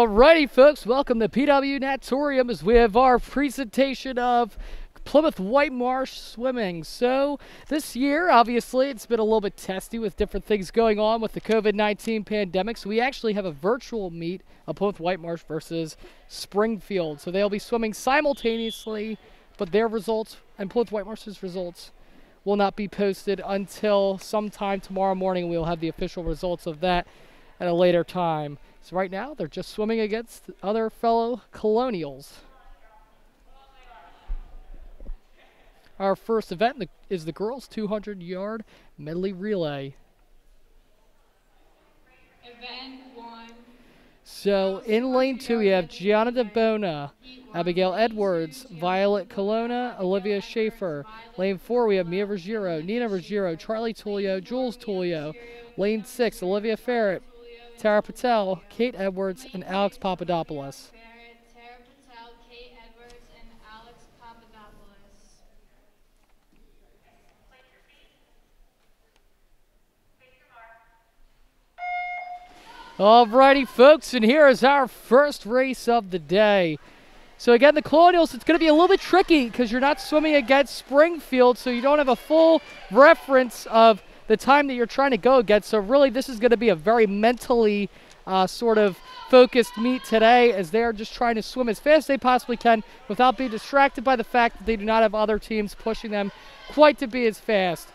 Alrighty, folks, welcome to PW Natorium as we have our presentation of Plymouth Whitemarsh swimming. So this year, obviously, it's been a little bit testy with different things going on with the COVID-19 pandemic. So we actually have a virtual meet of Plymouth Whitemarsh versus Springfield. So they'll be swimming simultaneously, but their results and Plymouth Whitemarsh's results will not be posted until sometime tomorrow morning. We'll have the official results of that at a later time. So right now, they're just swimming against other fellow Colonials. Our first event is the girls' 200-yard medley relay. Event 1. So in lane 2, we have Gianna DeBona, Abigail Edwards, Violet Colonna, Olivia Schaefer. Lane 4, we have Mia Ruggiero, Nina Ruggiero, Charlie Tullio, Jules Tullio. Lane 6, Olivia Ferret, Tara Patel, Kate Edwards, and Alex Papadopoulos. Tara Patel, Kate Edwards, and Alex Papadopoulos. Alrighty, folks, and here is our first race of the day. So again, the Colonials, it's going to be a little bit tricky because you're not swimming against Springfield, so you don't have a full reference of the time that you're trying to go against. So really, this is going to be a very mentally sort of focused meet today, as they're just trying to swim as fast as they possibly can without being distracted by the fact that they do not have other teams pushing them quite to be as fast.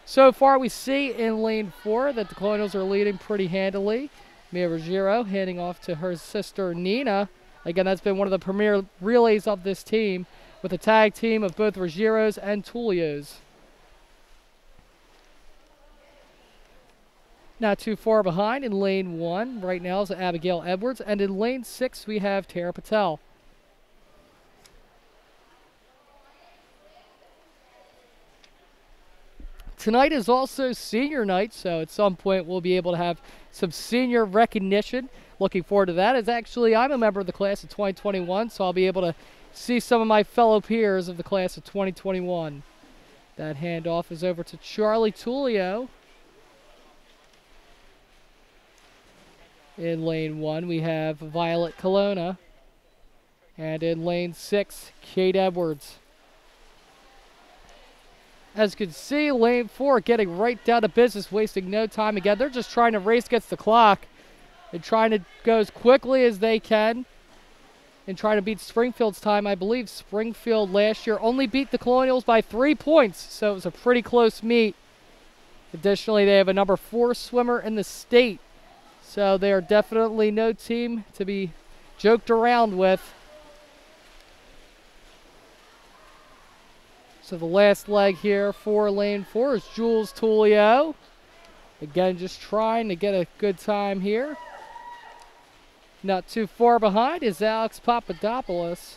So far, we see in lane 4 that the Colonials are leading pretty handily. Mia Ruggiero handing off to her sister Nina. Again, that's been one of the premier relays of this team, with a tag team of both Ruggieros and Tullios. Not too far behind in lane 1 right now is Abigail Edwards, and in lane 6 we have Tara Patel. Tonight is also senior night, so at some point we'll be able to have some senior recognition. Looking forward to that. I'm a member of the class of 2021, so I'll be able to see some of my fellow peers of the class of 2021. That handoff is over to Charlie Tullio. In lane 1, we have Violet Colonna. And in lane 6, Kate Edwards. As you can see, lane 4 getting right down to business, wasting no time. Again, they're just trying to race against the clock and trying to go as quickly as they can and trying to beat Springfield's time. I believe Springfield last year only beat the Colonials by 3 points, so it was a pretty close meet. Additionally, they have a number 4 swimmer in the state. So they are definitely no team to be joked around with. So the last leg here for lane 4 is Jules Tullio. Again, just trying to get a good time here. Not too far behind is Alex Papadopoulos.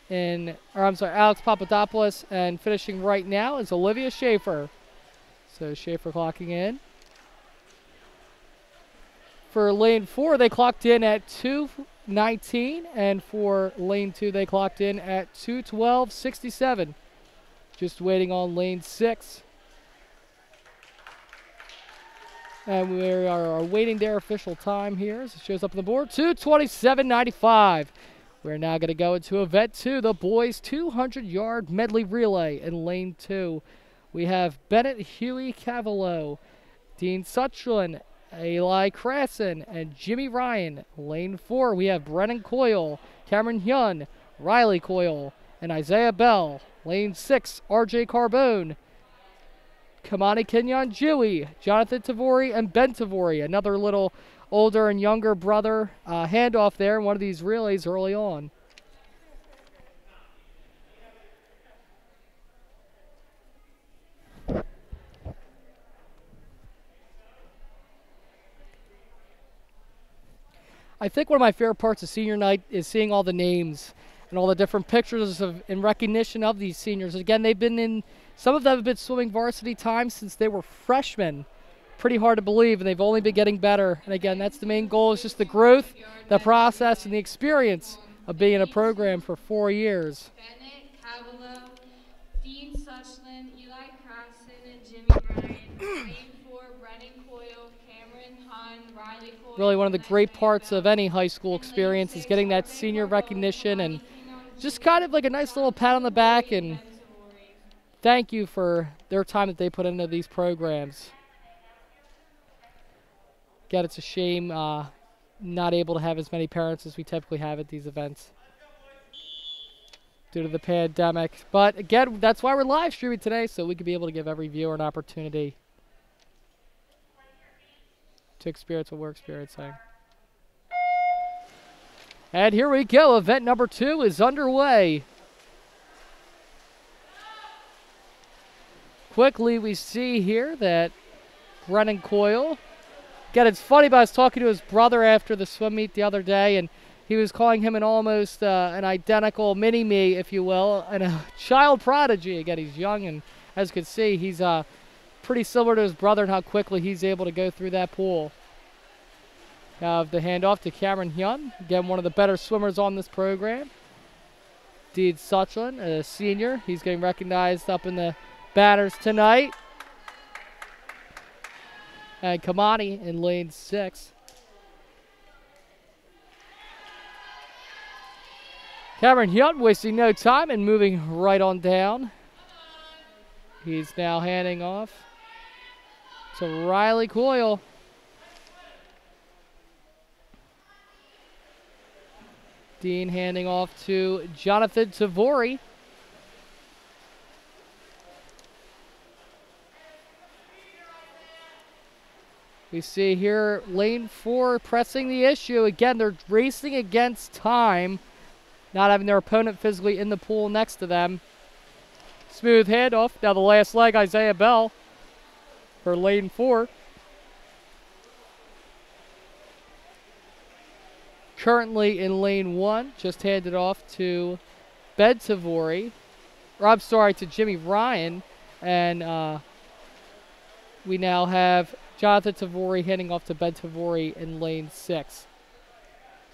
Alex Papadopoulos, and finishing right now is Olivia Schaefer. So Schaefer clocking in. For lane 4, they clocked in at 2:19, and for lane 2, they clocked in at 2:12.67. Just waiting on lane 6. And we are awaiting their official time here as it shows up on the board. 2:27.95. We're now going to go into event 2, the boys' 200-yard medley relay. In lane 2, we have Bennett, Huey Cavallo, Dean Suchlin, Eli Krasson, and Jimmy Ryan. Lane 4, we have Brennan Coyle, Cameron Hyun, Riley Coyle, and Isaiah Bell. Lane 6, RJ Carbone, Kamani Kenyon Dewey, Jonathan Tavori, and Ben Tavori. Another little older and younger brother handoff there in one of these relays early on. I think one of my favorite parts of senior night is seeing all the names and all the different pictures in recognition of these seniors. Again, some of them have been swimming varsity time since they were freshmen. Pretty hard to believe, and they've only been getting better. And again, that's the main goal, is just the growth, the process, and the experience of being in a program for 4 years. Bennett, Cavallo, Dean Suchlin, Eli Krasson, and Jimmy Ryan. Lane 4, Brennan Coyle, Cameron Really one of the great parts of any high school experience is getting that senior recognition and just kind of like a nice little pat on the back and thank you for their time that they put into these programs. Again, it's a shame not able to have as many parents as we typically have at these events due to the pandemic. But again, that's why we're live streaming today, so we could be able to give every viewer an opportunity to experience what we're experiencing. And here we go. Event number 2 is underway. Quickly, we see here that Brennan Coyle. Again, it's funny, but I was talking to his brother after the swim meet the other day, and he was calling him an almost an identical mini-me, if you will, and a child prodigy. Again, he's young, and as you can see, he's pretty similar to his brother and how quickly he's able to go through that pool. Have the handoff to Cameron Hyun, again, one of the better swimmers on this program. Deed Suchlin, a senior. He's getting recognized up in the banners tonight. And Kamani in lane 6. Cameron Hyun wasting no time and moving right on down. He's now handing off to Riley Coyle. Dean handing off to Jonathan Tavori. We see here lane 4 pressing the issue. Again, they're racing against time, not having their opponent physically in the pool next to them. Smooth handoff. Now the last leg, Isaiah Bell for lane 4. Currently in lane 1, just handed off to Ben Tavori. Or I'm sorry, to Jimmy Ryan. And we now have Jonathan Tavori handing off to Ben Tavori in lane 6.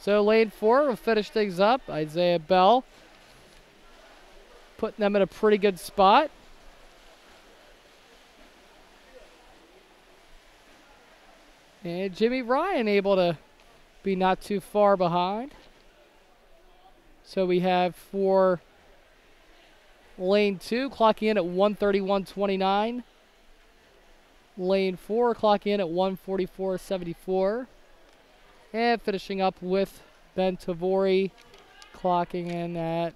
So lane 4 will finish things up. Isaiah Bell putting them in a pretty good spot. And Jimmy Ryan able to be not too far behind. So we have for lane 2 clocking in at 1:31.29. Lane 4 clocking in at 1:44.74. And finishing up with Ben Tavori clocking in at,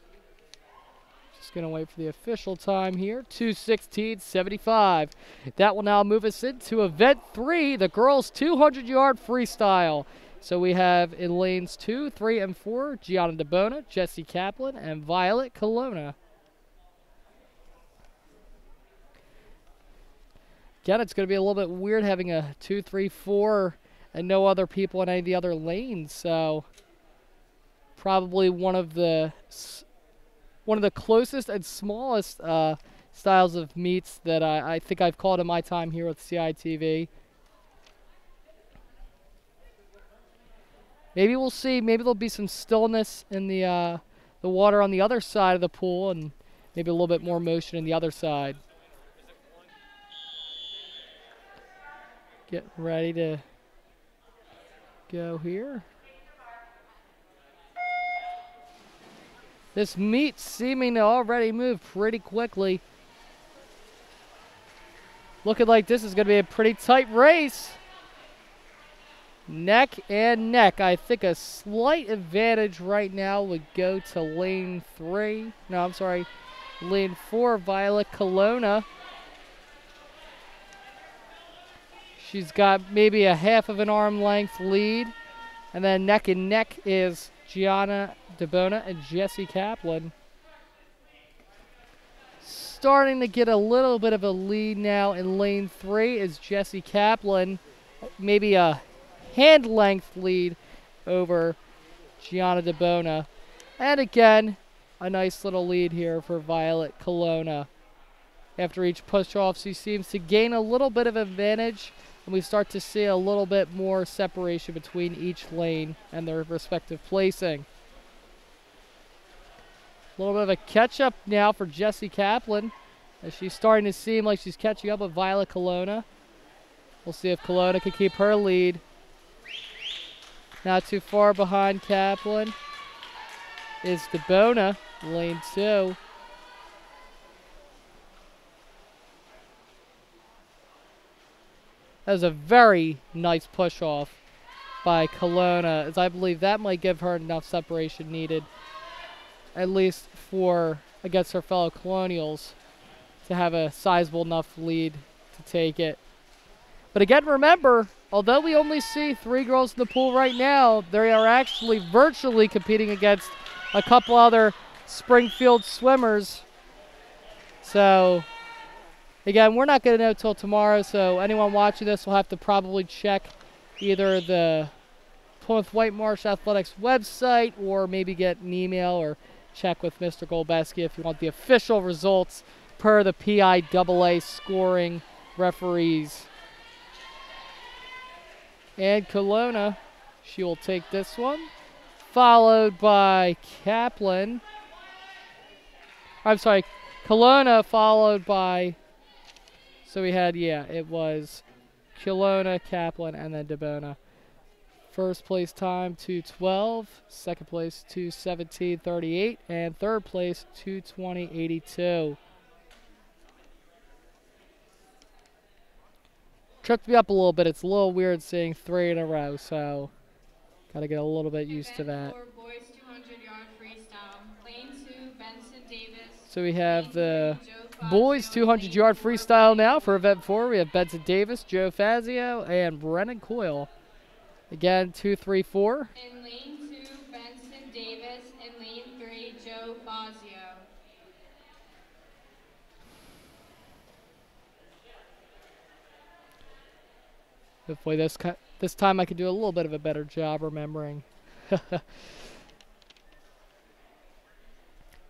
just going to wait for the official time here, 2:16.75. That will now move us into event 3, the girls 200-yard freestyle. So we have in lanes 2, 3, and 4, Gianna DeBona, Jessie Kaplan, and Violet Colonna. Again, it's going to be a little bit weird having a 2, 3, 4 and no other people in any of the other lanes. So probably one of the closest and smallest styles of meets that I think I've called in my time here with CITV. Maybe we'll see. Maybe there'll be some stillness in the water on the other side of the pool, and maybe a little bit more motion in the other side. Getting ready to go here. This meet seeming to already move pretty quickly. Looking like this is going to be a pretty tight race. Neck and neck. I think a slight advantage right now would go to lane 3. No, I'm sorry. Lane 4, Violet Colonna. She's got maybe a half of an arm length lead. And then neck and neck is Gianna DeBona and Jessie Kaplan. Starting to get a little bit of a lead now in lane 3 is Jessie Kaplan. Maybe a hand length lead over Gianna DeBona. And again, a nice little lead here for Violet Colonna. After each push-off, she seems to gain a little bit of advantage, and we start to see a little bit more separation between each lane and their respective placing. A little bit of a catch-up now for Jessie Kaplan, as she's starting to seem like she's catching up with Violet Colonna. We'll see if Colonna can keep her lead Not too far behind Kaplan is DeBona, lane 2. That was a very nice push off by Kelowna, as I believe that might give her enough separation needed, at least for against her fellow Colonials, to have a sizable enough lead to take it. But again, remember, although we only see 3 girls in the pool right now, they are actually virtually competing against a couple other Springfield swimmers. So, again, we're not going to know till tomorrow, so anyone watching this will have to probably check either the Plymouth Whitemarsh Athletics website or maybe get an email or check with Mr. Golbeski if you want the official results per the PIAA scoring referees. And Kelowna, she will take this one, followed by Kaplan. I'm sorry, Kelowna followed by, so we had, yeah, it was Kelowna, Kaplan, and then DeBona. First place time 2:12, second place 2:17:38, and third place 2:20:82. Tripped me up a little bit. It's a little weird seeing 3 in a row, so got to get a little bit used to that. Boys 200 yard freestyle. Lane 2, Benson Davis. So we have the boys 200 yard freestyle now for event 4. We have Benson Davis, Joe Fazio, and Brennan Coyle. Again, 2, 3, 4. In lane 2, Benson Davis. In lane 3, Joe Fazio. Hopefully this time I can do a little bit of a better job remembering.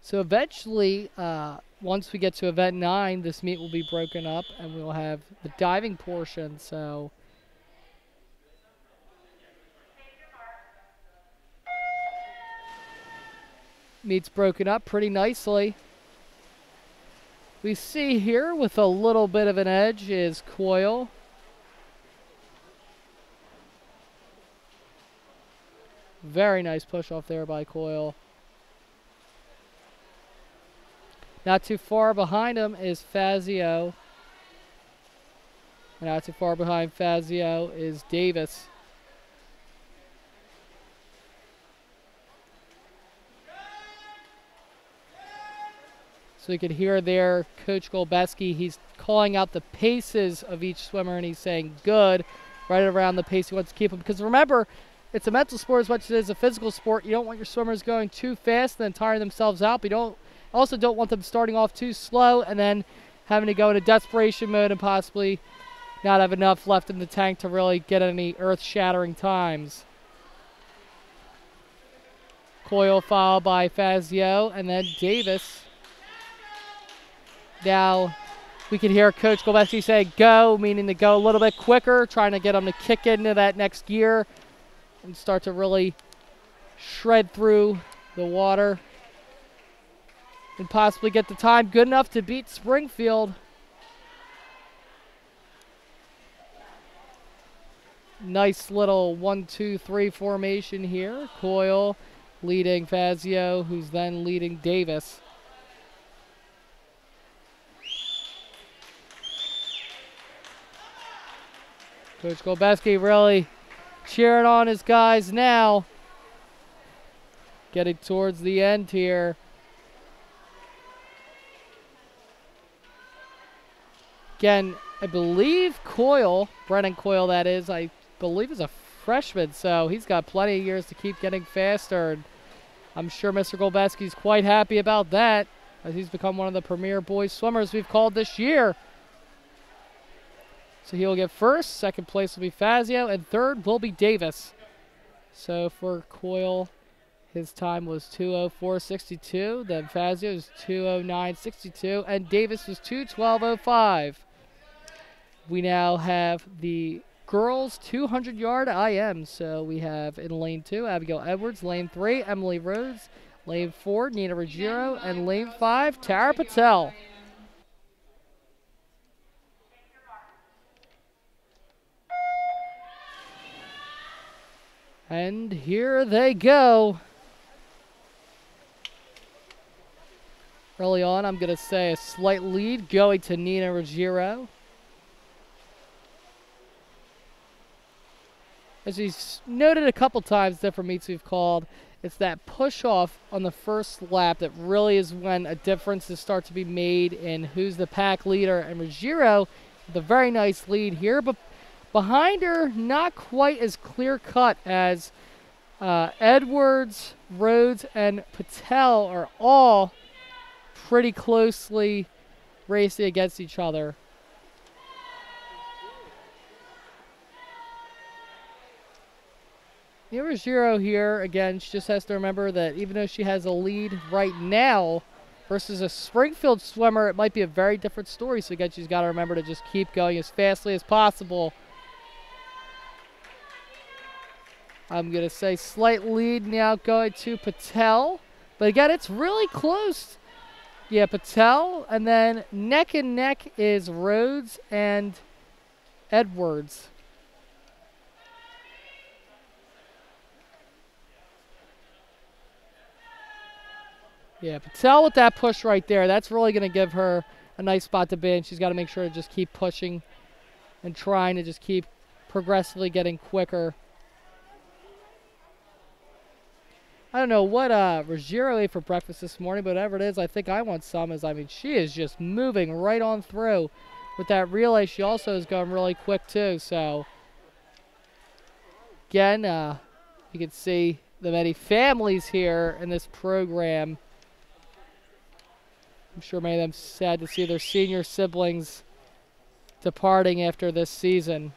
So eventually, once we get to event 9, this meet will be broken up and we'll have the diving portion. So meet's broken up pretty nicely. We see here with a little bit of an edge is Coyle. Very nice push off there by Coyle. Not too far behind him is Fazio. And not too far behind Fazio is Davis. So you can hear there Coach Golbeski, he's calling out the paces of each swimmer and he's saying good, right around the pace he wants to keep them. Because remember, it's a mental sport as much as it is a physical sport. You don't want your swimmers going too fast and then tiring themselves out, but you also don't want them starting off too slow and then having to go into desperation mode and possibly not have enough left in the tank to really get any earth-shattering times. Coyle followed by Fazio and then Davis. Now we can hear Coach Golbeski say go, meaning to go a little bit quicker, trying to get them to kick into that next gear and start to really shred through the water and possibly get the time good enough to beat Springfield. Nice little 1-2-3 formation here. Coyle leading Fazio, who's then leading Davis. Coach Golbeski really cheering on his guys now. Getting towards the end here. Again, I believe Coyle, Brennan Coyle that is, I believe is a freshman, so he's got plenty of years to keep getting faster. And I'm sure Mr. Golbeski's quite happy about that, as he's become one of the premier boys swimmers we've called this year. So he'll get first, second place will be Fazio, and third will be Davis. So for Coyle, his time was 2:04.62, then Fazio's 2:09.62, and Davis was 2:12.05. We now have the girls 200-yard IM. So we have in lane 2, Abigail Edwards, lane 3, Emily Rhodes, lane 4, Nina Ruggiero, and lane 5, Tara Patel. And here they go. Early on, I'm going to say a slight lead going to Nina Ruggiero. As he's noted a couple times, different meets we've called, it's that push off on the first lap that really is when a difference is start to be made in who's the pack leader. And Ruggiero with a very nice lead here, but behind her, not quite as clear cut as Edwards, Rhodes, and Patel are all pretty closely racing against each other. Ruggiero here, again, she just has to remember that even though she has a lead right now versus a Springfield swimmer, it might be a very different story. So again, she's got to remember to just keep going as fastly as possible. I'm going to say slight lead now going to Patel. But again, it's really close. Yeah, Patel, and then neck and neck is Rhodes and Edwards. Yeah, Patel with that push right there, that's really going to give her a nice spot to be in. She's got to make sure to just keep pushing and trying to just keep progressively getting quicker. I don't know what Ruggiero ate for breakfast this morning, but whatever it is, I think I want some. I mean, she is just moving right on through. With that relay, she also is going really quick too. So, again, you can see the many families here in this program. I'm sure many of them sad to see their senior siblings departing after this season.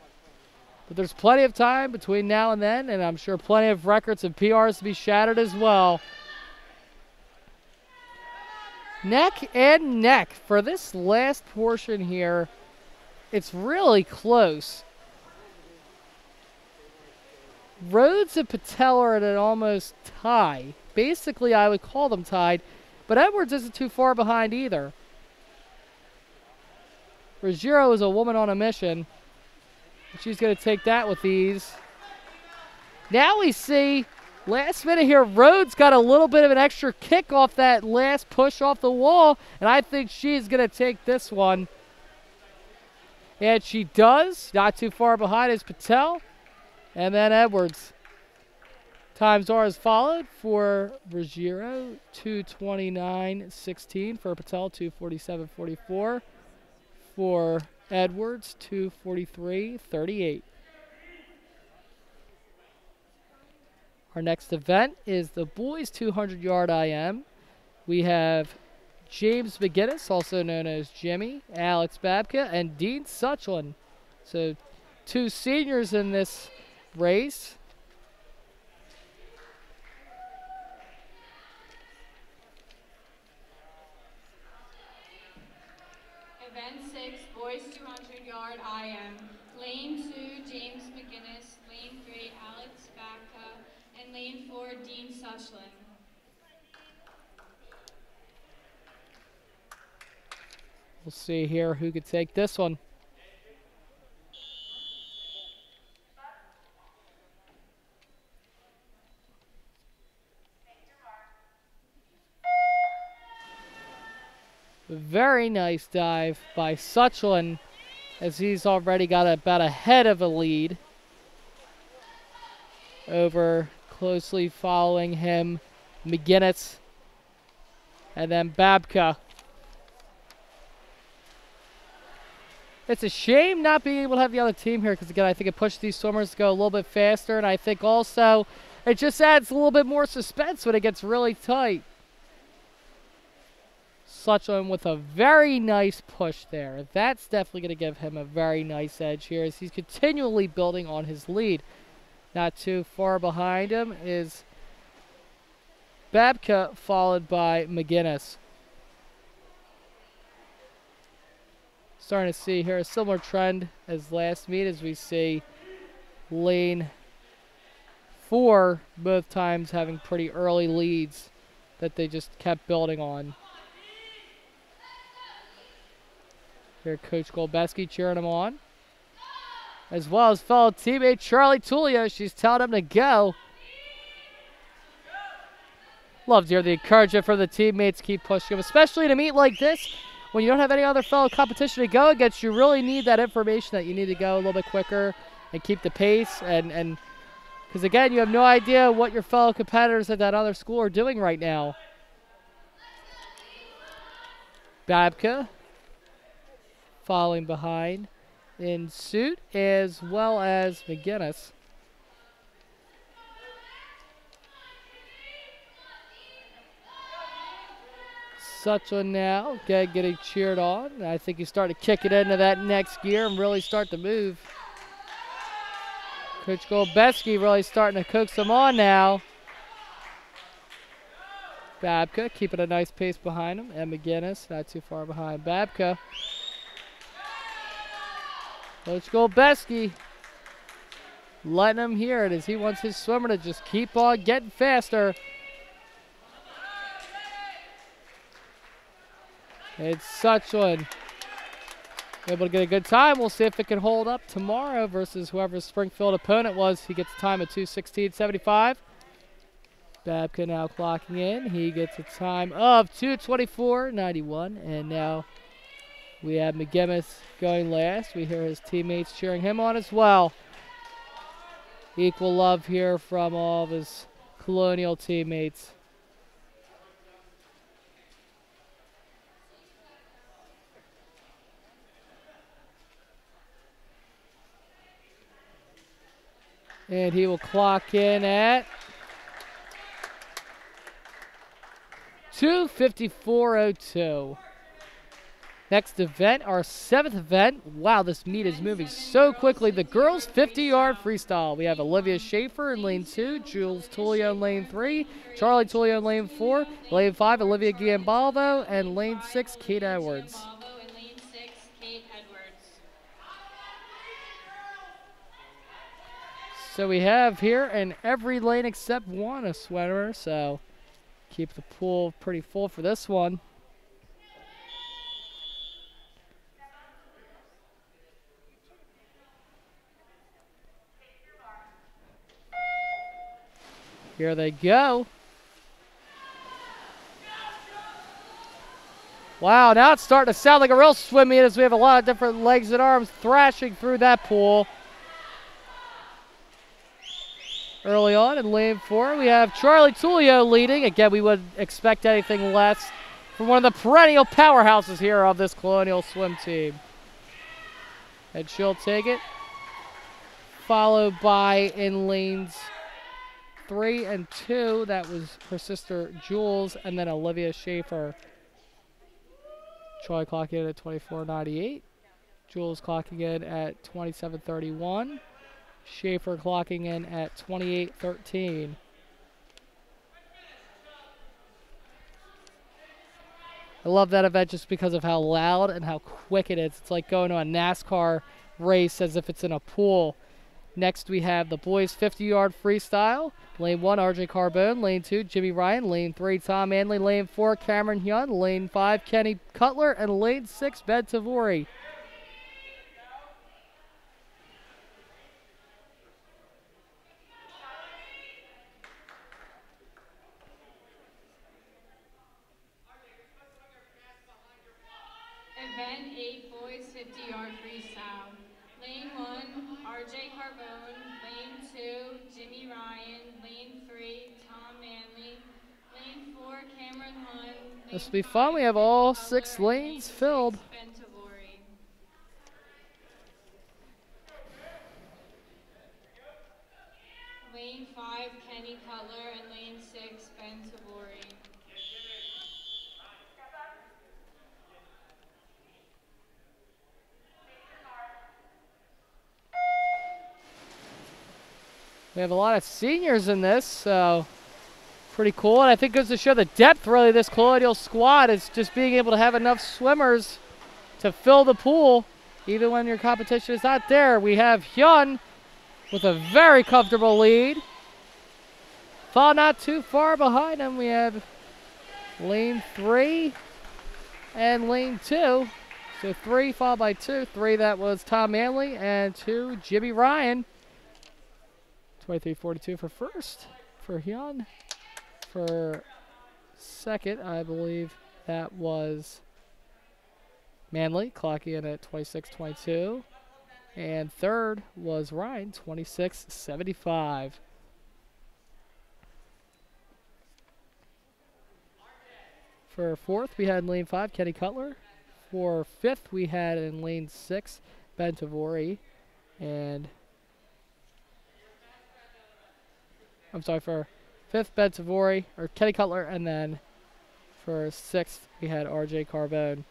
But there's plenty of time between now and then, and I'm sure plenty of records and PRs to be shattered as well. Neck and neck for this last portion here. It's really close. Rhodes and Patel are at an almost tie. Basically, I would call them tied, but Edwards isn't too far behind either. Ruggiero is a woman on a mission. She's going to take that with ease. Now we see, last minute here, Rhodes got a little bit of an extra kick off that last push off the wall, and I think she's going to take this one. And she does. Not too far behind is Patel, and then Edwards. Times are as followed for Ruggiero, 2:29.16. For Patel, 2:47.44. For Edwards, 2:43.38. Our next event is the boys 200-yard IM. We have James McGinnis, also known as Jimmy, Alex Babka, and Dean Suchlin. So 2 seniors in this race. Event 6, boys 200-yard IM. Lane 2, James McGinnis. Lane 3, Alex Backa. And lane 4, Dean Suchlin. We'll see here who could take this one. Very nice dive by Suchlin, as he's already got about a head of a lead over closely following him McGinnis and then Babka. It's a shame not being able to have the other team here because, again, I think it pushed these swimmers to go a little bit faster, and I think also it just adds a little bit more suspense when it gets really tight. Suchlin with a very nice push there. That's definitely going to give him a very nice edge here as he's continually building on his lead. Not too far behind him is Babka, followed by McGinnis. Starting to see here a similar trend as last meet as we see lane 4 both times having pretty early leads that they just kept building on. Here, Coach Golbeski cheering him on, as well as fellow teammate Charlie Tullio. She's telling him to go. Love to hear the encouragement from the teammates. Keep pushing them, especially in a meet like this. When you don't have any other fellow competition to go against, you really need that information that you need to go a little bit quicker and keep the pace. And because, again, you have no idea what your fellow competitors at that other school are doing right now. Babka following behind in suit, as well as McGinnis. Suchland now, getting cheered on. I think he's starting to kick it into that next gear and really start to move. Coach Golbeski really starting to coax him on now. Babka keeping a nice pace behind him, and McGinnis not too far behind Babka. Coach Golbeski letting him hear it as he wants his swimmer to just keep on getting faster. It's Suchland able to get a good time. We'll see if it can hold up tomorrow versus whoever Springfield opponent was. He gets a time of 2:16.75. Babka now clocking in. He gets a time of 2:24.91. And now we have McGinnis going last. We hear his teammates cheering him on as well. Equal love here from all of his Colonial teammates. And he will clock in at 2:54.02. Next event, our 7th event. Wow, this meet is moving so quickly. The girls' 50-yard freestyle. We have Olivia Schaefer in lane 2, Jules Tullio in lane 3, Charlie Tullio in lane 4, lane 5, Olivia Giambalvo, and lane 6, Kate Edwards. So we have here in every lane except one a swimmer, so keep the pool pretty full for this one. Here they go. Wow, now it's starting to sound like a real swim meet as we have a lot of different legs and arms thrashing through that pool. Early on in lane 4, we have Charlie Tullio leading. Again, we wouldn't expect anything less from one of the perennial powerhouses here of this Colonial swim team. And she'll take it. Followed by in lanes 3 and 2, that was her sister Jules, and then Olivia Schaefer. Troy clocking in at 24.98. Jules clocking in at 27.31. Schaefer clocking in at 28.13. I love that event just because of how loud and how quick it is. It's like going to a NASCAR race as if it's in a pool. Next we have the boys 50-yard freestyle. Lane 1, RJ Carbone. Lane 2, Jimmy Ryan. Lane 3, Tom Manley. Lane 4, Cameron Hyun. Lane 5, Kenny Cutler. And lane 6, Ben Tavori. Event 8, boys 50-yard freestyle. Lane 1, RJ Carbone. Lane 2, Jimmy Ryan. Lane 3, Tom Manley. Lane 4, Cameron Hunt. This will be fun. We have all 6 lanes filled. Ben Tavori. Lane 5, Kenny Cutler. And lane 6, Ben Tavori. We have a lot of seniors in this, so pretty cool. And I think it goes to show the depth, really, this Colonial squad is just being able to have enough swimmers to fill the pool, even when your competition is not there. We have Hyun with a very comfortable lead. Fall not too far behind him. We have lane 3 and lane 2. So 3 followed by 2. 3, that was Tom Manley, and 2, Jimmy Ryan. 23.42 for first, for Hyun, for Second, I believe that was Manley, clocking in at 26.22. And third was Ryan, 26.75. For fourth, we had in lane 5, Kenny Cutler. For fifth, we had in lane 6, Ben Tavori. And I'm sorry, for fifth, Ben Tavori, or Kenny Cutler, and then for sixth, we had RJ Carbone.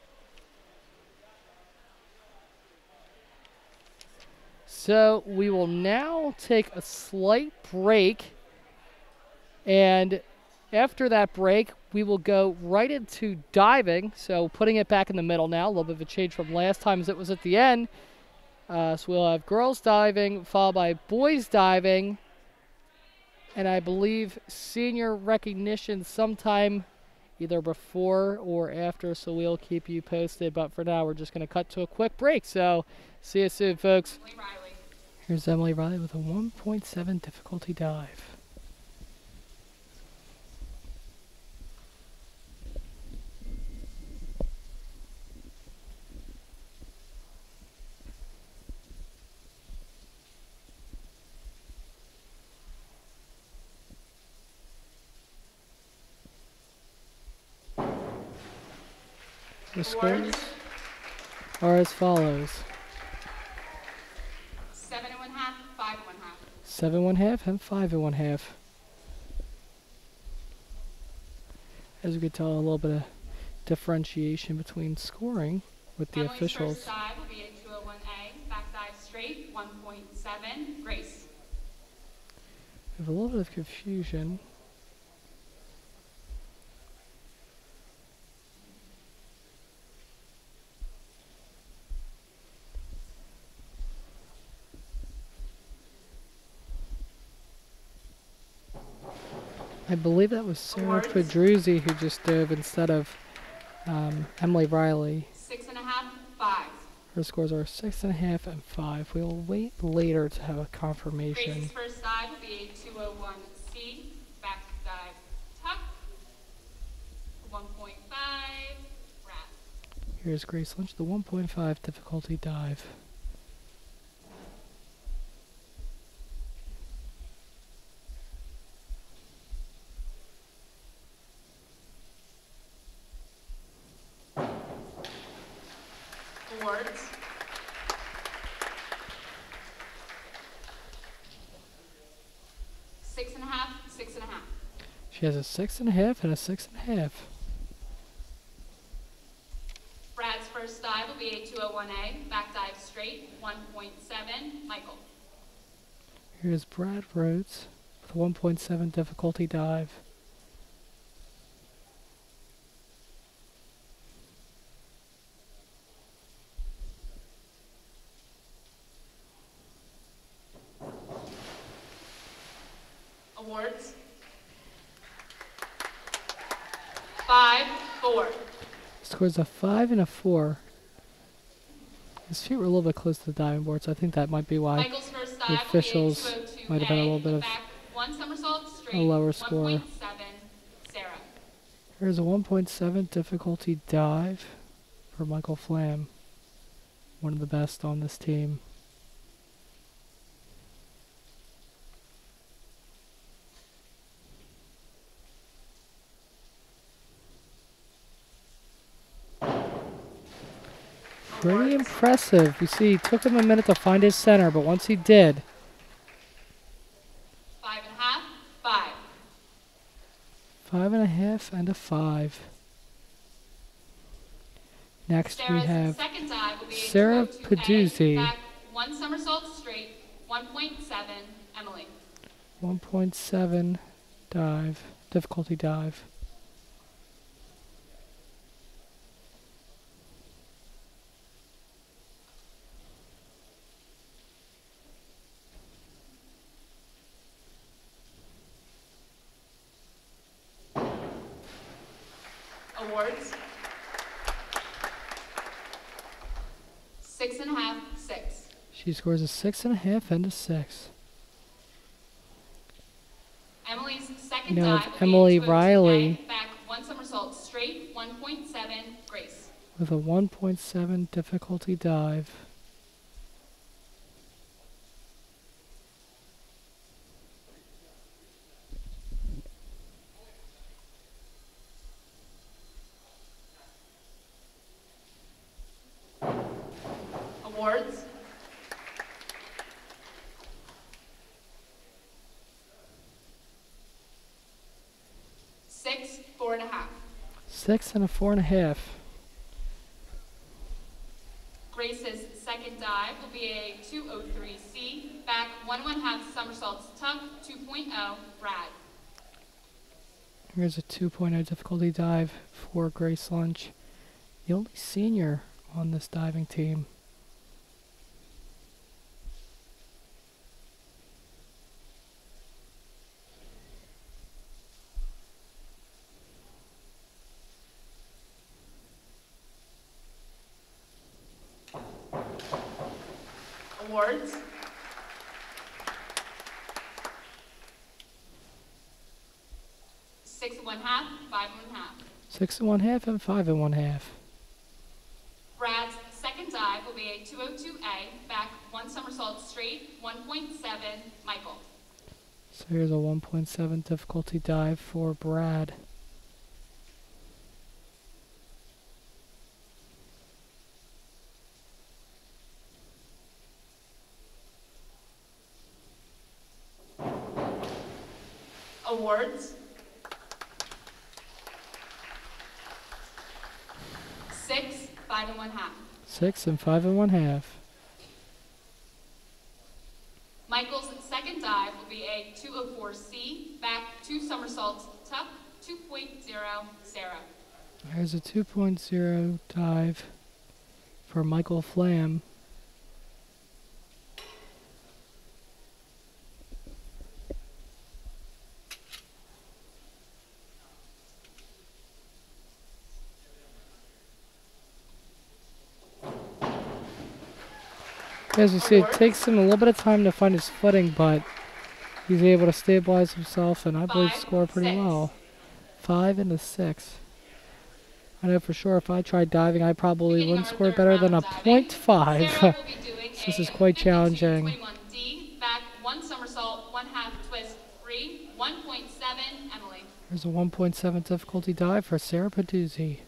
So we will now take a slight break, and after that break, we will go right into diving. So putting it back in the middle now, a little bit of a change from last time as it was at the end. So we'll have girls diving, followed by boys diving, and I believe senior recognition sometime either before or after, so we'll keep you posted. But for now, we're just going to cut to a quick break. So see you soon, folks. Here's Emily Riley with a 1.7 difficulty dive. The scores are as follows. 7 1/2, 5 1/2. 7 1/2 and 5 1/2. As you can tell, a little bit of differentiation between scoring with the Emily's officials. First dive will be a 201A, back dive straight, 1.7, Grace. We have a little bit of confusion. I believe that was Sarah Pedruzzi who just dove instead of Emily Riley. 6 1/2, 5. Her scores are 6 1/2 and 5. We will wait later to have a confirmation. Grace's first dive will be a 201C, back dive tuck, 1.5, wrap. Here's Grace Lynch, the 1.5 difficulty dive. Awards. Six and a half, 6 1/2. She has a 6 1/2 and a 6 1/2. Brad's first dive will be a 201A, back dive straight, 1.7, Michael. Here's Brad Rhodes with a 1.7 difficulty dive. Awards. 5 4. Scores a 5 and a 4. His feet were a little bit close to the diving board, so I think that might be why Michael's first the dive officials will be a 202A, might have had a little bit of back, 1 somersault straight, a lower score. 1.7, Sarah. Here's a 1.7 difficulty dive for Michael Flam, one of the best on this team. Pretty impressive. You see, it took him a minute to find his center, but once he did. 5 1/2, 5. 5 1/2 and a 5. Next Sarah's we have second dive will be a Sarah 202A, Peduzzi. back, 1 somersault straight, 1.7, Emily. 1.7 dive, difficulty dive. Awards. 6 1/2, 6. She scores a 6 1/2 and a 6. Emily's second You know, dive will Emily be a 202A, Riley back, 1 1.7, Grace. With a 1.7 difficulty dive. Awards. Six, 4.5. 6 and a 4.5. Grace's second dive will be a 203C, back 1.5 somersaults tuck, 2.0, Brad. Here's a 2.0 difficulty dive for Grace Lynch, the only senior on this diving team. Awards. Six and 1/2, 5 and 1/2. 6 and 1/2 and 5 and 1/2. Brad's second dive will be a 202A, back 1 somersault straight, 1.7, Michael. So here's a 1.7 difficulty dive for Brad. Awards. 6, 5 and 1/2. 6 and 5 and 1/2. Michael's second dive will be a 204C, back 2 somersaults tuck, 2.0, Sarah. Here's a 2.0 dive for Michael Flam. As you see, it takes him a little bit of time to find his footing, but he's able to stabilize himself and I believe score pretty well. 5 and a 6. I know for sure if I tried diving, I probably wouldn't score better than a 0.5. So this is quite challenging. 21D, back 1 somersault, 1/2 twist, 3, 1.7, Emily. There's a 1.7 difficulty dive for Sarah Paduzzi.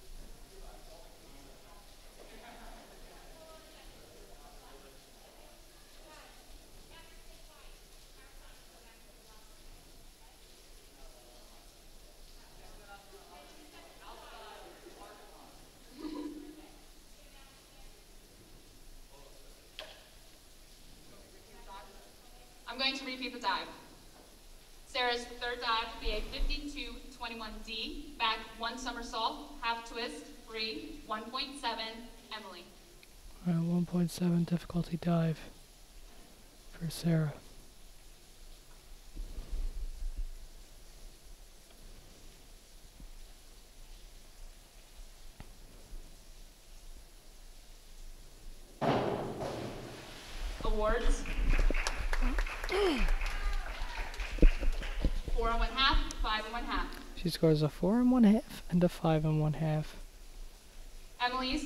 I'm going to repeat the dive. Sarah's third dive will be a 52-21D, back 1 somersault, 1/2 twist, 3, 1.7, Emily. 1.7 difficulty dive for Sarah. Awards. 4 and 1/2, 5 and 1/2. She scores a 4 and 1/2 and a 5 and 1/2. Emily's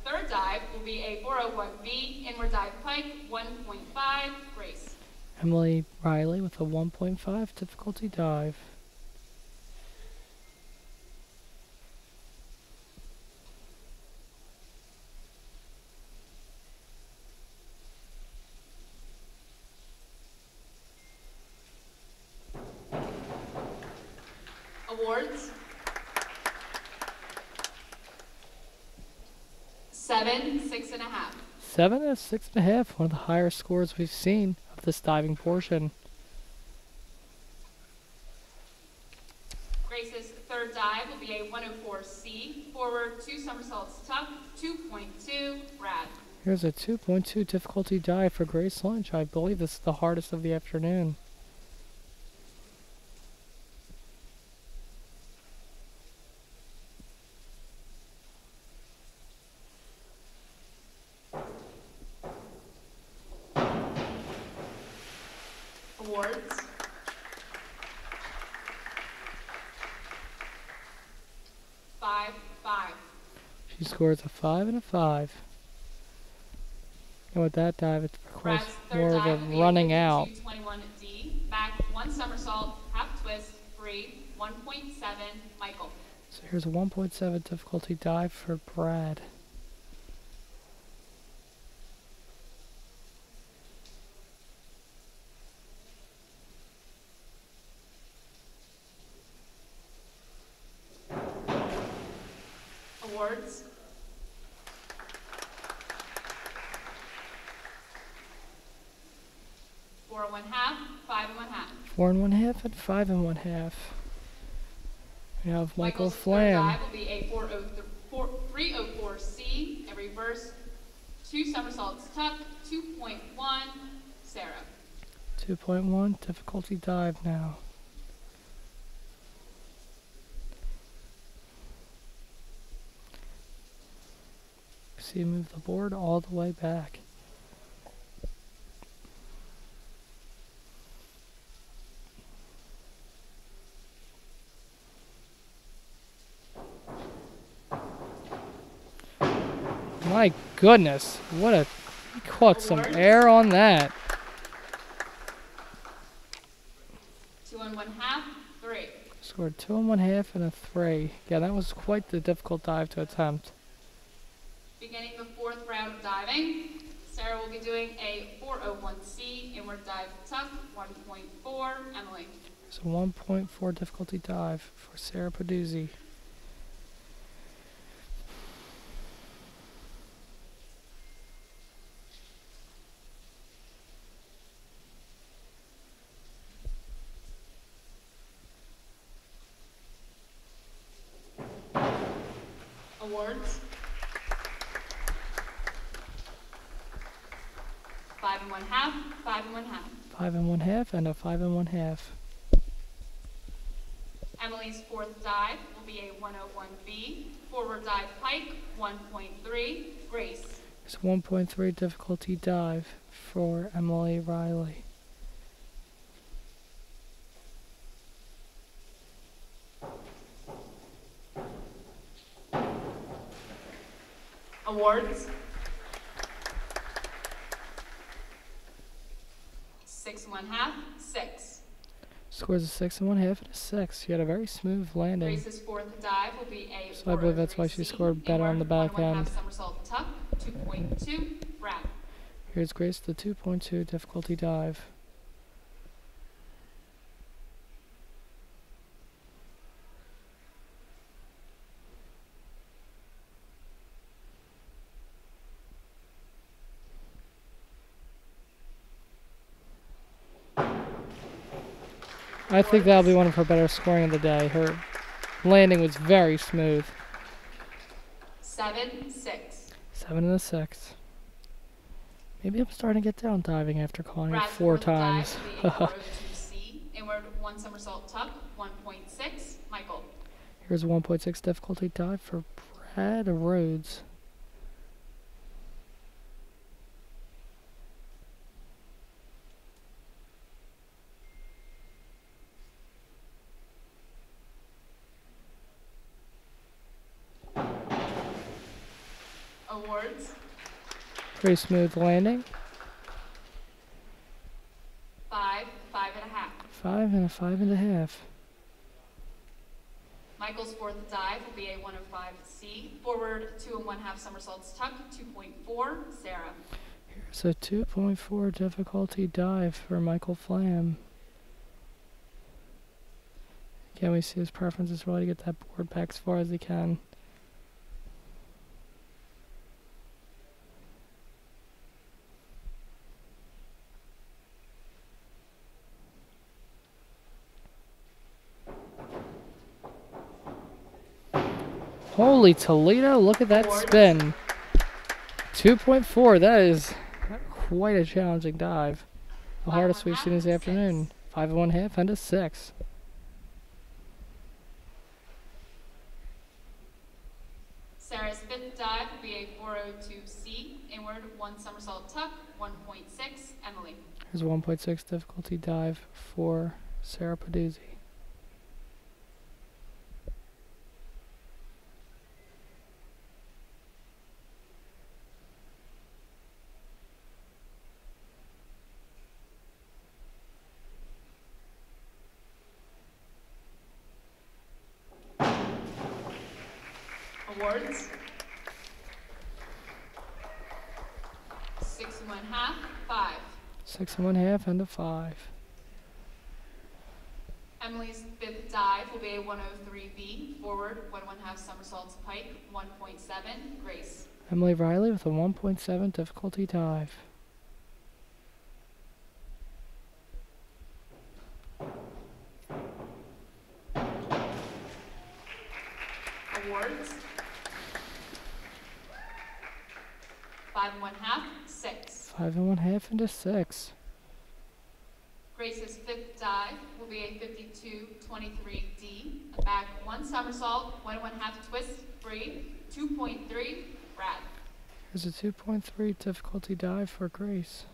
third dive will be a 401B, inward dive pike, 1.5, Grace. Emily Riley with a 1.5 difficulty dive. Awards. 7, 6.5. 7 and 6.5, one of the higher scores we've seen of this diving portion. Grace's third dive will be a 104C, forward 2 somersaults tuck, 2.2, Brad. Here's a 2.2 difficulty dive for Grace Lynch. I believe this is the hardest of the afternoon. Awards. She scores a 5 and a 5. And with that dive, it requires more of a running out. 21D, back 1 somersault, half twist, free, 1.7, Michael. So here's a 1.7 difficulty dive for Brad. Awards. Four and 1/2, 5 and 1/2. 4 and 1/2 and 5 and 1/2. We have Michael Michael's Flam. third dive will be a 304C, a reverse, 2 somersaults tuck, 2.1, Sarah. 2.1 difficulty dive now. See, move the board all the way back. My goodness, what a, he caught some air on that. 2 and 1/2, 3. Scored 2 and 1/2 and a 3. Yeah, that was quite the difficult dive to attempt. Beginning the 4th round of diving, Sarah will be doing a 401C, inward dive tuck, 1.4, Emily. So 1.4 difficulty dive for Sarah Paduzzi. Awards. 5 and 1/2, 5 and 1/2. 5 and 1/2 and a 5 and 1/2. Emily's 4th dive will be a 101B, forward dive pike, 1.3, Grace. It's 1.3 difficulty dive for Emily Riley. Awards. 6 and 1/2, 6. Scores a 6 and 1/2 and a 6. She had a very smooth landing. Grace's 4th dive will be a So I believe that's why she scored better on the back end. Somersault tuck, 2.2, Brad. Here's Grace, the 2.2 difficulty dive. I think that'll be one of her better scoring of the day. Her landing was very smooth. 7, 6. 7 and a 6. Maybe I'm starting to get down diving after calling it Brad's 4 4th dive times. will be a 402C, inward 1 somersault tuck, 1.6, Michael. Here's a 1.6 difficulty dive for Brad Rhodes. Awards. Pretty smooth landing. 5, 5 and 1/2. 5 and a 5 and a half. Michael's 4th dive will be a 105C, forward 2 and 1/2 somersaults tuck, 2.4, Sarah. Here's a 2.4 difficulty dive for Michael Flam. Again, we see his preference is really to get that board back as far as he can. Holy Toledo, look at that spin. 2.4, that is quite a challenging dive. The hardest we've seen this afternoon. 5 and 1/2 and a 6. Sarah's 5th dive will be a 402C, inward 1 somersault tuck, 1.6, Emily. Here's a 1.6 difficulty dive for Sarah Paduzzi. Awards. 6 1/2, 5. 6 1/2 and a 5. Emily's fifth dive will be a 103B, forward, 1 1/2 somersaults pike, 1.7, Grace. Emily Riley with a 1.7 difficulty dive. Awards. 5 1/2, 6. 5 1/2 and a 6. Grace's fifth dive will be a 52-23D, a back 1 somersault, 1 1/2 twist, free, 2.3, Brad. Here's a 2.3 difficulty dive for Grace.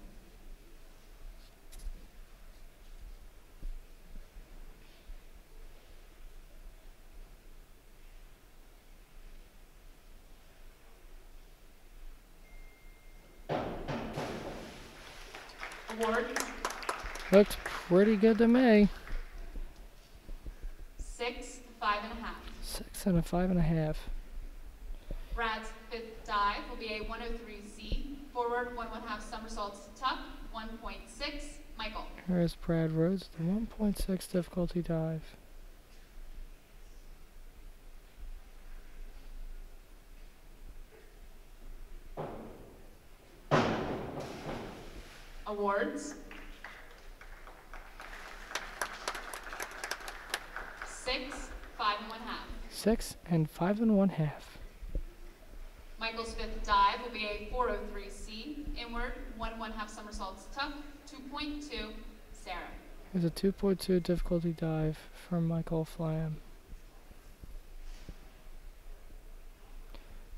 Awards. Looks pretty good to me. 6 5 1/2. 6 and a 5 1/2. Brad's fifth dive will be a 103C, forward, 1 1/2 somersaults tuck, 1.6, Michael. Here's Brad Rhodes, the 1.6 difficulty dive. Awards. 6 5 1/2. 6 and 5 1/2. Michael's fifth dive will be a 403C, inward, 1 1/2 somersaults tuck, 2.2, Sarah. Here's a 2.2 difficulty dive from Michael Flam.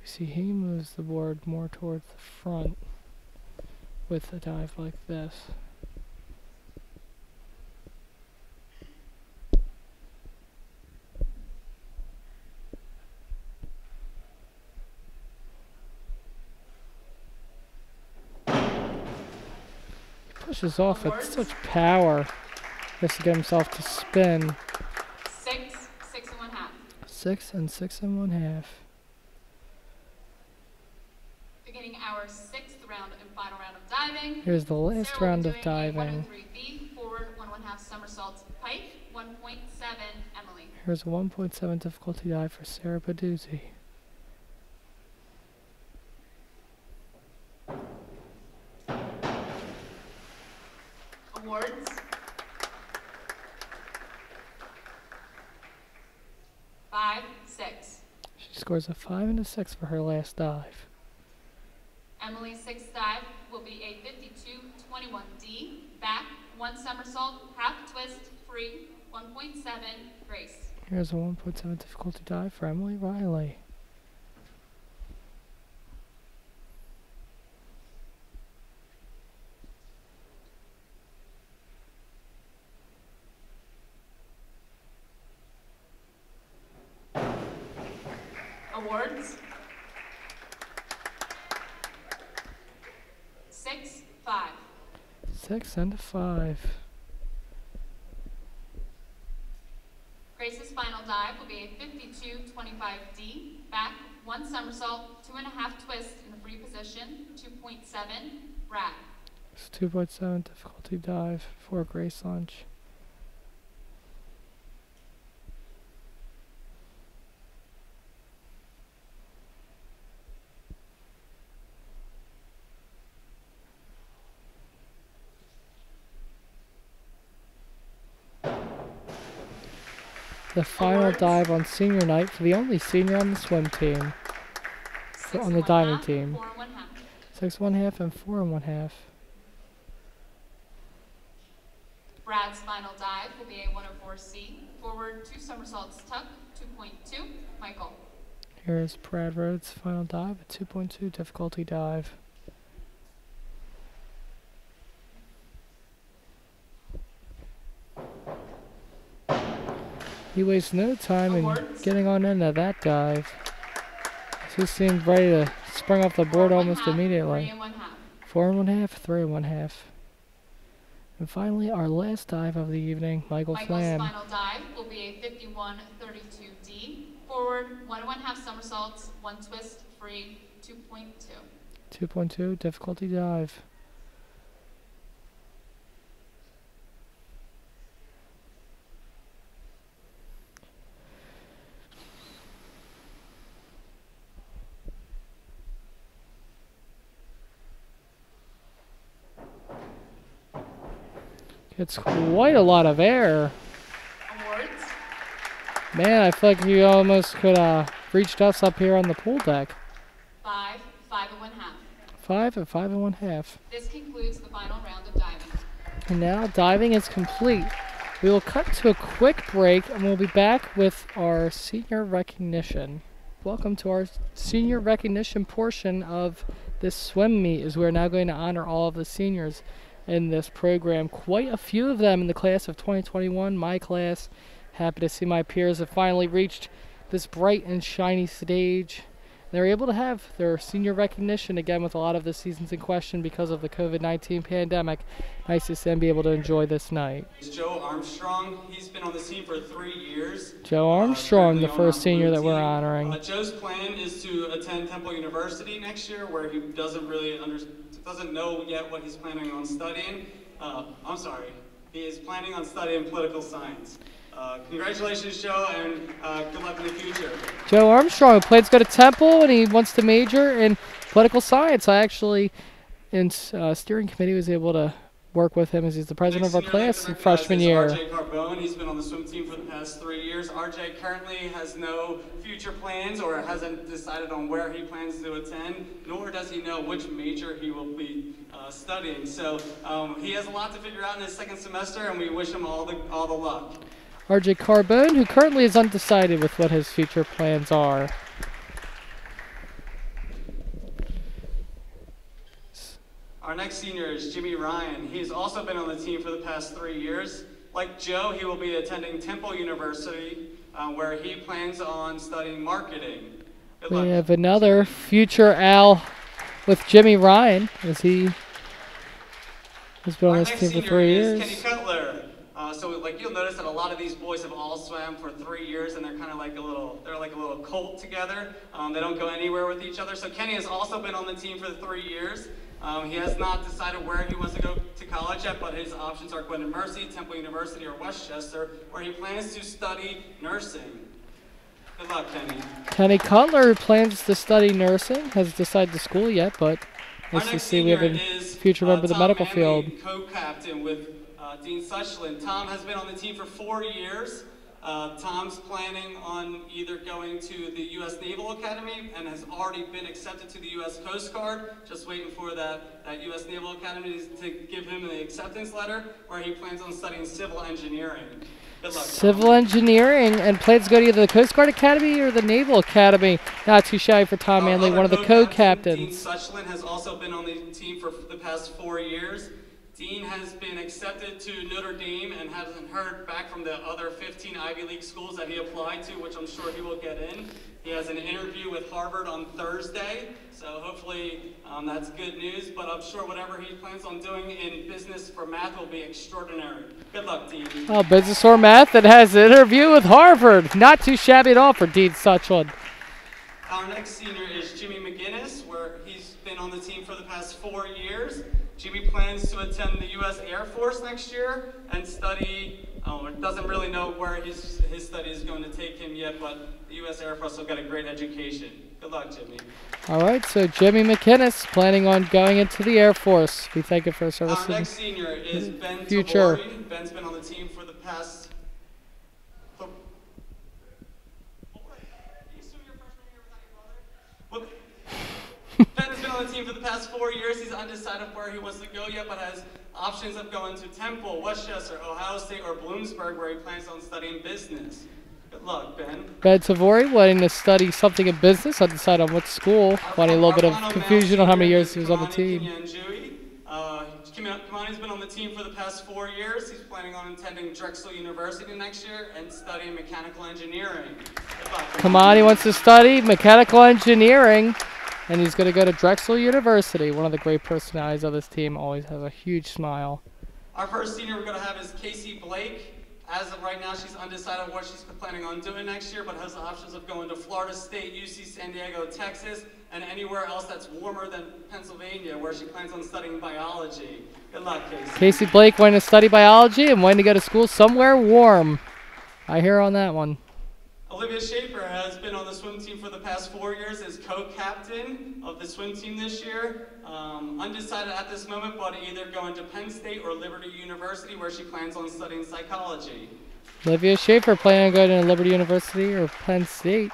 You see he moves the board more towards the front with a dive like this. Pushes off with such power just to get himself to spin. 6 6 1/2. 6 and 6 1/2. Beginning our 6th round and final round of diving. Here's the last Sarah will round be of doing a diving. 103B, forward, 1 1/2 somersaults pike, 1.7, Emily. Here's a 1.7 difficulty dive for Sarah Paduzzi. Awards. 5 6. She scores a 5 and a 6 for her last dive. Emily's sixth dive will be a 52-21D, back, 1 somersault, half twist, free, 1.7, Grace. Here's a 1.7 difficulty dive for Emily Riley. Awards. 6 5. 6 and a 5. Grace's final dive will be a 52-25D, back, 1 somersault, 2 1/2 twist in the free position, 2.7, Brad. It's a 2.7 difficulty dive for Grace Lynch. The final dive on senior night for the only senior on the swim team, on the diving team. 4 1/2. 6 1/2 and 4 1/2. Brad's final dive will be a 104C, forward, 2 somersaults tuck, 2.2, Michael. Here's Brad Rhodes' final dive, a 2.2 difficulty dive. He wastes no time in getting on into that dive. He seemed ready to spring off the board almost immediately. 3 1/2. 4 1/2, 3 1/2. And finally, our last dive of the evening, Michael's Michael's Flam. final dive will be a 51-32D, Forward, 1 1/2 somersaults, 1 twist, free, 2.2. 2.2, difficulty dive. It's quite a lot of air. Awards. Man, I feel like you almost could have reached us up here on the pool deck. 5, 5 1/2. 5 and 5 1/2. This concludes the final round of diving. And now diving is complete. We will cut to a quick break and we'll be back with our senior recognition. Welcome to our senior recognition portion of this swim meet, as we're now going to honor all of the seniors in this program. Quite a few of them in the class of 2021, my class. Happy to see my peers have finally reached this bright and shiny stage. They were able to have their senior recognition again with a lot of the seasons in question because of the COVID-19 pandemic. Nice to see them be able to enjoy this night. Joe Armstrong, he's been on the team for 3 years. Joe Armstrong, the first senior that we're honoring. Joe's plan is to attend Temple University next year, where he doesn't know yet what he's planning on studying. He is planning on studying political science. Congratulations, Joe, and good luck in the future. Joe Armstrong plans to go to Temple, and he wants to major in political science. I actually, in steering committee, was able to work with him as he's the president of our class in freshman year. RJ Carbone. He's been on the swim team for the past 3 years. RJ currently has no future plans or hasn't decided on where he plans to attend, nor does he know which major he will be studying. So he has a lot to figure out in his second semester, and we wish him all the luck. RJ Carbone, who currently is undecided with what his future plans are. Our next senior is Jimmy Ryan. He's also been on the team for the past 3 years. Like Joe, he will be attending Temple University, where he plans on studying marketing. Good luck. We have another future Al with Jimmy Ryan, as he has been on this team for 3 years. Kenny Cutler. So like you'll notice that a lot of these boys have all swam for 3 years, and they're kind of like a little cult together. They don't go anywhere with each other. So Kenny has also been on the team for 3 years. He has not decided where he wants to go to college yet, but his options are Gwynedd Mercy, Temple University, or Westchester, where he plans to study nursing. Good luck, Kenny. Kenny Cutler plans to study nursing, hasn't decided the school yet, but nice to see we have a future member of the medical field. Co-captain with Dean Suchland. Tom has been on the team for 4 years. Tom's planning on either going to the U.S. Naval Academy and has already been accepted to the U.S. Coast Guard, just waiting for that U.S. Naval Academy to give him the acceptance letter, where he plans on studying civil engineering. Good luck, Tom. Civil engineering, and plans to go to either the Coast Guard Academy or the Naval Academy. Not too shy for Tom Manley, one of the co-captains. Dean Suchland has also been on the team for the past 4 years. Dean has been accepted to Notre Dame and hasn't heard back from the other 15 Ivy League schools that he applied to, which I'm sure he will get in. He has an interview with Harvard on Thursday, so hopefully that's good news, but I'm sure whatever he plans on doing in business for math will be extraordinary. Good luck, Dean. Oh, business or math, that has an interview with Harvard. Not too shabby at all for Dean Suchland. Our next senior is Jimmy McGinnis, where he's been on the team for the past 4 years. Jimmy plans to attend the U.S. Air Force next year and study, doesn't really know where his study is going to take him yet, but the U.S. Air Force will get a great education. Good luck, Jimmy. All right, so Jimmy McInnes planning on going into the Air Force. We thank you for his service. Our next senior is Ben future. Tavori. Ben's been on the team for the past... Ben has been on the team for the past 4 years. He's undecided where he wants to go yet, but has options of going to Temple, Westchester, Ohio State, or Bloomsburg, where he plans on studying business. Good luck, Ben. Ben Tavori wanting to study something in business, undecided on what school. Wanting a little bit of confusion on how many years he was on the team. Kamani's been on the team for the past 4 years. He's planning on attending Drexel University next year and studying mechanical engineering. Good luck. Kamani wants to study mechanical engineering, and he's going to go to Drexel University. One of the great personalities of this team, always has a huge smile. Our first senior we're going to have is Casey Blake. As of right now, she's undecided on what she's planning on doing next year, but has the options of going to Florida State, UC San Diego, Texas, and anywhere else that's warmer than Pennsylvania, where she plans on studying biology. Good luck, Casey. Casey Blake went to study biology and went to go to school somewhere warm. I hear on that one. Olivia Schaefer has been on the swim team for the past 4 years, is co-captain of the swim team this year. Undecided at this moment, but either going to Penn State or Liberty University, where she plans on studying psychology. Olivia Schaefer planning on going to Liberty University or Penn State.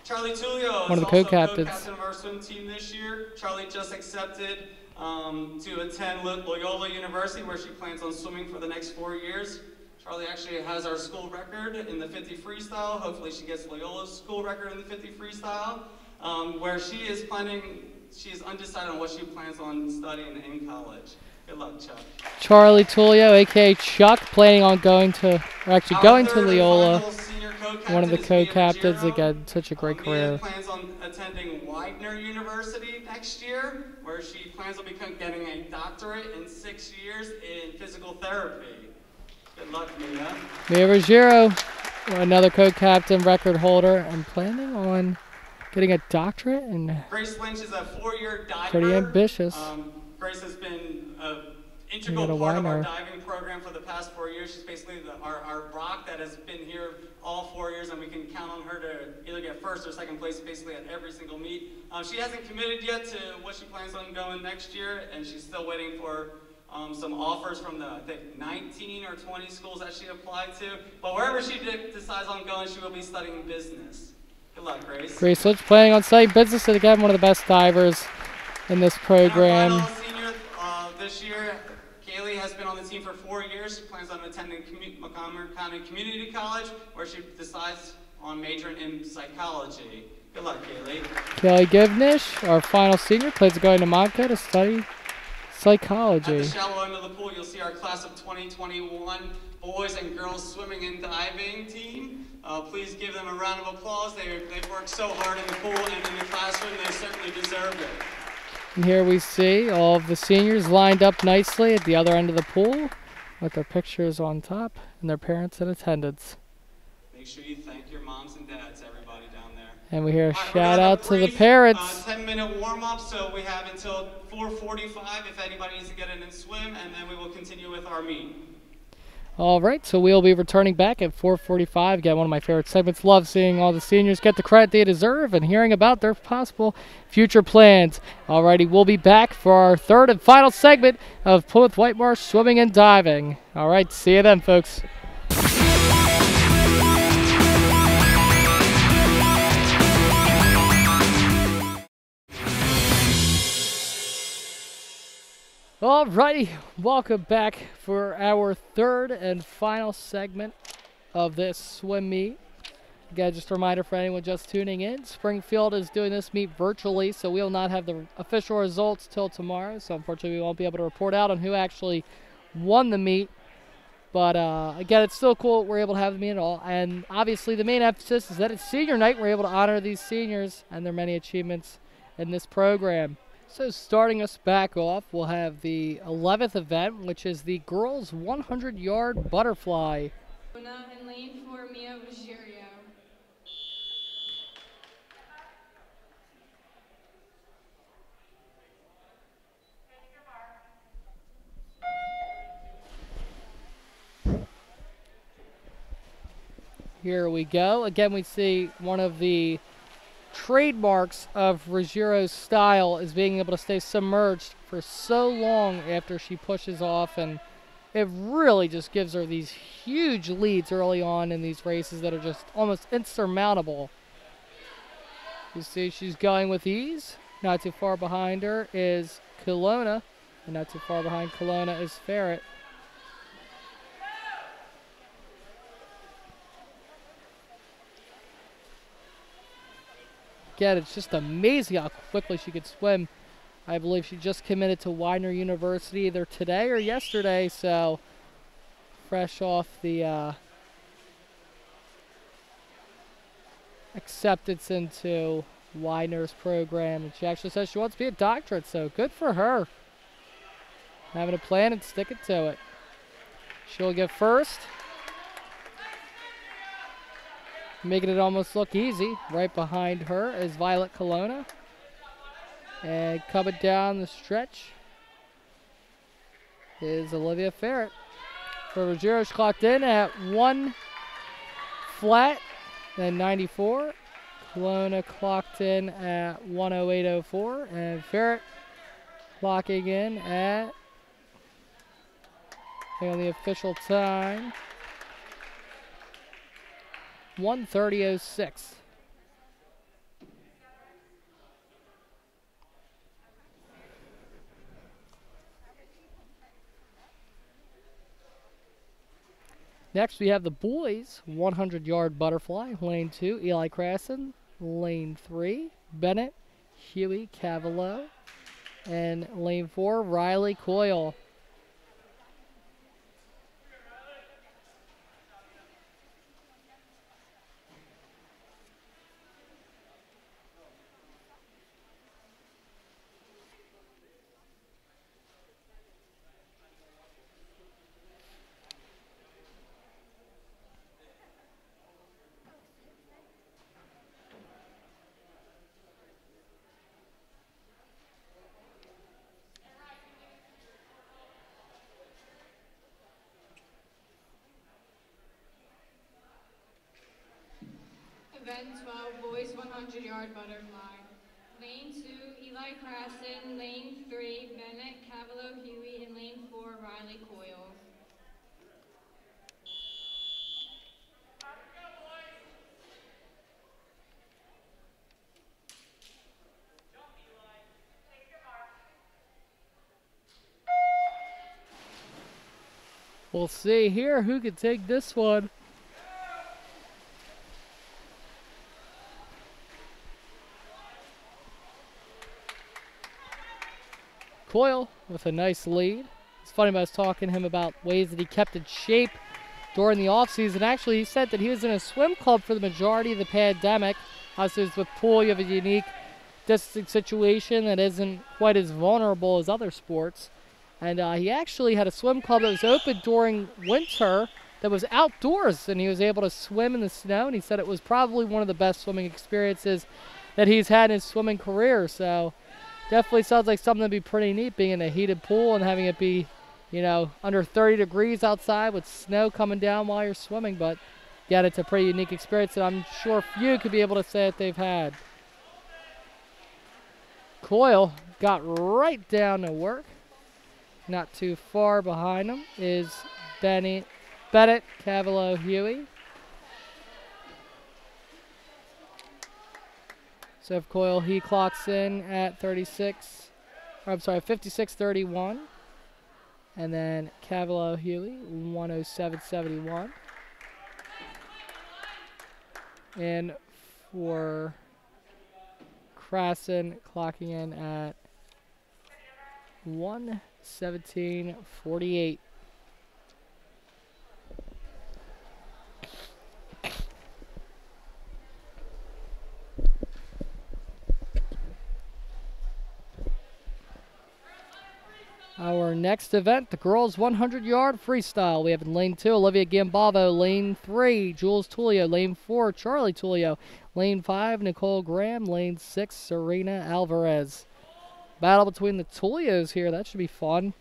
Charlie Tullio One of is the also co-captains. co-captain of our swim team this year. Charlie just accepted to attend Loyola University, where she plans on swimming for the next 4 years. Charlie actually has our school record in the 50 freestyle. Hopefully she gets Loyola's school record in the 50 freestyle, where she is undecided on what she plans on studying in college. Good luck, Chuck. Charlie Tullio, a.k.a. Chuck, planning on going to Loyola. One of the co-captains, again, such a great career. Mia plans on attending Whitemarsh University next year, where she plans on getting a doctorate in 6 years in physical therapy. Good luck, Mia. Mia Ruggiero, another co-captain, record holder, and planning on getting a doctorate. And Grace Lynch is a 4-year diver. pretty ambitious. Grace has been an integral part of our diving program for the past 4 years. She's basically our rock that has been here all 4 years, and we can count on her to either get first or second place basically at every single meet. She hasn't committed yet to what she plans on going next year, and she's still waiting for some offers from the, I think, 19 or 20 schools that she applied to. But wherever she decides on going, she will be studying business. Good luck, Grace. Grace Lynch planning on studying business, and again, one of the best divers in this program. And our final senior this year, Kaylee has been on the team for 4 years. She plans on attending Montgomery County Community College, where she decides on majoring in psychology. Good luck, Kaylee. Kelly Givnish, our final senior, plans on going to Montco to study psychology. At the shallow end of the pool, you'll see our class of 2021 boys and girls swimming and diving team. Please give them a round of applause. They've worked so hard in the pool and in the classroom. They certainly deserve it. And here we see all of the seniors lined up nicely at the other end of the pool with their pictures on top and their parents in attendance. Make sure you thank your moms and dads, everybody down there. And we hear a shout out to the parents. 10-minute warm-up, so we have until 4:45 if anybody needs to get in and swim, and then we will continue with our meet. All right, so we'll be returning back at 4:45. Again, one of my favorite segments. Love seeing all the seniors get the credit they deserve and hearing about their possible future plans. All righty, we'll be back for our third and final segment of Plymouth Whitemarsh Swimming and Diving. All right, see you then, folks. Alrighty, welcome back for our third and final segment of this swim meet. Again, just a reminder for anyone just tuning in, Springfield is doing this meet virtually, so we will not have the official results till tomorrow. So unfortunately, we won't be able to report out on who actually won the meet. But again, it's still cool that we're able to have the meet at all. And obviously, the main emphasis is that it's senior night. We're able to honor these seniors and their many achievements in this program. So starting us back off, we'll have the 11th event, which is the girls 100-yard butterfly. And lane 4, Mia Ruggiero. Here we go. Again, we see one of the trademarks of Ruggiero's style is being able to stay submerged for so long after she pushes off, and it really just gives her these huge leads early on in these races that are just almost insurmountable. You see she's going with ease. Not too far behind her is Kelowna, and not too far behind Kelowna is Ferret. Again, it's just amazing how quickly she could swim. I believe she just committed to Widener University either today or yesterday, so fresh off the acceptance into Widener's program. And she actually says she wants to be a doctorate, so good for her. Having a plan and sticking to it. She'll get first. Making it almost look easy. Right behind her is Violet Colonna. And coming down the stretch is Olivia Ferret. For Rogero's clocked in at 1 flat, then 94. Colonna clocked in at 1:08:04, and Ferret clocking in at, on the official time, 1:30:06. Next, we have the boys 100-yard butterfly, lane 2, Eli Crasson, lane 3, Bennett, Huey, Cavallo, and lane 4, Riley Coyle. Event 12, boys 100-yard butterfly. Lane 2, Eli Crasson. Lane 3, Bennett, Cavallo, Huey, and lane 4, Riley Coyle. We'll see here who can take this one. Coyle with a nice lead. It's funny, I was talking to him about ways that he kept in shape during the offseason. Actually, he said that he was in a swim club for the majority of the pandemic. Obviously, with pool, you have a unique distancing situation that isn't quite as vulnerable as other sports. And he actually had a swim club that was open during winter that was outdoors, and he was able to swim in the snow, and he said it was probably one of the best swimming experiences that he's had in his swimming career. So definitely sounds like something that'd be pretty neat, being in a heated pool and having it be, you know, under 30 degrees outside with snow coming down while you're swimming. But yet it's a pretty unique experience that I'm sure few could be able to say that they've had. Coyle got right down to work. Not too far behind him is Bennett, Cavallo, Huey. So if Coyle, he clocks in at 56:31. And then Cavallo, Huey, 1:07:71. And for Crasson, clocking in at 1:17:48. Our next event, the girls 100-yard freestyle. We have in lane 2, Olivia Gambavo. Lane 3, Jules Tullio. Lane 4, Charlie Tullio. Lane 5, Nicole Graham. Lane 6, Serena Alvarez. Battle between the Tullios here. That should be fun.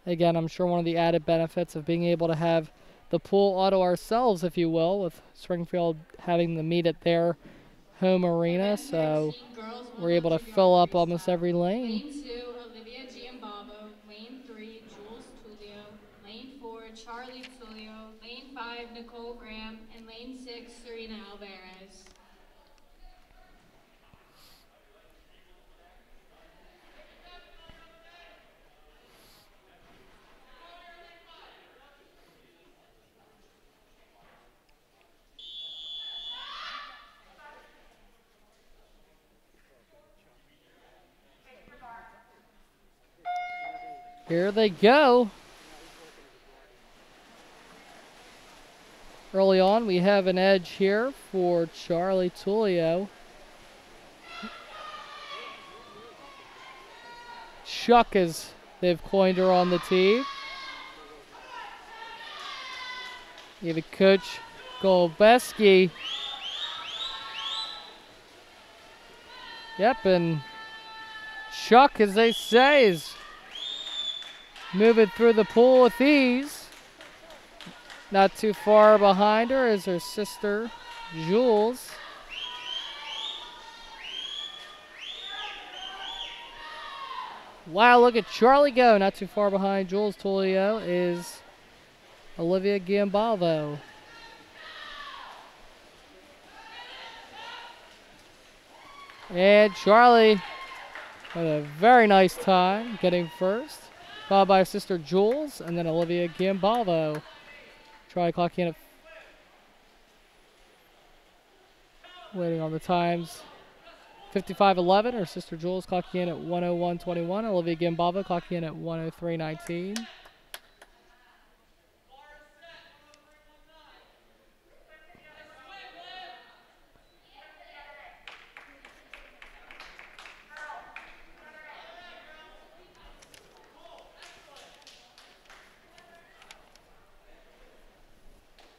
Again, I'm sure one of the added benefits of being able to have the pool auto ourselves, if you will, with Springfield having the meet at their home arena, so we're able to fill up almost every lane. Lane 2, Olivia Giambavo. Lane 3, Jules Tullio. Lane 4, Charlie Tullio. Lane 5, Nicole Graham. And lane 6, Serena Alvarez. Here they go. Early on, we have an edge here for Charlie Tullio. Chuck is They've coined her on the tee. Even Coach Golbeski. Yep, and Chuck, as they say, is moving through the pool with ease. Not too far behind her is her sister, Jules. Wow, look at Charlie go. Not too far behind Jules Tulio is Olivia Giambalvo. And Charlie had a very nice time getting first, followed by her sister Jules, and then Olivia Giambalvo. Charlie clocking in at waiting on the times. 55:11. Her sister Jules clocking in at 1:01:21. Olivia Giambalvo clocking in at 1:03:19.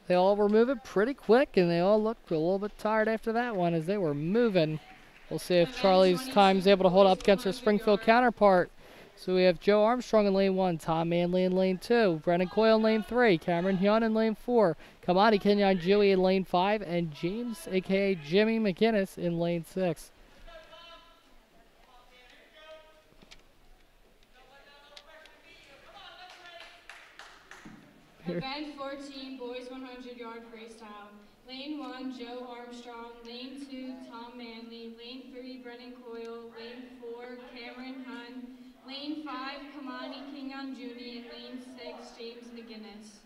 They all were moving pretty quick, and they all looked a little bit tired after that one as they were moving. We'll see if Charlie's time's able to hold up against her Springfield counterpart. So we have Joe Armstrong in lane 1, Tom Manley in lane 2, Brennan Coyle in lane 3, Cameron Hyun in lane 4, Kamani Kenyon Dewey in lane 5, and James, a.k.a. Jimmy McGinnis, in lane 6. Event 14, boys 100-yard freestyle. Lane 1, Joe Armstrong. Lane 2, Tom Manley. Lane 3, Brennan Coyle. Lane 4, Cameron Hunt. Lane 5, Kamani Kenyon Jr. And lane 6, James McGinnis.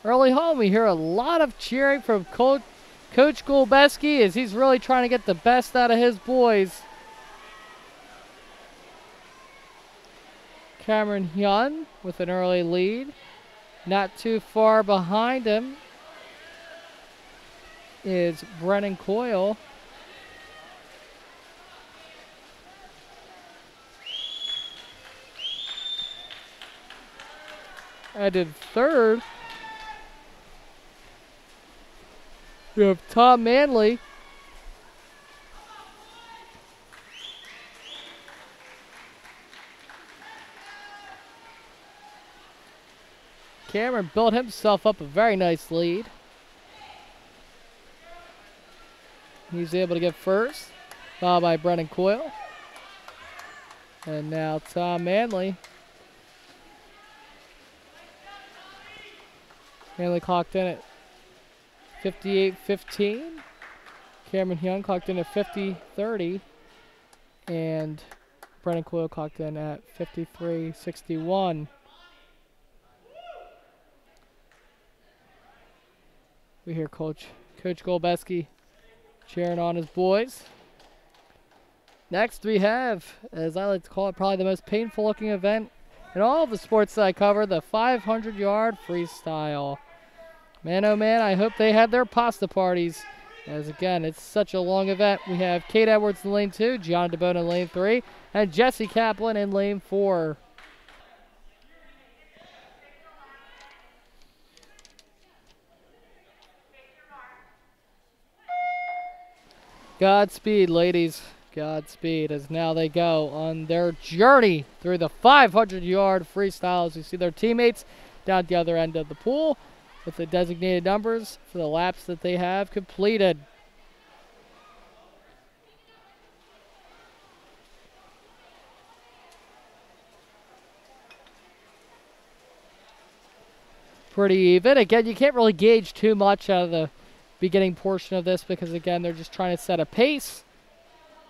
Early home, we hear a lot of cheering from Coach Golbeski as he's really trying to get the best out of his boys. Cameron Hyun with an early lead. Not too far behind him is Brennan Coyle. And in third, we have Tom Manley. Cameron built himself up a very nice lead. He's able to get first, followed by Brennan Coyle. And now Tom Manley. Manley clocked in at 58:15. Cameron Hyun clocked in at 50:30. And Brennan Coyle clocked in at 53:61. We hear Coach Golbeski cheering on his boys. Next we have, as I like to call it, probably the most painful looking event in all of the sports that I cover, the 500-yard freestyle. Man, oh man, I hope they had their pasta parties. As again, it's such a long event. We have Kate Edwards in lane 2, Gianna DeBona in lane 3, and Jesse Kaplan in lane 4. Godspeed, ladies. Godspeed, as now they go on their journey through the 500-yard freestyle. As you see their teammates down at the other end of the pool with the designated numbers for the laps that they have completed. Pretty even. Again, you can't really gauge too much out of the beginning portion of this because, again, they're just trying to set a pace.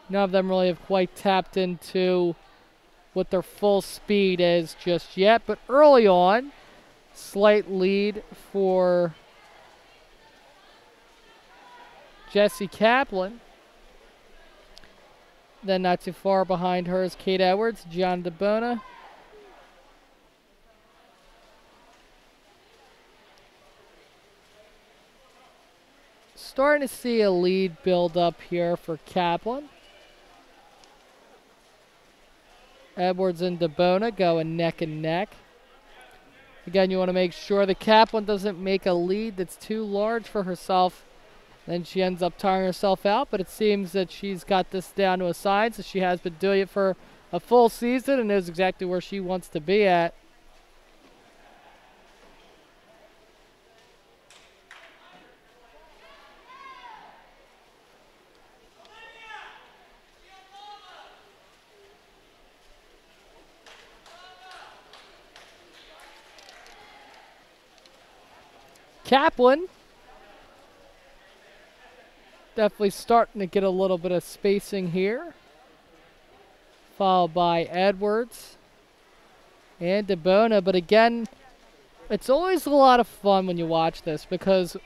None of them really have quite tapped into what their full speed is just yet. But early on, slight lead for Jesse Kaplan. Then not too far behind her is Kate Edwards, Gianna DeBona. starting to see a lead build up here for Kaplan. Edwards and DeBona going neck and neck. Again, you want to make sure that Kaplan doesn't make a lead that's too large for herself. Then she ends up tiring herself out, but it seems that she's got this down to a science, so she has been doing it for a full season and knows exactly where she wants to be at. Kaplan definitely starting to get a little bit of spacing here. Followed by Edwards and DeBona. But again, it's always a lot of fun when you watch this because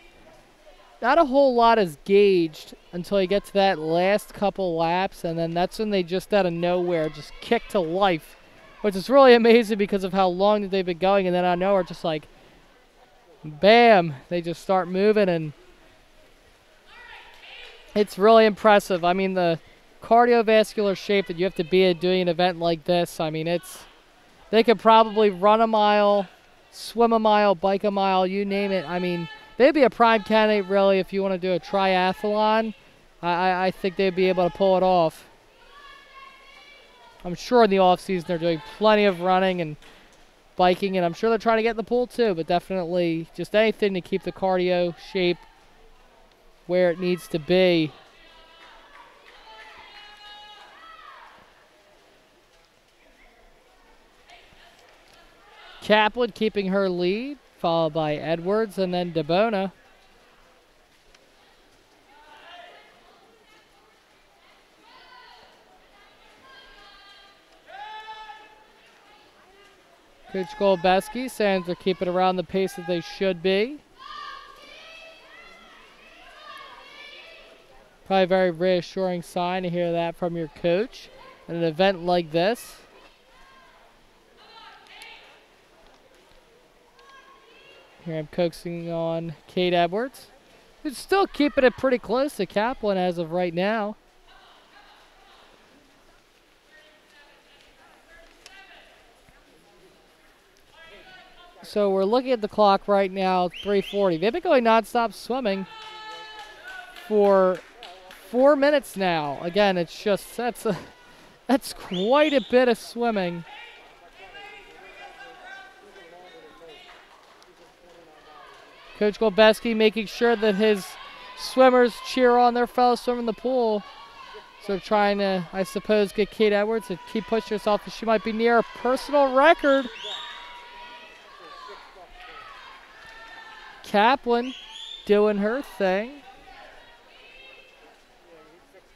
not a whole lot is gauged until you get to that last couple laps, and then that's when they just out of nowhere just kick to life, which is really amazing because of how long that they've been going, and then out of nowhere just like bam, they just start moving, and it's really impressive. I mean, the cardiovascular shape that you have to be in doing an event like this, I mean, they could probably run a mile, swim a mile, bike a mile, you name it. I mean, they'd be a prime candidate, really, if you want to do a triathlon. I think they'd be able to pull it off. I'm sure in the off-season they're doing plenty of running and biking, and I'm sure they're trying to get in the pool too, but definitely just anything to keep the cardio shape where it needs to be. Kaplan keeping her lead, followed by Edwards and then DeBona. Coach Golbeski saying they're keeping around the pace that they should be. Probably a very reassuring sign to hear that from your coach at an event like this. Here I'm coaxing on Kate Edwards, who's still keeping it pretty close to Kaplan as of right now. So we're looking at the clock right now, 3:40. They've been going nonstop swimming for 4 minutes now. Again, it's just, that's quite a bit of swimming. Coach Golbeski making sure that his swimmers cheer on their fellow swimmer in the pool. So trying to, I suppose, get Kate Edwards to keep pushing herself, because she might be near a personal record. Kaplan doing her thing.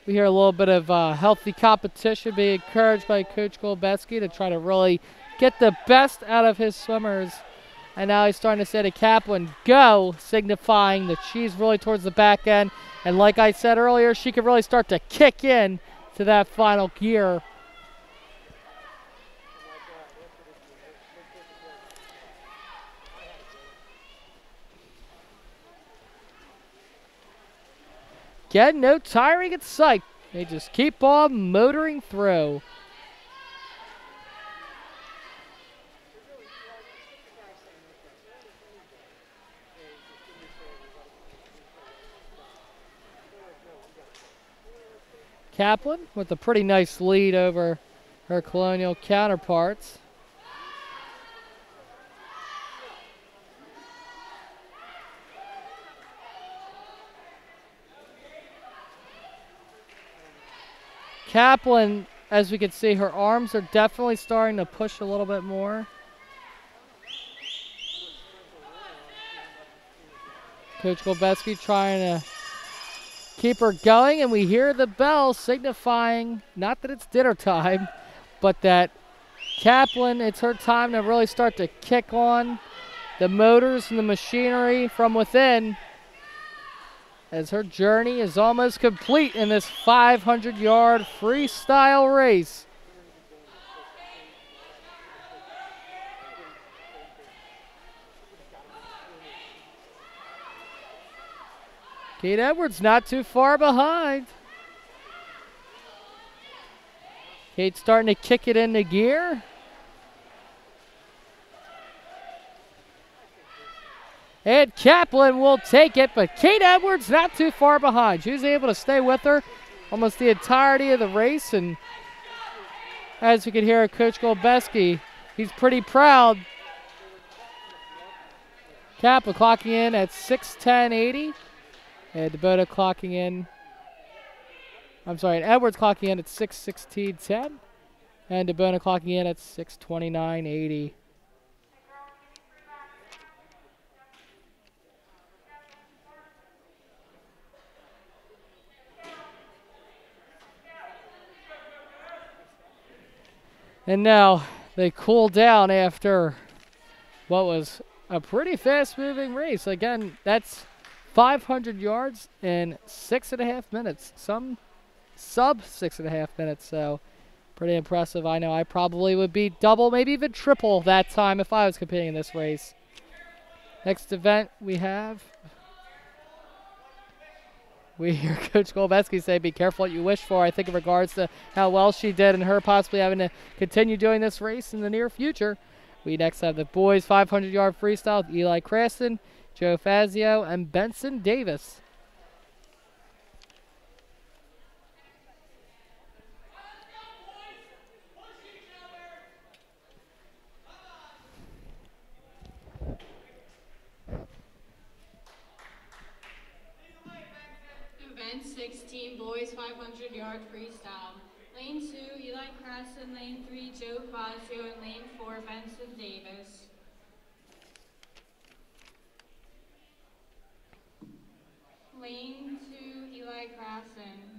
We hear a little bit of healthy competition being encouraged by Coach Golbeski to try to really get the best out of his swimmers. And now he's starting to say to Kaplan, go, signifying that she's really towards the back end. And like I said earlier, she could really start to kick in to that final gear. Again, no tiring in sight. They just keep on motoring through. Kaplan with a pretty nice lead over her Colonial counterparts. Kaplan, as we can see, her arms are definitely starting to push a little bit more. Coach Golbeski trying to keep her going, and we hear the bell signifying, not that it's dinner time, but that Kaplan, it's her time to really start to kick on the motors and the machinery from within, as her journey is almost complete in this 500-yard freestyle race. Kate Edwards not too far behind. Kate's starting to kick it into gear. And Kaplan will take it, but Kate Edwards not too far behind. She was able to stay with her almost the entirety of the race. And as you can hear Coach Golbeski, he's pretty proud. Kaplan clocking in at 6:10.80. And Dakota clocking in. I'm sorry, and Edwards clocking in at 6:16.10. And DeBona clocking in at 6:29.80. And now they cool down after what was a pretty fast-moving race. Again, that's 500 yards in 6.5 minutes. Some sub 6.5 minutes, so pretty impressive. I know I probably would be double, maybe even triple that time if I was competing in this race. Next event we have, we hear Coach Golbeski say, be careful what you wish for. I think in regards to how well she did and her possibly having to continue doing this race in the near future. We next have the boys 500-yard freestyle with Eli Craston, Joe Fazio, and Benson Davis. Event 16, boys 500-yard freestyle. Lane 2, Eli Crasson. Lane 3, Joe Fazio. And lane 4, Benson Davis. Lane 2, Eli Crasson.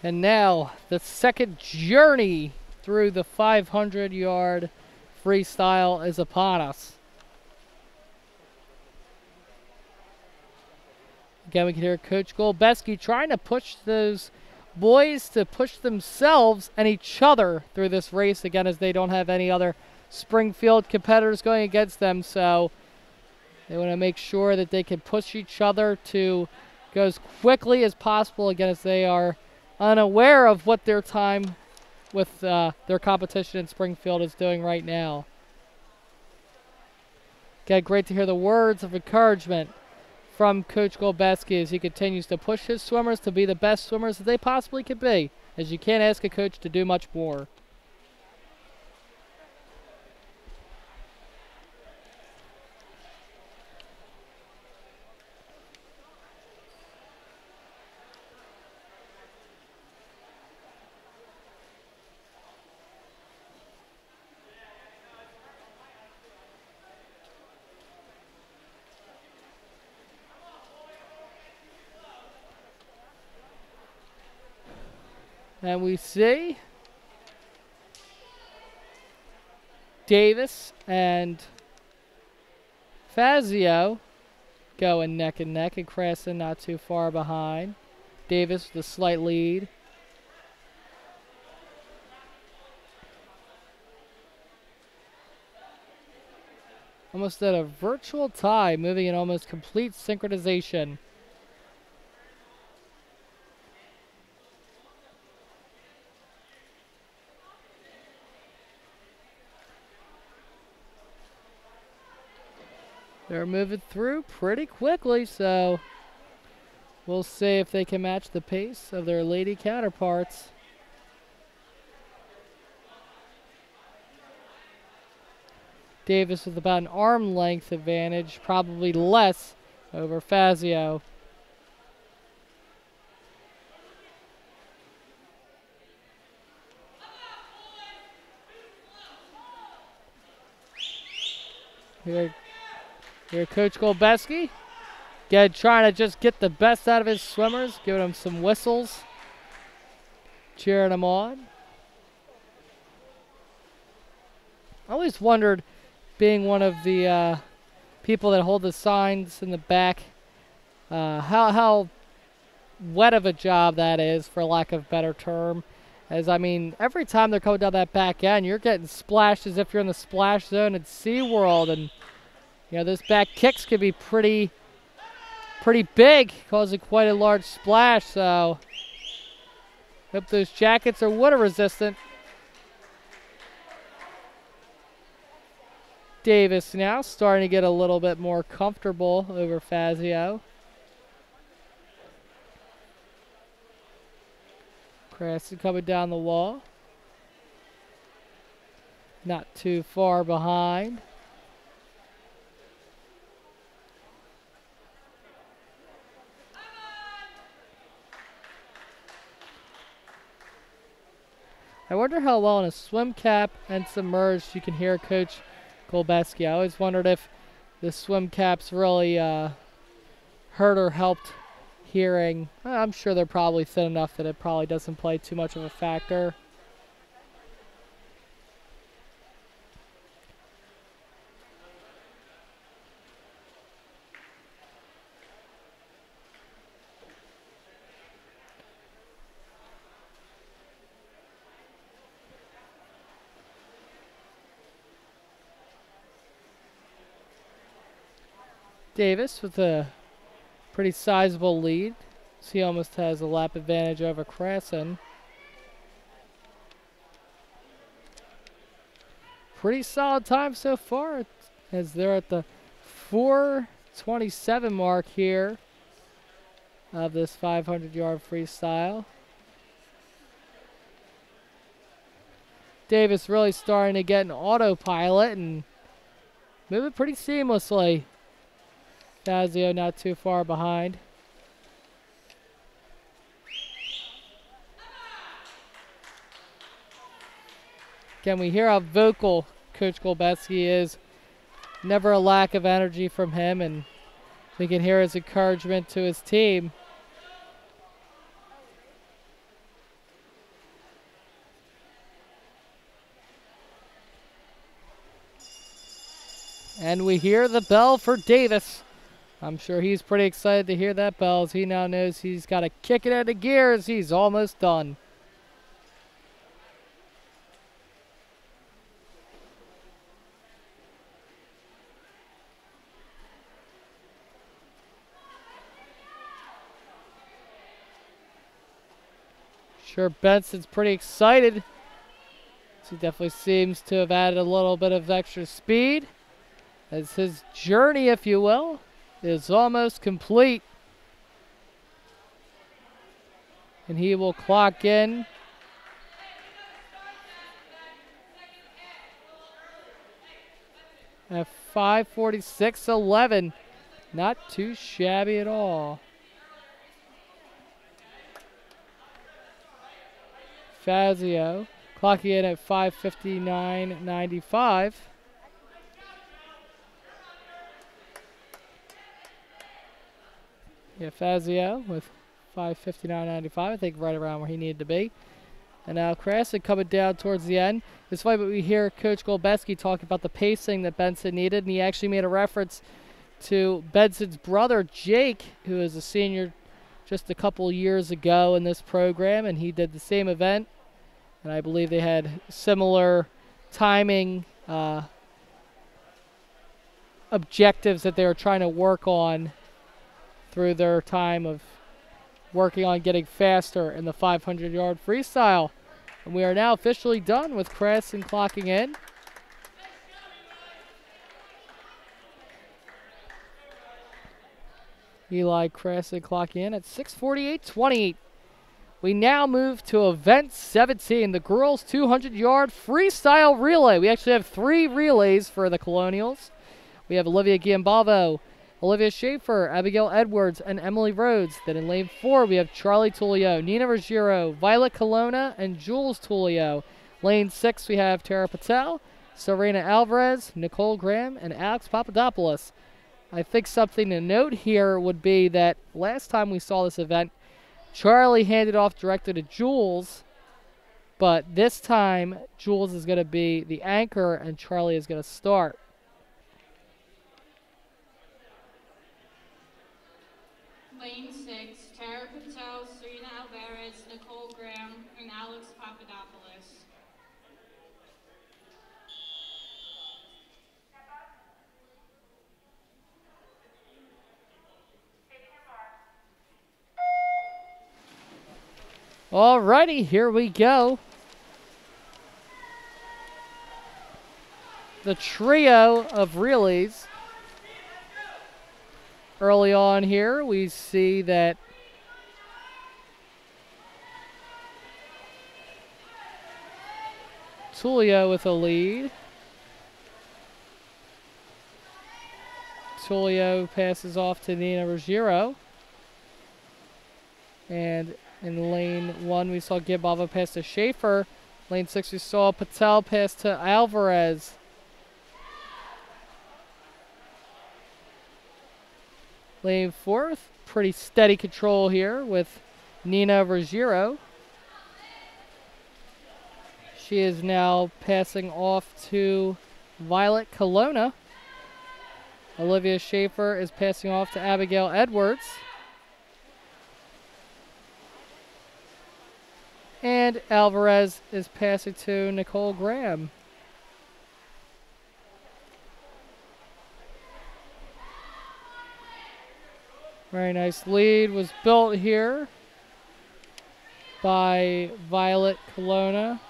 And now the second journey through the 500-yard freestyle is upon us. Again, we can hear Coach Golbeski trying to push those boys to push themselves and each other through this race, again, as they don't have any other Springfield competitors going against them. So they want to make sure that they can push each other to go as quickly as possible, again, as they are unaware of what their time with their competition in Springfield is doing right now. Again, great to hear the words of encouragement from Coach Golbeski as he continues to push his swimmers to be the best swimmers that they possibly could be, as you can't ask a coach to do much more. And we see Davis and Fazio going neck and neck, and Crasson not too far behind. Davis with a slight lead. Almost at a virtual tie, moving in almost complete synchronization. They're moving through pretty quickly, so we'll see if they can match the pace of their lady counterparts. Davis with about an arm length advantage, probably less, over Fazio. Here Coach Golbeski, again, trying to just get the best out of his swimmers, giving them some whistles, cheering them on. I always wondered, being one of the people that hold the signs in the back how wet of a job that is, for lack of a better term. As, I mean, every time they're coming down that back end, you're getting splashed as if you're in the splash zone at SeaWorld. And, you know, those back kicks could be pretty big, causing quite a large splash. So, hope those jackets are water resistant. Davis now starting to get a little bit more comfortable over Fazio. Crasson coming down the wall. Not too far behind. I wonder how well in a swim cap and submerged you can hear Coach Golbeski. I always wondered if the swim caps really hurt or helped hearing. I'm sure they're probably thin enough that it probably doesn't play too much of a factor. Davis with a pretty sizable lead. So he almost has a lap advantage over Crasson. Pretty solid time so far, as they're at the 4:27 mark here of this 500-yard freestyle. Davis really starting to get an autopilot and moving pretty seamlessly. Fazio not too far behind. Again, we hear how vocal Coach Golbeski is. Never a lack of energy from him, and we can hear his encouragement to his team. And we hear the bell for Davis. I'm sure he's pretty excited to hear that bell, as he now knows he's got to kick it into gear as he's almost done. Sure, Benson's pretty excited. He definitely seems to have added a little bit of extra speed, as his journey, if you will, is almost complete. And he will clock in at 5:46.11. Not too shabby at all. Fazio clocking in at 5:59.95. Yeah, Fazio with 5:59.95, I think right around where he needed to be. And now Crasson coming down towards the end. It's funny, but we hear Coach Golbeski talk about the pacing that Benson needed, and he actually made a reference to Benson's brother, Jake, who is a senior just a couple years ago in this program, and he did the same event. And I believe they had similar timing objectives that they were trying to work on through their time of working on getting faster in the 500-yard freestyle. And we are now officially done with Crasson clocking in. Eli Crasson clocking in at 6:48.28. We now move to event 17, the girls 200-yard freestyle relay. We actually have 3 relays for the Colonials. We have Olivia Giambalvo, Olivia Schaefer, Abigail Edwards, and Emily Rhodes. Then in lane 4, we have Charlie Tullio, Nina Ruggiero, Violet Colonna, and Jules Tullio. Lane 6, we have Tara Patel, Serena Alvarez, Nicole Graham, and Alex Papadopoulos. I think something to note here would be that last time we saw this event, Charlie handed off directly to Jules, but this time Jules is going to be the anchor and Charlie is going to start. lane 6, Tara Patel, Serena Alvarez, Nicole Graham, and Alex Papadopoulos. Alrighty, here we go. The trio of relays. Early on here, we see that Tulio with a lead. Tulio passes off to Nina Ruggiero. And in lane 1, we saw Gibava pass to Schaefer. Lane 6, we saw Patel pass to Alvarez. Lane 4, pretty steady control here with Nina Ruggiero. She is now passing off to Violet Colonna. Olivia Schaefer is passing off to Abigail Edwards. And Alvarez is passing to Nicole Graham. Very nice lead was built here by Violet Colonna.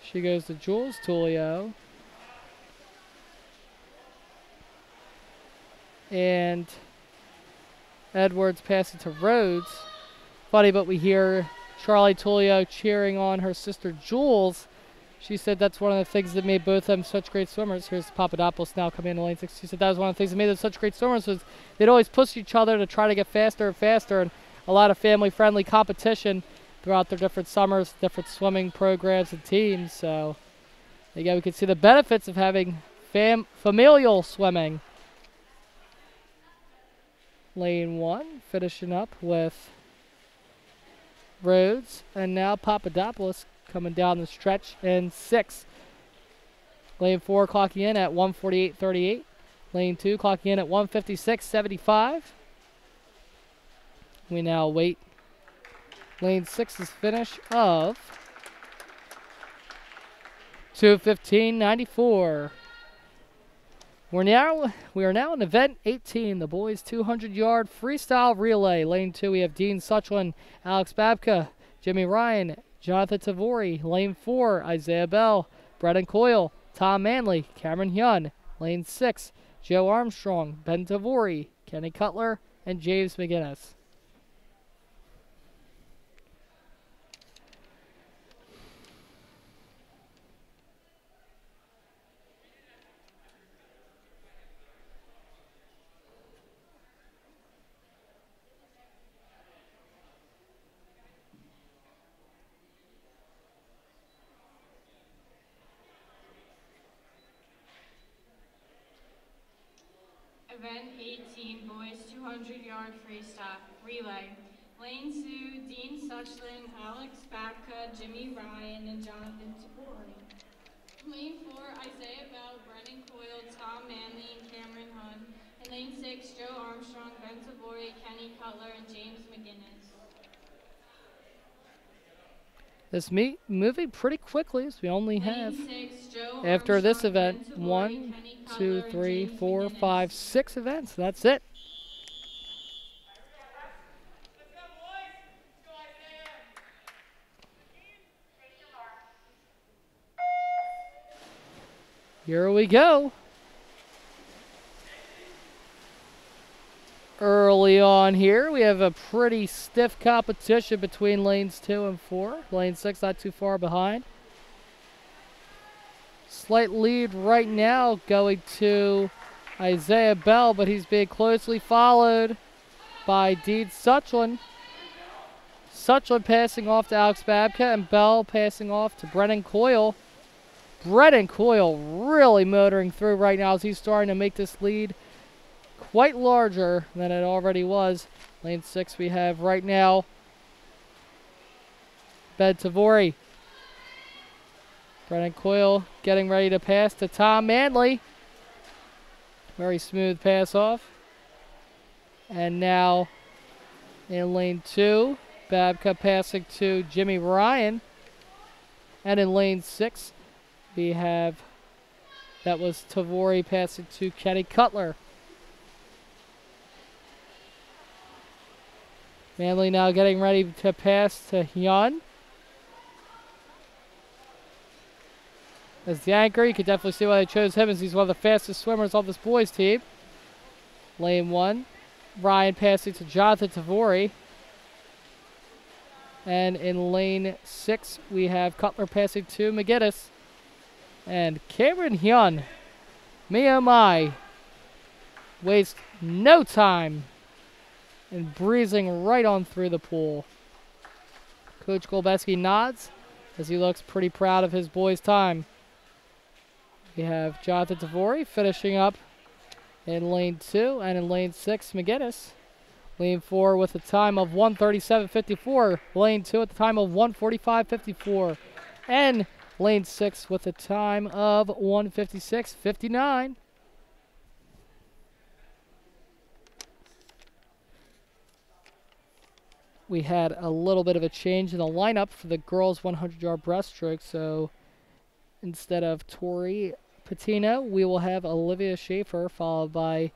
She goes to Jules Tulio. And Edwards passing to Rhodes. Funny, but we hear Charlie Tulio cheering on her sister Jules. She said that's one of the things that made both of them such great swimmers. Here's Papadopoulos now coming into lane 6. She said that was one of the things that made them such great swimmers was they'd always push each other to try to get faster and faster, and a lot of family-friendly competition throughout their different summers, different swimming programs and teams. So again, we can see the benefits of having familial swimming. Lane 1 finishing up with Rhodes, and now Papadopoulos coming down the stretch in 6. Lane 4 clocking in at 1:48.38. Lane 2 clocking in at 1:56.75. We now wait Lane 6's finish of 2:15.94. We are now in event 18, the boys 200-yard freestyle relay. Lane 2, we have Dean Suchlin, Alex Babka, Jimmy Ryan, Jonathan Tavori. Lane 4, Isaiah Bell, Brennan Coyle, Tom Manley, Cameron Hyun. Lane 6, Joe Armstrong, Ben Tavori, Kenny Cutler, and James McGinnis. Event 18, boys 200-yard freestyle relay. Lane 2, Dean Suchlin, Alex Babka, Jimmy Ryan, and Jonathan Tabori. Lane 4, Isaiah Bell, Brennan Coyle, Tom Manley, and Cameron Hunn. And lane 6, Joe Armstrong, Ben Tabori, Kenny Cutler, and James McGinnis. This meet moving pretty quickly, as we only have, after this event, 1, 2, 3, 4, 5, 6 events. That's it. Here we go. Early on here, we have a pretty stiff competition between lanes 2 and 4. Lane 6 not too far behind. Slight lead right now going to Isaiah Bell, but he's being closely followed by Dean Suchlin. Suchlin passing off to Alex Babka, and Bell passing off to Brennan Coyle. Brennan Coyle really motoring through right now as he's starting to make this lead quite larger than it already was. Lane 6 we have right now Ben Tavori. Brennan Coyle getting ready to pass to Tom Manley. Very smooth pass off. And now In lane 2, Babka passing to Jimmy Ryan. And in lane 6, we have, that was Tavori passing to Kenny Cutler. Manley now getting ready to pass to Hyun. As the anchor, you can definitely see why they chose him, as he's one of the fastest swimmers on this boys team. Lane 1, Ryan passing to Jonathan Tavori. And in lane 6, we have Cutler passing to McGinnis. And Cameron Hyun, me oh my, waste no time in breezing right on through the pool. Coach Golbeski nods as he looks pretty proud of his boys' time. We have Jonathan Tavori finishing up in lane 2, and in lane 6, McGinnis. Lane 4 with a time of 1:37.54. Lane 2 at the time of 1:45.54. And lane 6 with a time of 1:56.59. We had a little bit of a change in the lineup for the girls' 100-yard breaststroke. So instead of Tori Patino, we will have Olivia Schaefer, followed by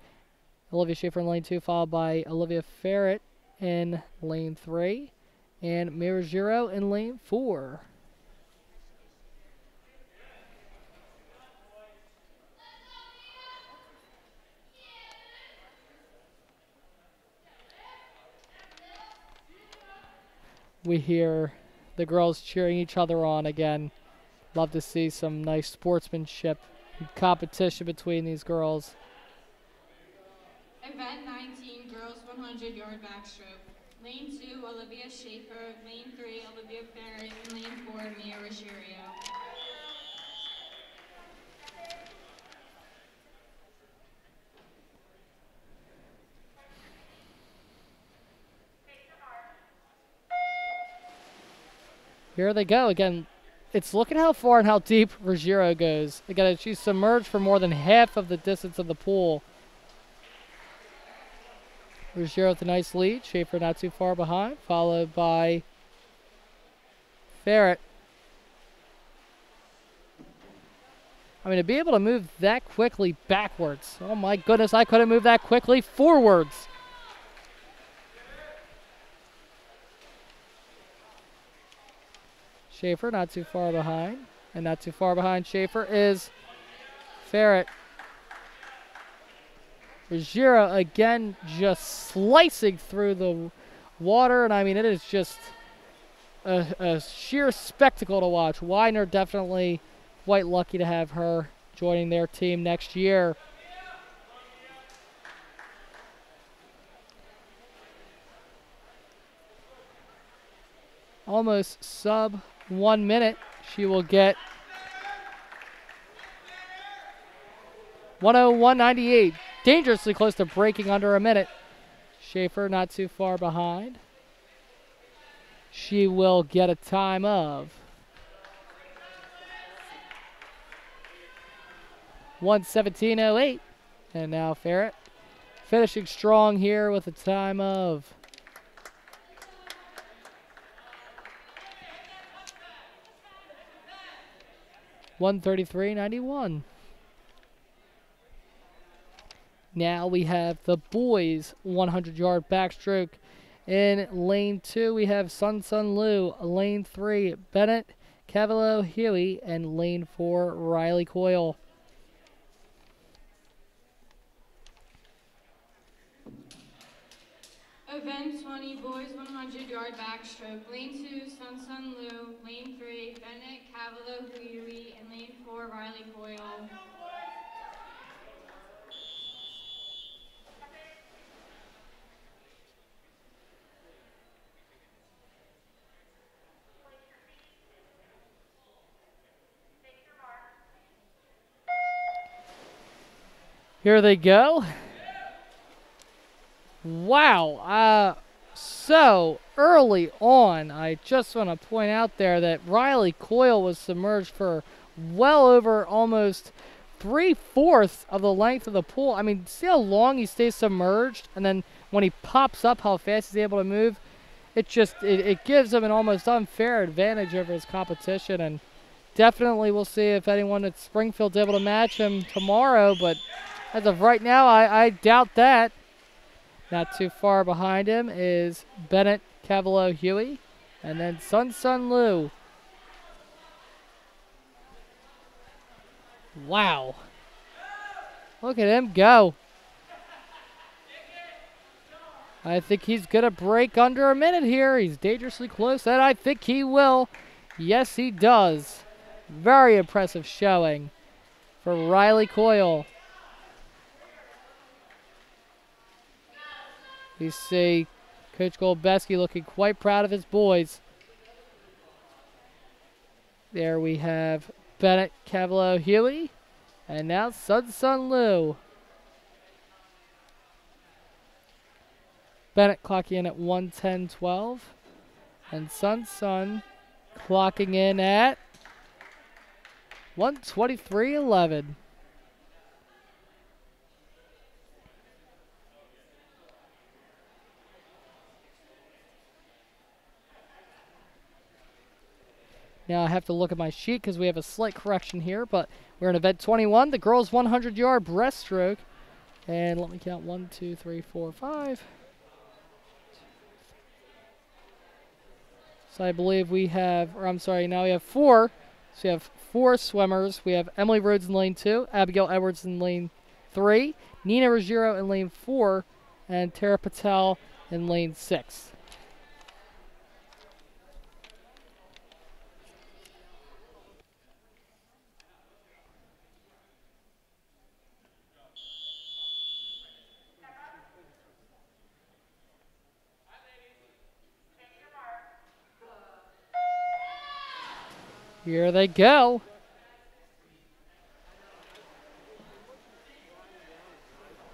Olivia Schaefer in lane 2, followed by Olivia Ferret in lane 3, and Mirajiro in lane 4. We hear the girls cheering each other on again. Love to see some nice sportsmanship and competition between these girls. Event 19, girls 100-yard backstroke. Lane 2, Olivia Schaefer. Lane 3, Olivia Ferret. And lane 4, Mia Ruggiero. Here they go again. It's looking how far and how deep Ruggiero goes. Again, she's submerged for more than half of the distance of the pool. Ruggiero with a nice lead. Schaefer not too far behind, followed by Ferret. I mean, to be able to move that quickly backwards. Oh my goodness, I couldn't move that quickly forwards. Schaefer not too far behind. And not too far behind Schaefer is Ferret. Ruggiero again just slicing through the water. And I mean, it is just a sheer spectacle to watch. Weiner definitely quite lucky to have her joining their team next year. Almost sub 1 minute. She will get 1:01.98. Dangerously close to breaking under a minute. Schaefer not too far behind. She will get a time of 1:17.08. And now Ferret finishing strong here with a time of 1:33.91. Now we have the boys 100-yard backstroke. In lane 2, we have Sun Sun Liu. Lane 3, Bennett, Cavallo, Huey, and lane 4, Riley Coyle. Event 20, boys 100-yard backstroke. Lane 2, Sun Sun Liu. Lane 3, Bennett, Cavallo, Huey, and lane 4, Riley Coyle. Here they go. Wow. So early on, I just want to point out there that Riley Coyle was submerged for well over almost 3/4 of the length of the pool. I mean, see how long he stays submerged? And then when he pops up, how fast he's able to move. It gives him an almost unfair advantage over his competition, and definitely we'll see if anyone at Springfield's able to match him tomorrow, but as of right now, I doubt that. Not too far behind him is Bennett, Cavalo, Huey, and then Sun Lu. Wow. Look at him go. I think he's going to break under a minute here. He's dangerously close, and I think he will. Yes, he does. Very impressive showing for Riley Coyle. You see Coach Golbeski looking quite proud of his boys. There we have Bennett, Cavalo, Huey, and now Sun Lu. Bennett clocking in at 1:10.12, and Sun clocking in at 1:23.11. Now I have to look at my sheet because we have a slight correction here, but we're in event 21, the girls 100-yard breaststroke. And let me count 1, 2, 3, 4, 5. So I believe we have, or I'm sorry, now we have 4. So we have 4 swimmers. We have Emily Rhodes in lane 2, Abigail Edwards in lane 3, Nina Ruggiero in lane 4, and Tara Patel in lane 6. Here they go.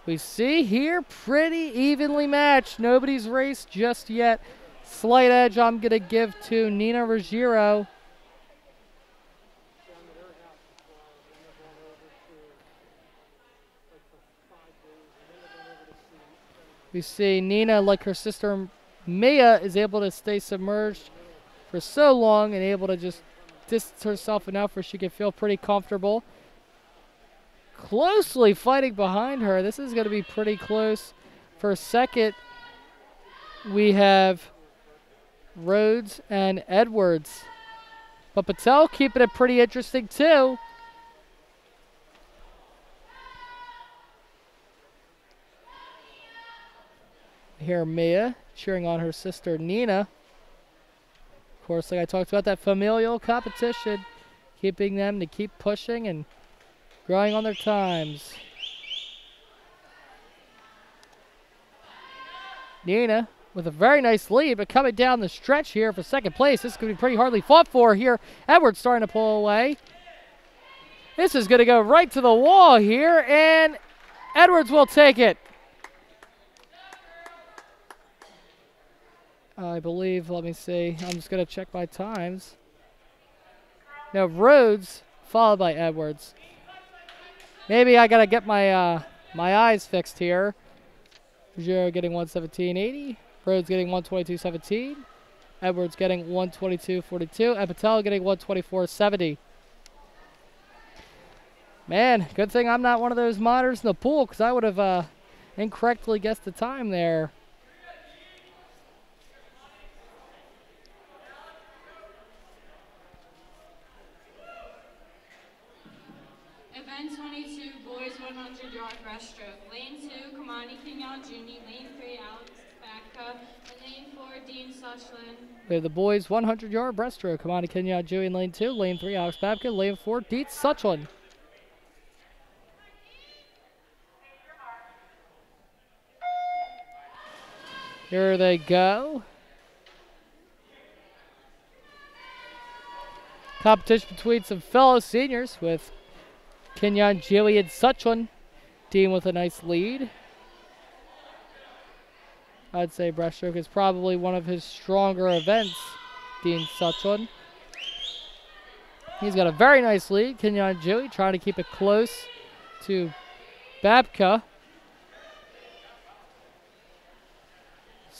We see here pretty evenly matched. Nobody's raced just yet. Slight edge I'm going to give to Nina Ruggiero. We see Nina, like her sister Mia, is able to stay submerged for so long and able to just distance herself enough where she can feel pretty comfortable. Closely fighting behind her. This is going to be pretty close. For second, we have Rhodes and Edwards. But Patel keeping it pretty interesting too. Here Mia cheering on her sister Nina. Of course, like I talked about, that familial competition, keeping them to keep pushing and growing on their times. Nina with a very nice lead, but coming down the stretch here for second place. This is going to be pretty hardly fought for here. Edwards starting to pull away. This is going to go right to the wall here, and Edwards will take it. I believe, let me see, I'm just going to check my times. Now Rhodes, followed by Edwards. Maybe I got to get my my eyes fixed here. Ruggiero getting 1:17.80. Rhodes getting 1:22.17. Edwards getting 1:22.42. And Patel getting 1:24.70. Man, good thing I'm not one of those monitors in the pool, because I would have incorrectly guessed the time there. Event 22, boys 100-yard breaststroke. Lane 2, Kamani Kingyal-Juni. Lane 3, Alex Batka. And lane 4, Dean Suchland. We have the boys 100-yard breaststroke. Kamani Kingyal-Juni in lane 2. Lane 3, Alex Babka. Lane 4, Dean Suchland. Here they go. Competition between some fellow seniors with Kenyon, Joey, and Suchland. Dean with a nice lead. I'd say breaststroke is probably one of his stronger events, Dean Suchland. He's got a very nice lead. Kenyon Joey trying to keep it close to Babka.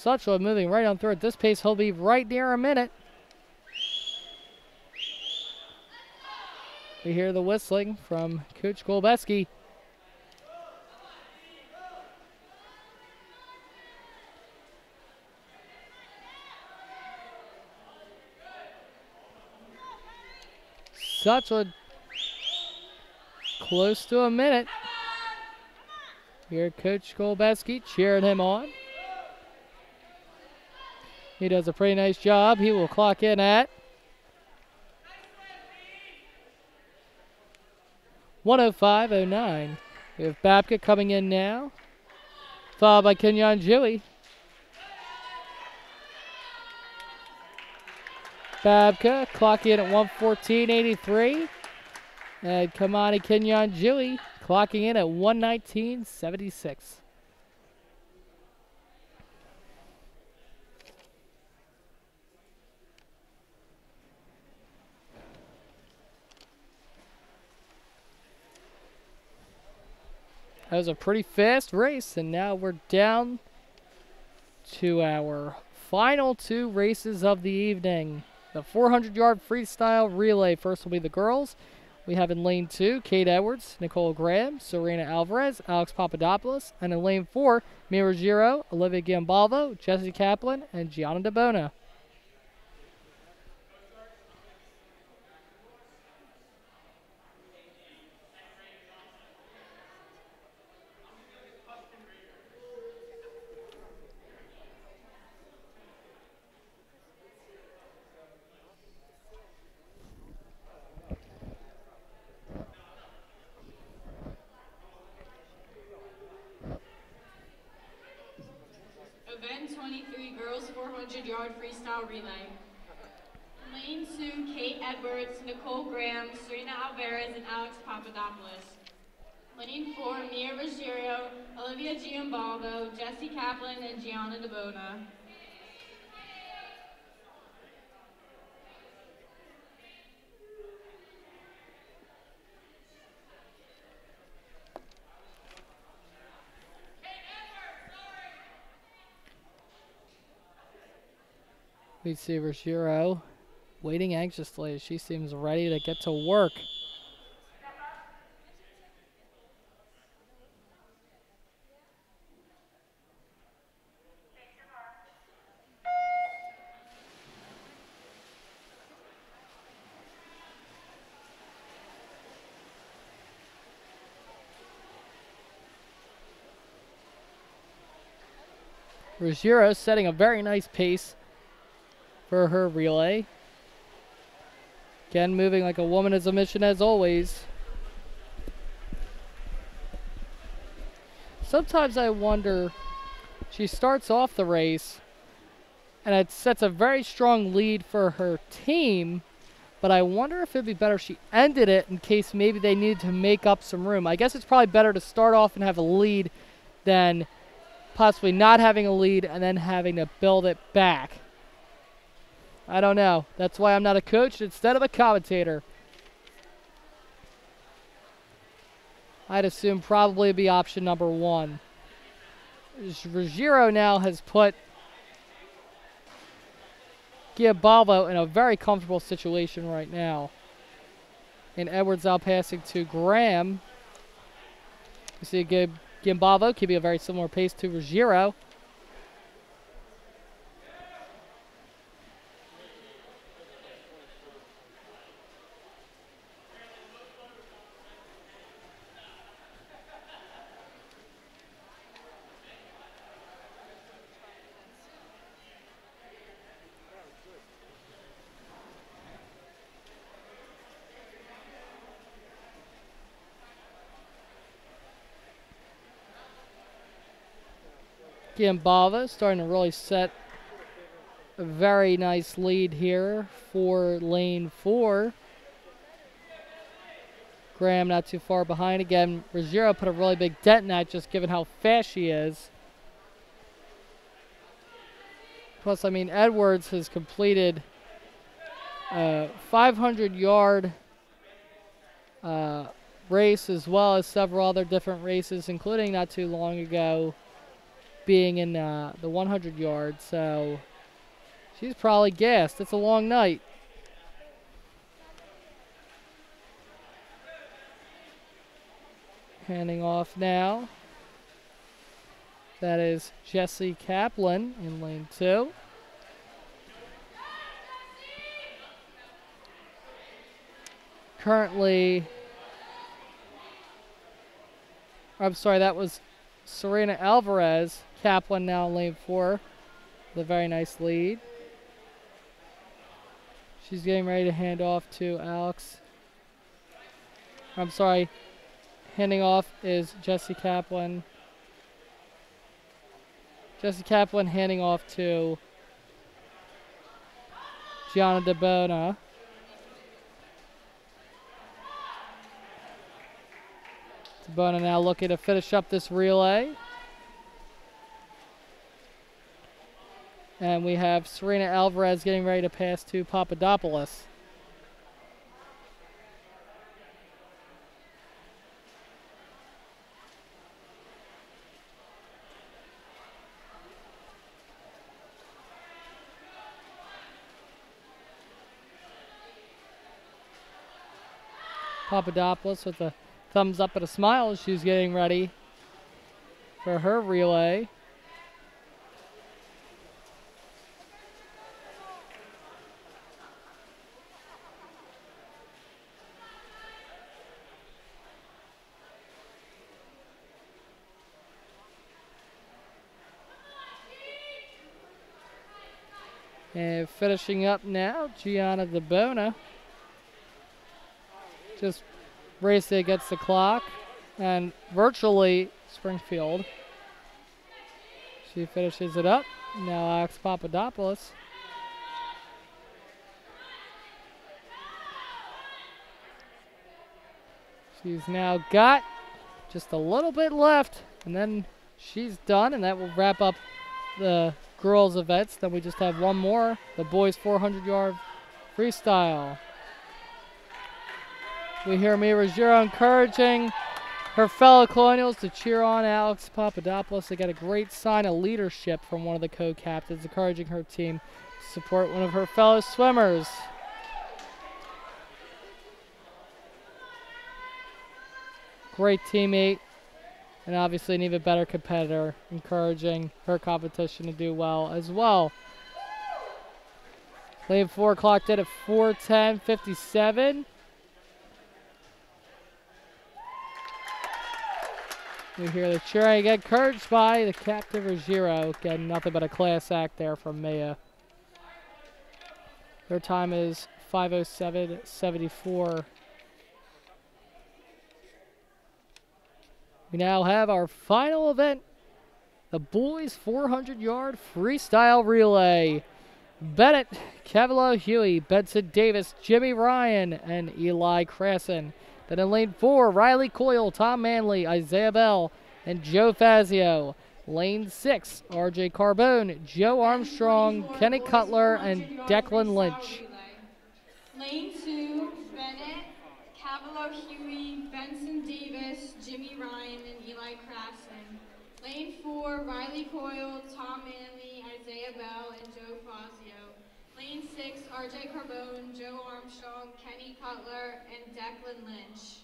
Suchel moving right on through at this pace. He'll be right near a minute. We hear the whistling from Coach Golbeski. Suchel close to a minute. Here, Coach Golbeski cheering him on. He does a pretty nice job. He will clock in at 1:05.09. We have Babka coming in now, followed by Kenyon Dewey. Babka clocking in at 1:14.83. And Kamani Kenyon Dewey clocking in at 1:19.76. That was a pretty fast race, and now we're down to our final 2 races of the evening. The 400-yard freestyle relay. First will be the girls. We have in lane 2, Kate Edwards, Nicole Graham, Serena Alvarez, Alex Papadopoulos, and in lane 4, Mira Giro, Olivia Giambalvo, Jessie Kaplan, and Gianna DeBona. Event 23 girls 400-yard freestyle relay. Lane 2, Kate Edwards, Nicole Graham, Serena Alvarez, and Alex Papadopoulos. Lane 4, Mia Ruggiero, Olivia Giambalvo, Jessie Kaplan, and Gianna DeBona. We see Ruggiero waiting anxiously as she seems ready to get to work. Ruggiero setting a very nice pace for her relay. Again, moving like a woman is a mission as always. Sometimes I wonder, she starts off the race and it sets a very strong lead for her team, but I wonder if it'd be better if she ended it in case maybe they needed to make up some room. I guess it's probably better to start off and have a lead than possibly not having a lead and then having to build it back. I don't know. That's why I'm not a coach instead of a commentator. I'd assume probably be option number 1. Ruggiero now has put Giambalvo in a very comfortable situation right now. And Edwards out passing to Graham. You see Giambalvo keeping a very similar pace to Ruggiero. Giambalvo starting to really set a very nice lead here for lane 4. Graham not too far behind. Again, Ruggiero put a really big dent in that just given how fast she is. Plus, I mean, Edwards has completed a 500-yard race as well as several other different races, including not too long ago being in the 100 yards, so she's probably gassed. It's a long night. Handing off now. That is Jessie Kaplan in lane 2. Currently, I'm sorry, that was Serena Alvarez. Kaplan now in lane 4 with a very nice lead. She's getting ready to hand off to Alex. I'm sorry, handing off is Jessie Kaplan. Jessie Kaplan handing off to Gianna DeBona. DeBona now looking to finish up this relay. And we have Serena Alvarez getting ready to pass to Papadopoulos. Papadopoulos with a thumbs up and a smile as she's getting ready for her relay. And finishing up now, Gianna DeBona. Just racing against the clock. And virtually Springfield. She finishes it up. Now Alex Papadopoulos. She's now got just a little bit left. And then she's done. And that will wrap up the girls events. Then we just have one more, the boys 400-yard freestyle. We hear Mia Ruggiero encouraging her fellow Colonials to cheer on Alex Papadopoulos. They got a great sign of leadership from one of the co-captains, encouraging her team to support one of her fellow swimmers. Great teammate. And obviously an even better competitor, encouraging her competition to do well as well. Lane 4 clocked in at 4:10:57. We hear the cheering, encouraged by the captain Ruggiero. Again, nothing but a class act there from Maya. Their time is 5:07:74. We now have our final event, the boys 400-yard freestyle relay. Bennett, Cavalo Huey, Benson Davis, Jimmy Ryan, and Eli Crasson. Then in lane 4, Riley Coyle, Tom Manley, Isaiah Bell, and Joe Fazio. Lane 6, RJ Carbone, Joe Armstrong, Kenny Cutler, and Declan Lynch. Lane 2, Bennett, Cavalo Huey, Benson Davis, Jimmy Ryan, and Eli Crasson. Lane 4, Riley Coyle, Tom Manley, Isaiah Bell, and Joe Fazio. Lane 6, RJ Carbone, Joe Armstrong, Kenny Cutler, and Declan Lynch.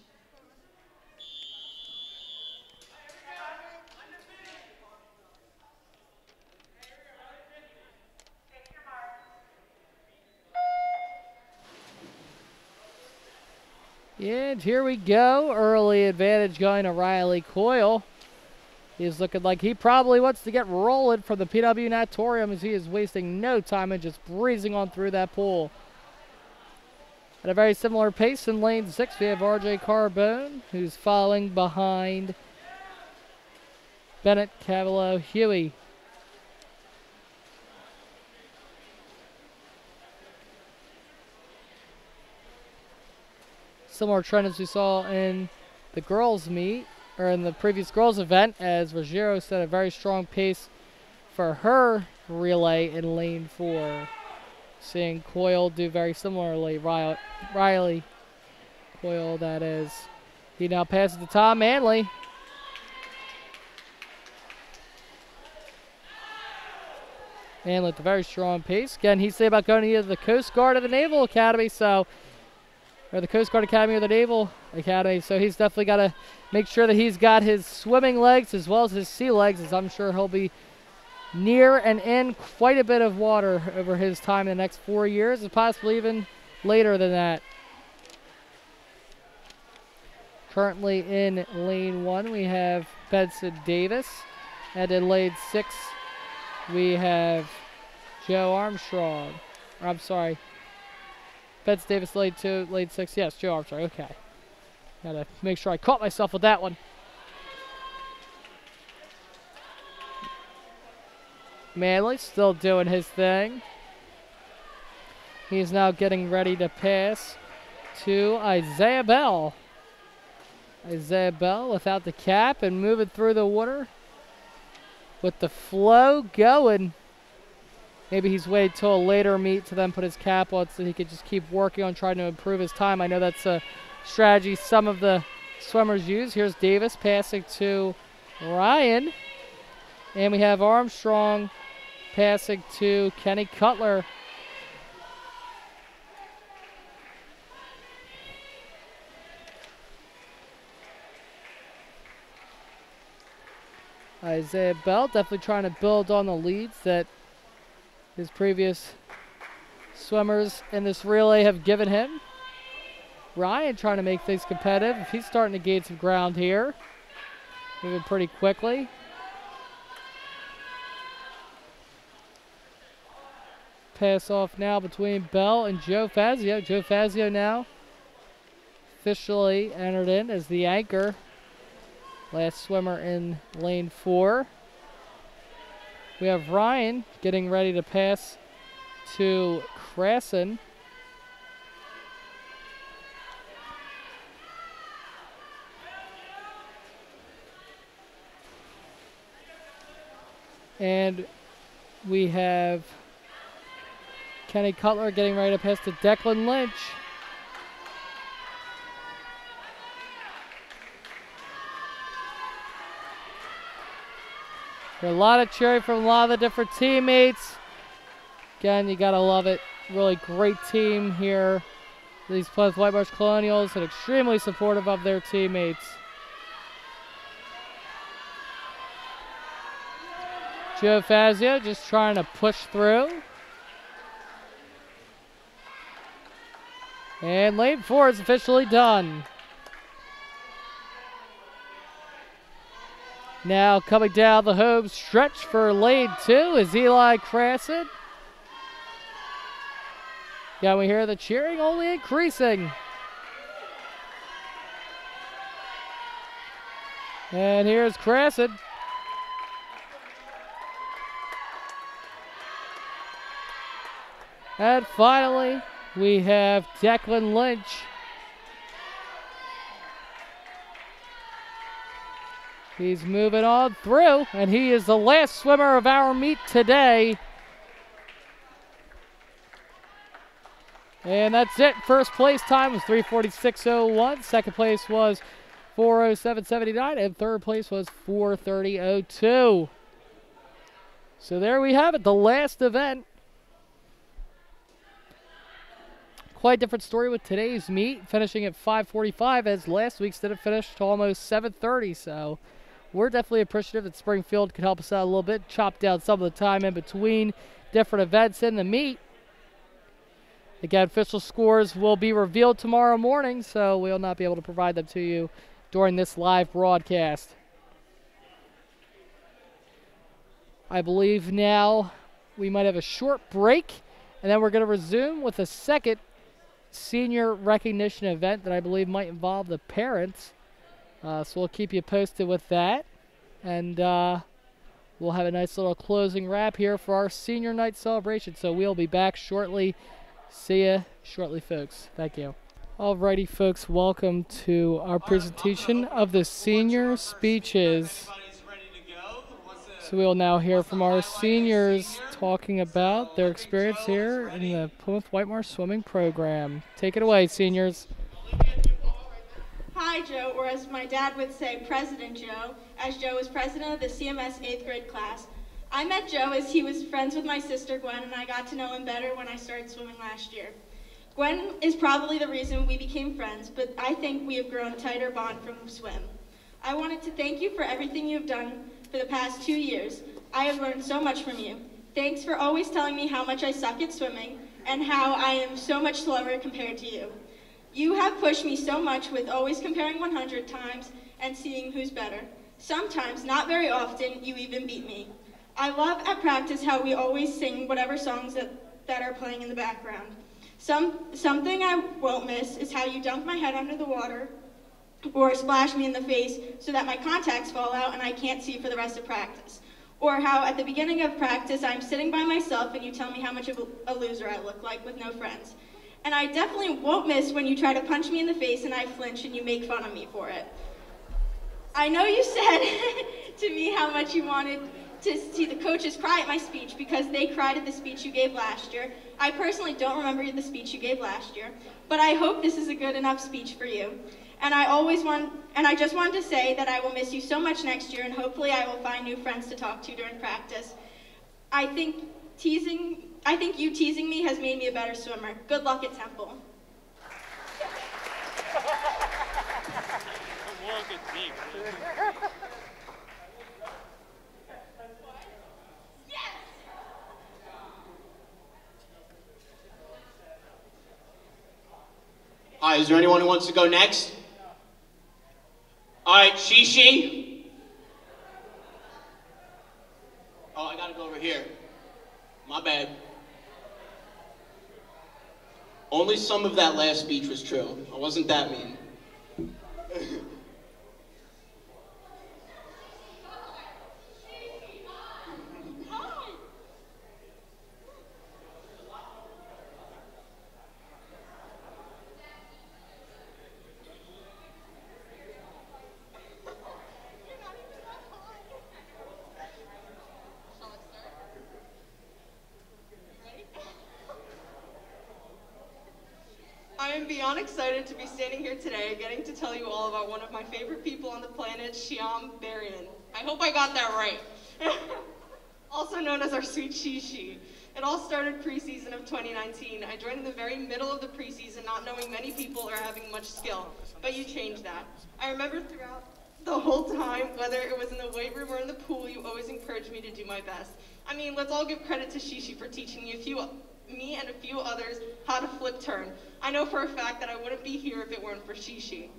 And here we go. Early advantage going to Riley Coyle. He's looking like he probably wants to get rolling from the PW Natorium as he is wasting no time and just breezing on through that pool. At a very similar pace in lane 6, we have RJ Carbone, who's following behind Bennett, Cavalo, Huey. Similar trend as we saw in the girls' meet, or in the previous girls' event, as Ruggiero set a very strong pace for her relay in lane 4. Seeing Coyle do very similarly. Riley Coyle, that is. He now passes to Tom Manley. And with a very strong pace. Again, he's saying about going to either the Coast Guard or the Naval Academy, or the Coast Guard Academy or the Naval Academy. So he's definitely got to make sure that he's got his swimming legs as well as his sea legs, as I'm sure he'll be near and in quite a bit of water over his time in the next 4 years, and possibly even later than that. Currently in lane 1, we have Benson Davis. And in lane 6, we have Joe Armstrong. Or, I'm sorry. Benson Davis, lane 2, lane 6. Yes, Joe Armstrong. Okay. Gotta make sure I caught myself with that one. Medley still doing his thing. He's now getting ready to pass to Isaiah Bell. Isaiah Bell without the cap and moving through the water with the flow going. Maybe he's waited till a later meet to then put his cap on so he could just keep working on trying to improve his time. I know that's a strategy some of the swimmers use. Here's Davis passing to Ryan. And we have Armstrong passing to Kenny Cutler. Isaiah Bell definitely trying to build on the leads that his previous swimmers in this relay have given him. Ryan trying to make things competitive. He's starting to gain some ground here. Moving pretty quickly. Pass off now between Bell and Joe Fazio. Joe Fazio now officially entered in as the anchor. Last swimmer in lane 4. We have Ryan getting ready to pass to Crasson. And we have Kenny Cutler getting ready to pass to Declan Lynch. A lot of cheering from a lot of the different teammates. Again, you gotta love it. Really great team here. These Plymouth Whitemarsh Colonials and extremely supportive of their teammates. Joe Fazio just trying to push through. And lane 4 is officially done. Now coming down the home stretch for lane 2 is Eli Crasson. Yeah, we hear the cheering only increasing. And here's Crasson. And finally, we have Declan Lynch. He's moving on through, and he is the last swimmer of our meet today. And that's it. First place time was 3:46.01. Second place was 4:07.79, and third place was 4:30.02. So there we have it, the last event. Quite different story with today's meet, finishing at 5:45, as last week's didn't finish till almost 7:30. So we're definitely appreciative that Springfield could help us out a little bit, chop down some of the time in between different events in the meet. Again, official scores will be revealed tomorrow morning, so we'll not be able to provide them to you during this live broadcast. I believe now we might have a short break, and then we're going to resume with a second senior recognition event that I believe might involve the parents. So we'll keep you posted with that. And we'll have a nice little closing wrap here for our senior night celebration. So we'll be back shortly. See ya shortly, folks. Thank you. Alrighty, folks. Welcome to our presentation of the senior speeches. So we'll now hear from our seniors talking about their experience here in the Plymouth Whitemarsh swimming program. Take it away, seniors. Hi, Joe, or as my dad would say, President Joe, as Joe is president of the CMS 8th grade class. I met Joe as he was friends with my sister Gwen, and I got to know him better when I started swimming last year. Gwen is probably the reason we became friends, but I think we have grown a tighter bond from the swim. I wanted to thank you for everything you have done for the past 2 years. I have learned so much from you. Thanks for always telling me how much I suck at swimming and how I am so much slower compared to you. You have pushed me so much with always comparing 100 times and seeing who's better. Sometimes, not very often, you even beat me. I love at practice how we always sing whatever songs that are playing in the background. Something I won't miss is how you dunk my head under the water or splash me in the face so that my contacts fall out and I can't see for the rest of practice. Or how at the beginning of practice I'm sitting by myself and you tell me how much of a loser I look like with no friends. And I definitely won't miss when you try to punch me in the face and I flinch and you make fun of me for it. I know you said to me how much you wanted to see the coaches cry at my speech because they cried at the speech you gave last year. I personally don't remember the speech you gave last year, but I hope this is a good enough speech for you. And I just wanted to say that I will miss you so much next year, and hopefully I will find new friends to talk to during practice. I think you teasing me has made me a better swimmer. Good luck at Temple. All right, is there anyone who wants to go next? All right, Shishi. Oh, I gotta go over here. My bad. Only some of that last speech was true. I wasn't that mean. I am beyond excited to be standing here today, getting to tell you all about one of my favorite people on the planet, Shyam Barian. I hope I got that right. Also known as our sweet Shishi. It all started preseason of 2019. I joined in the very middle of the preseason, not knowing many people or having much skill, but you changed that. I remember throughout the whole time, whether it was in the weight room or in the pool, you always encouraged me to do my best. I mean, let's all give credit to Shishi for teaching me and a few others how to flip turn. I know for a fact that I wouldn't be here if it weren't for Shishi.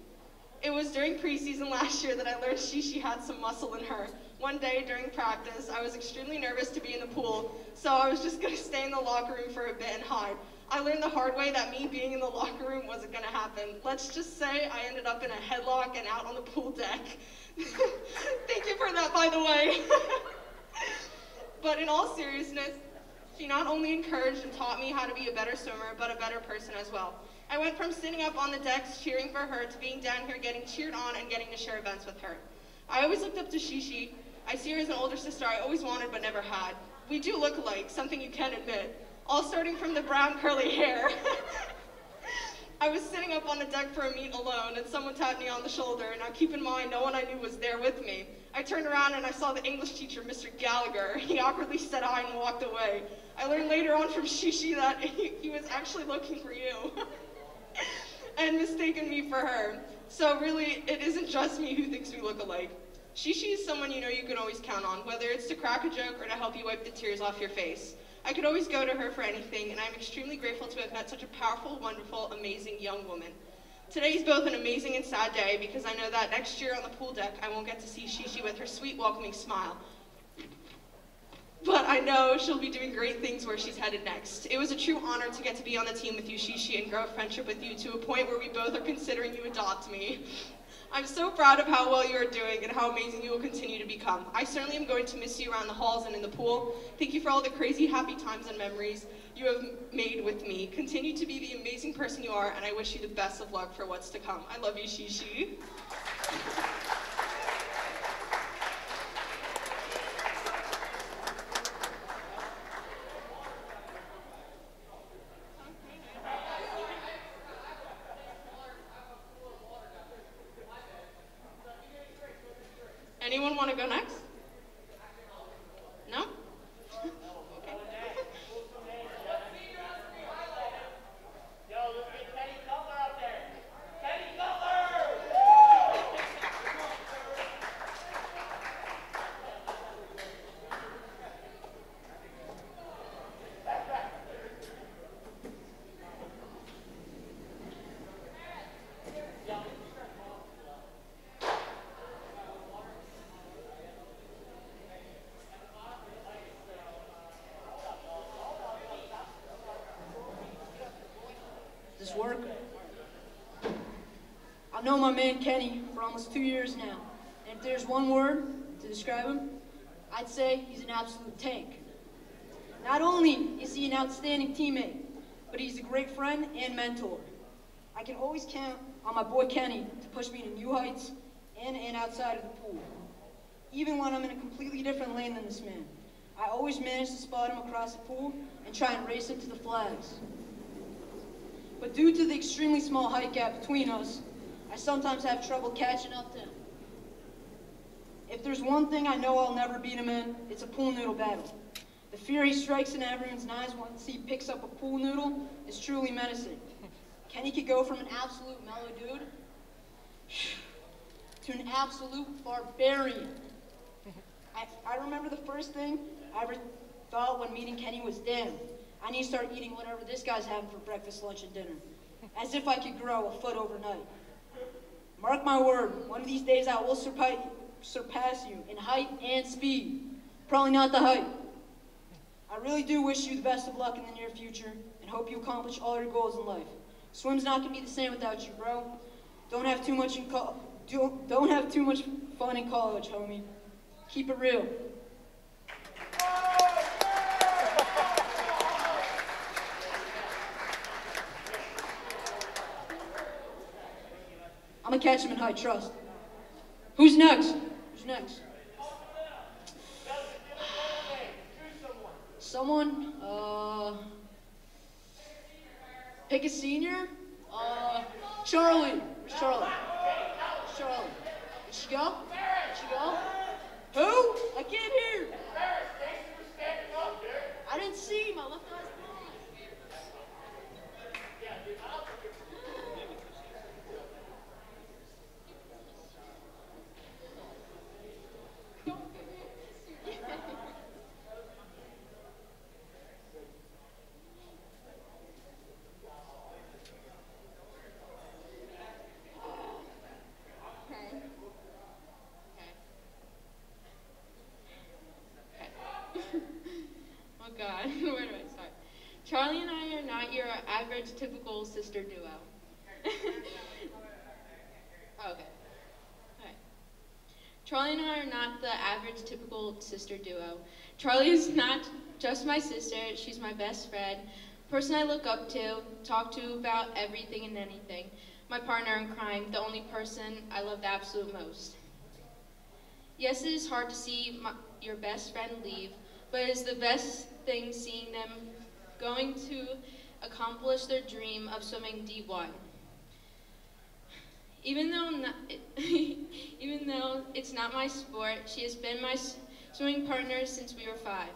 It was during preseason last year that I learned Shishi had some muscle in her. One day during practice, I was extremely nervous to be in the pool, so I was just gonna stay in the locker room for a bit and hide. I learned the hard way that me being in the locker room wasn't gonna happen. Let's just say I ended up in a headlock and out on the pool deck. Thank you for that, by the way. But in all seriousness, she not only encouraged and taught me how to be a better swimmer, but a better person as well. I went from sitting up on the decks cheering for her to being down here getting cheered on and getting to share events with her. I always looked up to Shishi. I see her as an older sister I always wanted but never had. We do look alike, something you can admit. All starting from the brown curly hair. I was sitting up on the deck for a meet alone and someone tapped me on the shoulder. Now keep in mind, no one I knew was there with me. I turned around and I saw the English teacher, Mr. Gallagher. He awkwardly said hi and walked away. I learned later on from Shishi that he was actually looking for you and mistaken me for her. So really, it isn't just me who thinks we look alike. Shishi is someone you know you can always count on, whether it's to crack a joke or to help you wipe the tears off your face. I could always go to her for anything, and I'm extremely grateful to have met such a powerful, wonderful, amazing young woman. Today is both an amazing and sad day because I know that next year on the pool deck, I won't get to see Shishi with her sweet, welcoming smile. But I know she'll be doing great things where she's headed next. It was a true honor to get to be on the team with you, Shishi, and grow a friendship with you to a point where we both are considering you adopt me. I'm so proud of how well you are doing and how amazing you will continue to become. I certainly am going to miss you around the halls and in the pool. Thank you for all the crazy, happy times and memories you have made with me. Continue to be the amazing person you are, and I wish you the best of luck for what's to come. I love you, Shishi. Anyone want to go next? No? this work? I've known my man Kenny for almost 2 years now, and if there's one word to describe him, I'd say he's an absolute tank. Not only is he an outstanding teammate, but he's a great friend and mentor. I can always count on my boy Kenny to push me to new heights in and outside of the pool. Even when I'm in a completely different lane than this man, I always manage to spot him across the pool and try and race him to the flags. But due to the extremely small height gap between us, I sometimes have trouble catching up to him. If there's one thing I know I'll never beat him in, it's a pool noodle battle. The fear he strikes in everyone's eyes once he picks up a pool noodle is truly menacing. Kenny could go from an absolute mellow dude to an absolute barbarian. I remember the first thing I ever thought when meeting Kenny was, damn, I need to start eating whatever this guy's having for breakfast, lunch, and dinner. As if I could grow a foot overnight. Mark my word, one of these days I will surpass you in height and speed. Probably not the height. I really do wish you the best of luck in the near future and hope you accomplish all your goals in life. Swim's not gonna be the same without you, bro. Don't have too much fun in college, homie. Keep it real. I'm gonna catch him in high trust. Who's next? Who's next? Someone? Pick a senior? Charlie. Where's Charlie? Charlie. Did she go? Did she go? Who? I can't hear. I didn't see. My left eye's blind. God, where do I start? Charlie and I are not your average typical sister duo. Okay. Alright. Charlie and I are not the average typical sister duo. Charlie is not just my sister, she's my best friend, person I look up to, talk to about everything and anything, my partner in crime, the only person I love the absolute most. Yes, it is hard to see your best friend leave, but it is the best thing seeing them going to accomplish their dream of swimming D1. Even though it's not my sport, she has been my swimming partner since we were 5.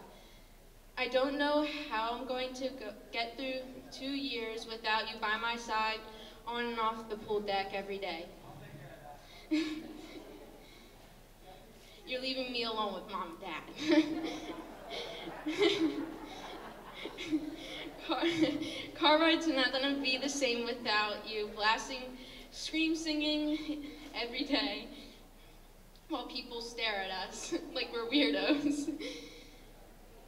I don't know how I'm going to get through 2 years without you by my side on and off the pool deck every day. You're leaving me alone with Mom and Dad. Car rides are not going to be the same without you blasting, scream singing every day while people stare at us like we're weirdos.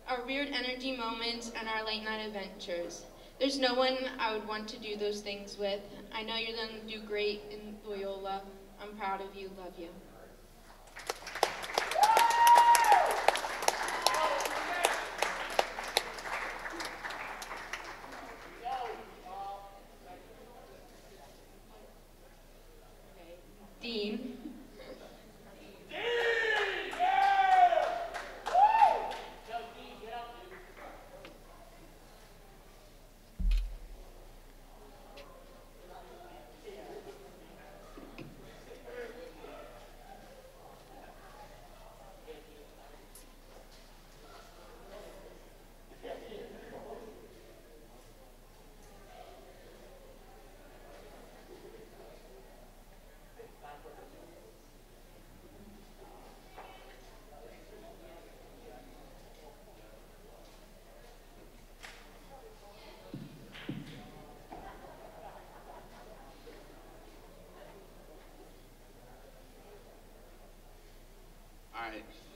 Our weird energy moments and our late night adventures. There's no one I would want to do those things with. I know you're going to do great in Loyola. I'm proud of you, love you. Dean.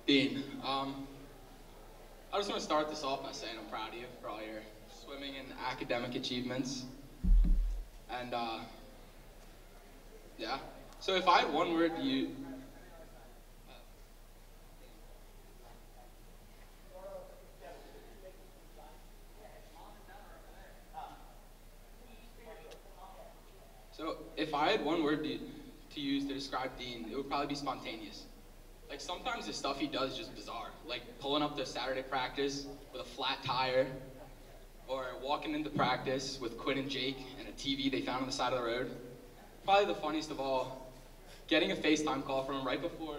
Dean, I just want to start this off by saying I'm proud of you for all your swimming and academic achievements. And yeah. So if I had one word to use, to use to describe Dean, it would probably be spontaneous. Like sometimes the stuff he does is just bizarre. Like pulling up to Saturday practice with a flat tire, or walking into practice with Quinn and Jake and a TV they found on the side of the road. Probably the funniest of all, getting a FaceTime call from him right before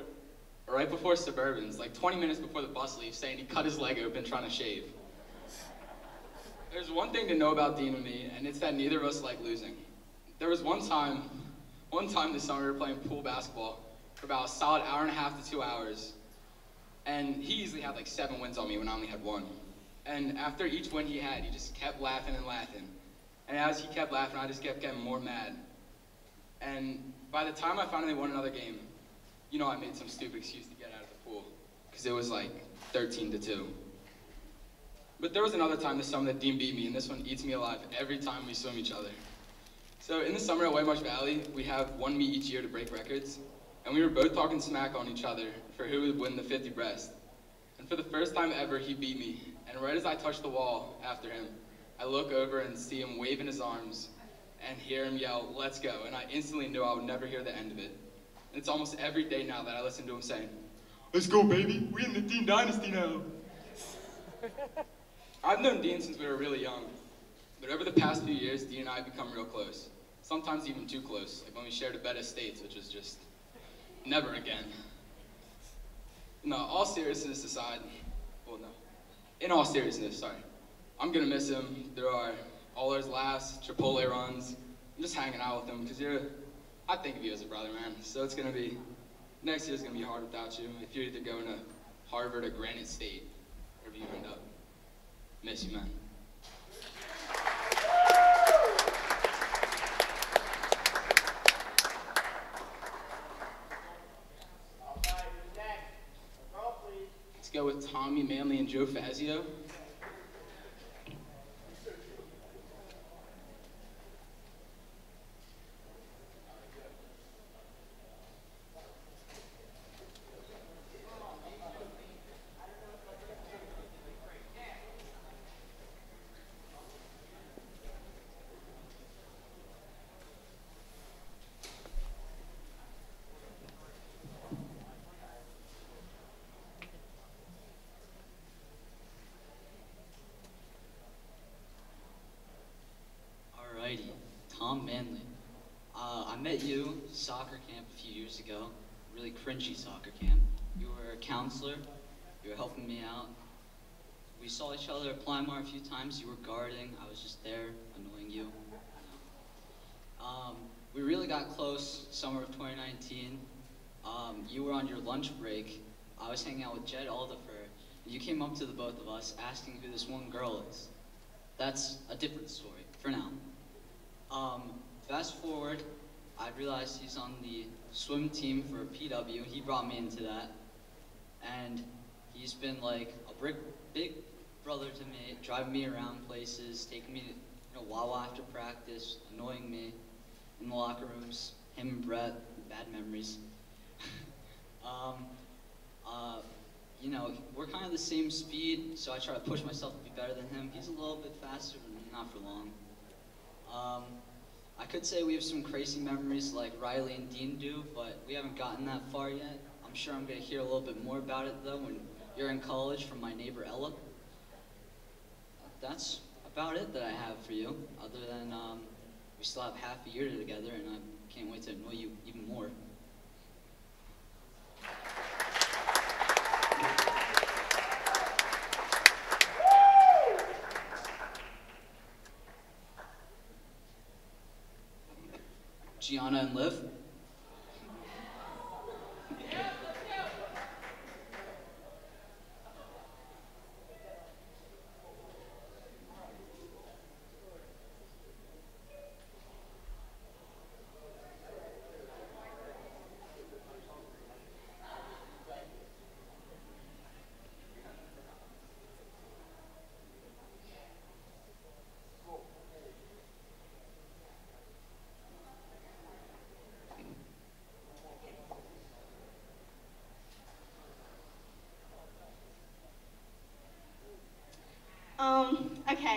Suburbans, like 20 minutes before the bus leaves, saying he cut his leg open trying to shave. There's one thing to know about Dean and me, and it's that neither of us like losing. There was one time this summer we were playing pool basketball for about a solid hour and a half to 2 hours, and he easily had like 7 wins on me when I only had 1. And after each win he had, he just kept laughing and laughing. And as he kept laughing, I just kept getting more mad. And by the time I finally won another game, you know, I made some stupid excuse to get out of the pool, because it was like 13-2. But there was another time this summer that Dean beat me, and this one eats me alive every time we swim each other. So in the summer at Whitemarsh Valley, we have one meet each year to break records, and we were both talking smack on each other for who would win the 50 breast. And for the first time ever, he beat me, and right as I touched the wall after him, I look over and see him waving his arms and hear him yell, "Let's go," and I instantly knew I would never hear the end of it. And it's almost every day now that I listen to him saying, "Let's go, baby, we in the Dean Dynasty now." I've known Dean since we were really young, but over the past few years, Dean and I have become real close. Sometimes even too close, like when we shared a bed of states, which was just never again. No, all seriousness aside, well, no. In all seriousness, sorry. I'm gonna miss him. There are all those laughs, Chipotle runs. I'm just hanging out with him because I think of you as a brother, man. So it's gonna be, next year's gonna be hard without you. If you're either going to Harvard or Granite State, wherever you end up. Miss you, man. Let's go with Tommy Manley and Joe Fazio. Tom Manley. I met you soccer camp a few years ago, really cringy soccer camp. You were a counselor, you were helping me out. We saw each other at Plymouth a few times. You were guarding, I was just there annoying you. We really got close summer of 2019. You were on your lunch break. I was hanging out with Jed Aldifer. You came up to the both of us asking who this one girl is. That's a different story for now. Fast forward, I realized he's on the swim team for PW. He brought me into that. And he's been like a big brother to me, driving me around places, taking me to Wawa after practice, annoying me in the locker rooms. Him and Brett, bad memories. You know, we're kind of the same speed, so I try to push myself to be better than him. He's a little bit faster, but not for long. I could say we have some crazy memories like Riley and Dean do, but we haven't gotten that far yet. I'm sure I'm going to hear a little bit more about it, though, when you're in college from my neighbor, Ella. That's about it that I have for you, other than we still have half a year together, and I can't wait to annoy you even more. Gianna and Liv.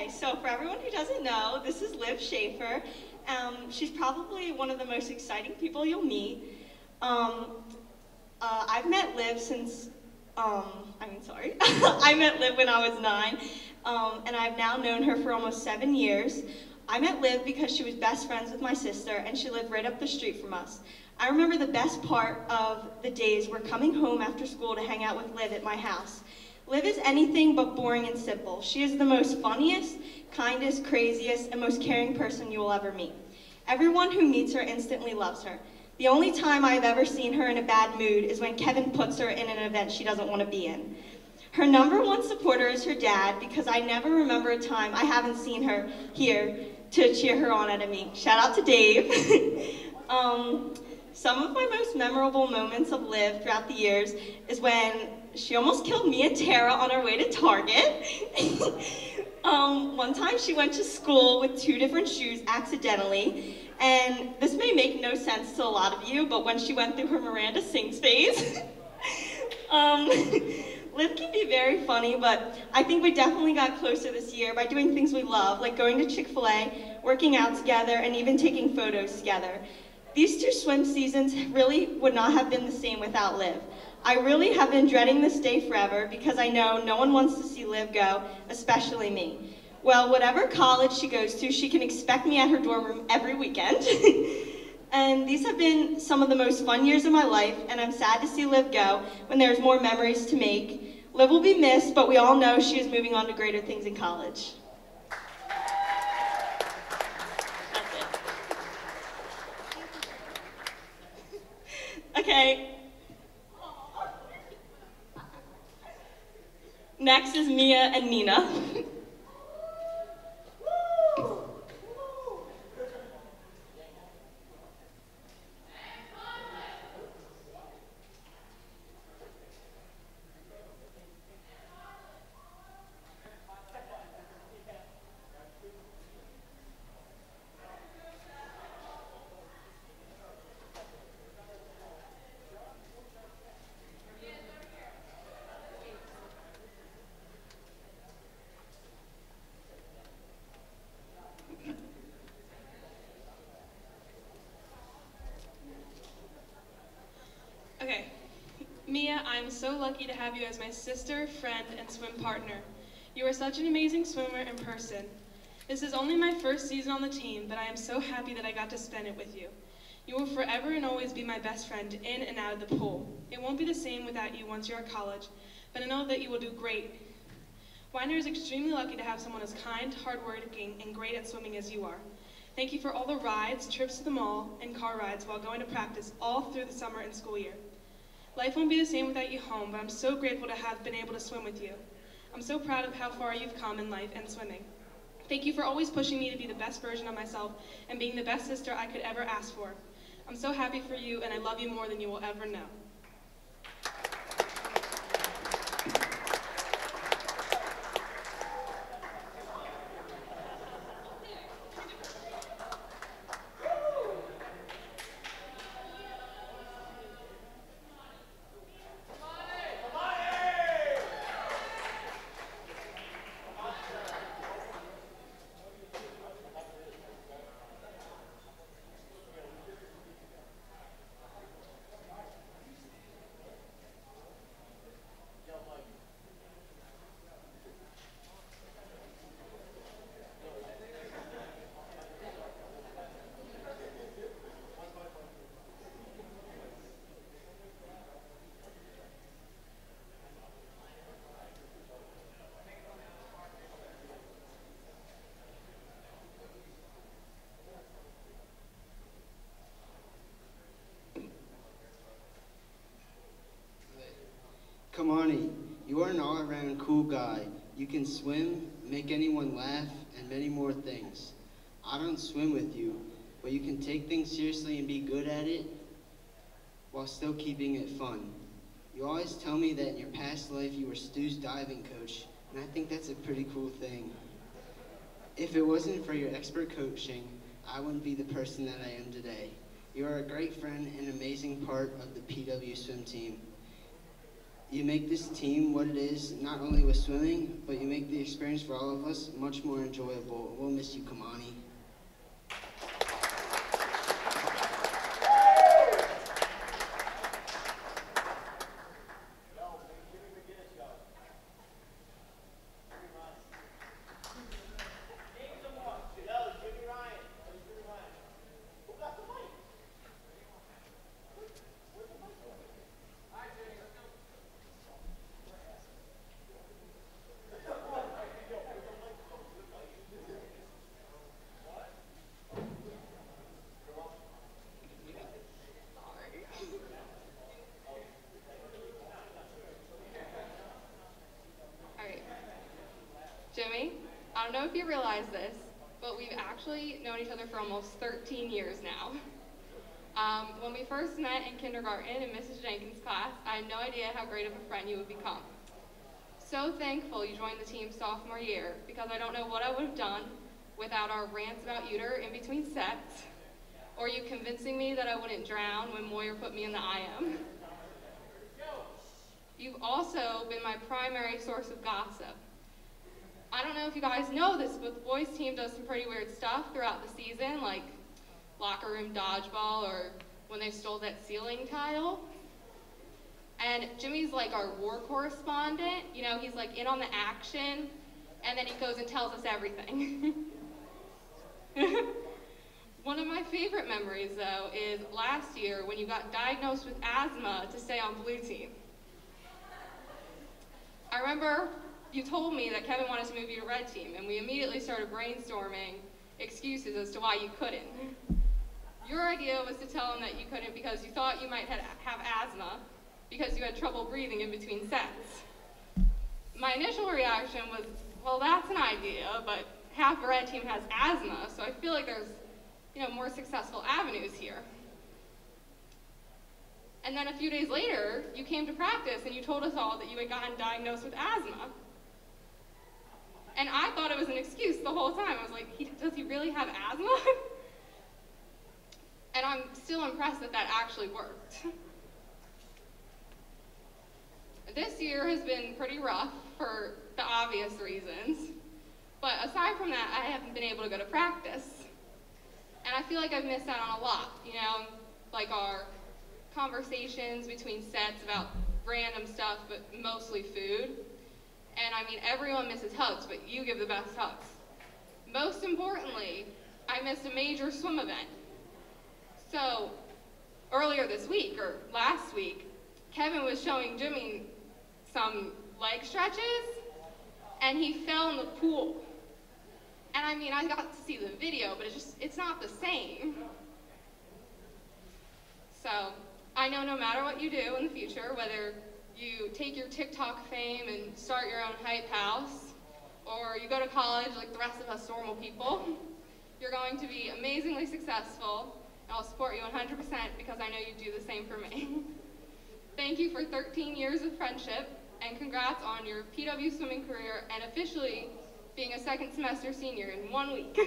Okay, so for everyone who doesn't know, this is Liv Shaffer. She's probably one of the most exciting people you'll meet. I've met Liv since, I met Liv when I was 9, and I've now known her for almost 7 years. I met Liv because she was best friends with my sister, and she lived right up the street from us. I remember the best part of the days were coming home after school to hang out with Liv at my house. Liv is anything but boring and simple. She is the most funniest, kindest, craziest, and most caring person you will ever meet. Everyone who meets her instantly loves her. The only time I've ever seen her in a bad mood is when Kevin puts her in an event she doesn't want to be in. Her #1 supporter is her dad, because I never remember a time I haven't seen her here to cheer her on at a meet. Shout out to Dave. Some of my most memorable moments of Liv throughout the years is when she almost killed me and Tara on our way to Target. One time she went to school with 2 different shoes accidentally, and this may make no sense to a lot of you, but when she went through her Miranda sings phase, Liv can be very funny, but I think we definitely got closer this year by doing things we love, like going to Chick-fil-A, working out together, and even taking photos together. These 2 swim seasons really would not have been the same without Liv. I really have been dreading this day forever because I know no one wants to see Liv go, especially me. Well, whatever college she goes to, she can expect me at her dorm room every weekend. And these have been some of the most fun years of my life, and I'm sad to see Liv go when there's more memories to make. Liv will be missed, but we all know she is moving on to greater things in college. That's it. Okay. Next is Mia and Nina. Mia, I am so lucky to have you as my sister, friend, and swim partner. You are such an amazing swimmer in person. This is only my first season on the team, but I am so happy that I got to spend it with you. You will forever and always be my best friend in and out of the pool. It won't be the same without you once you're at college, but I know that you will do great. Widener is extremely lucky to have someone as kind, hardworking, and great at swimming as you are. Thank you for all the rides, trips to the mall, and car rides while going to practice all through the summer and school year. Life won't be the same without you home, but I'm so grateful to have been able to swim with you. I'm so proud of how far you've come in life and swimming. Thank you for always pushing me to be the best version of myself and being the best sister I could ever ask for. I'm so happy for you, and I love you more than you will ever know. Come on, you are an all-around cool guy. You can swim, make anyone laugh, and many more things. I don't swim with you, but you can take things seriously and be good at it while still keeping it fun. You always tell me that in your past life you were Stu's diving coach, and I think that's a pretty cool thing. If it wasn't for your expert coaching, I wouldn't be the person that I am today. You are a great friend and an amazing part of the PW swim team. You make this team what it is, not only with swimming, but you make the experience for all of us much more enjoyable. We'll miss you, Kamani. Jimmy, I don't know if you realize this, but we've actually known each other for almost 13 years now. When we first met in kindergarten in Mrs. Jenkins' class, I had no idea how great of a friend you would become. So thankful you joined the team sophomore year, because I don't know what I would have done without our rants about uter in between sets, or you convincing me that I wouldn't drown when Moyer put me in the IM. You've also been my primary source of gossip. I don't know if you guys know this, but the boys team does some pretty weird stuff throughout the season, like locker room dodgeball or when they stole that ceiling tile. And Jimmy's like our war correspondent. You know, he's like in on the action, and then he goes and tells us everything. One of my favorite memories, though, is last year when you got diagnosed with asthma to stay on blue team. I remember you told me that Kevin wanted to move you to red team, and we immediately started brainstorming excuses as to why you couldn't. Your idea was to tell him that you couldn't because you thought you might have asthma because you had trouble breathing in between sets. My initial reaction was, well, that's an idea, but half the red team has asthma, so I feel like there's, more successful avenues here. And then a few days later, you came to practice and you told us all that you had gotten diagnosed with asthma. And I thought it was an excuse the whole time. I was like, does he really have asthma? And I'm still impressed that that actually worked. This year has been pretty rough for the obvious reasons. But aside from that, I haven't been able to go to practice. And I feel like I've missed out on a lot, like our conversations between sets about random stuff, but mostly food. And I mean, everyone misses hugs, but you give the best hugs. Most importantly, I missed a major swim event. So earlier this week, or last week, Kevin was showing Jimmy some leg stretches, and he fell in the pool. And I mean, I got to see the video, but it's not the same. So I know no matter what you do in the future, whether you take your TikTok fame and start your own hype house, or you go to college like the rest of us normal people, you're going to be amazingly successful, and I'll support you 100% because I know you do the same for me. Thank you for 13 years of friendship, and congrats on your PW swimming career and officially being a second semester senior in 1 week.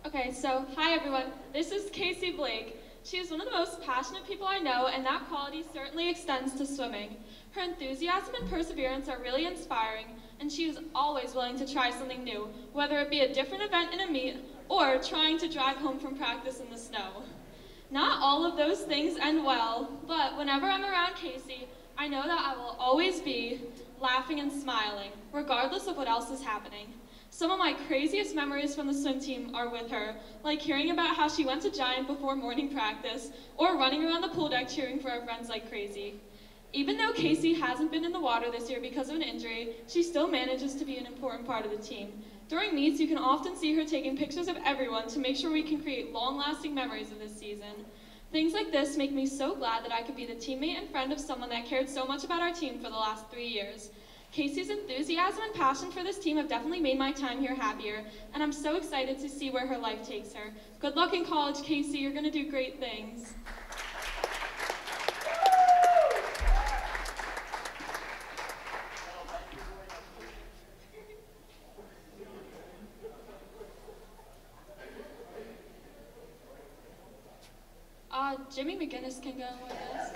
Okay, so hi everyone. This is Casey Blake. She is one of the most passionate people I know, and that quality certainly extends to swimming. Her enthusiasm and perseverance are really inspiring, and she is always willing to try something new, whether it be a different event in a meet or trying to drive home from practice in the snow. Not all of those things end well, but whenever I'm around Casey, I know that I will always be laughing and smiling, regardless of what else is happening. Some of my craziest memories from the swim team are with her, like hearing about how she went to Giant before morning practice, or running around the pool deck cheering for our friends like crazy. Even though Casey hasn't been in the water this year because of an injury, she still manages to be an important part of the team. During meets, you can often see her taking pictures of everyone to make sure we can create long-lasting memories of this season. Things like this make me so glad that I could be the teammate and friend of someone that cared so much about our team for the last 3 years. Casey's enthusiasm and passion for this team have definitely made my time here happier, and I'm so excited to see where her life takes her. Good luck in college, Casey. You're going to do great things. Jimmy McGinnis can go, I guess.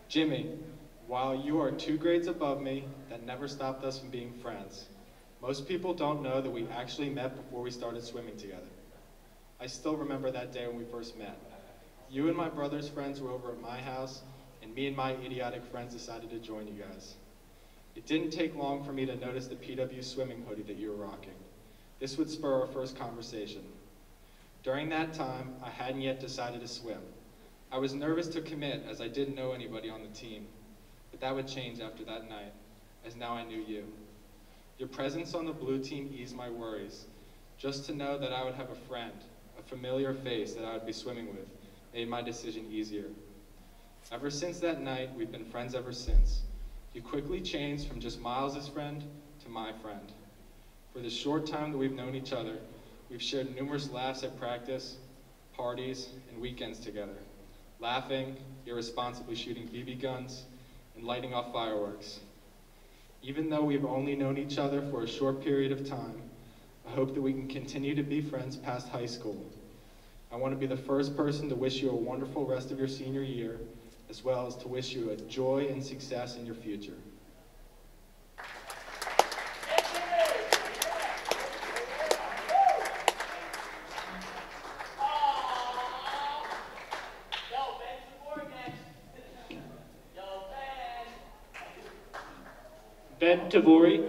Jimmy, while you are 2 grades above me, that never stopped us from being friends. Most people don't know that we actually met before we started swimming together. I still remember that day when we first met. You and my brother's friends were over at my house, and me and my idiotic friends decided to join you guys. It didn't take long for me to notice the PW swimming hoodie that you were rocking. This would spur our first conversation. During that time, I hadn't yet decided to swim. I was nervous to commit as I didn't know anybody on the team, but that would change after that night, as now I knew you. Your presence on the blue team eased my worries. Just to know that I would have a friend, a familiar face that I would be swimming with, made my decision easier. Ever since that night, we've been friends ever since. You quickly changed from just Miles' friend to my friend. For the short time that we've known each other, we've shared numerous laughs at practice, parties, and weekends together. Laughing, irresponsibly shooting BB guns, and lighting off fireworks. Even though we've only known each other for a short period of time, I hope that we can continue to be friends past high school. I want to be the first person to wish you a wonderful rest of your senior year, as well as to wish you a joy and success in your future. Ben Tavori.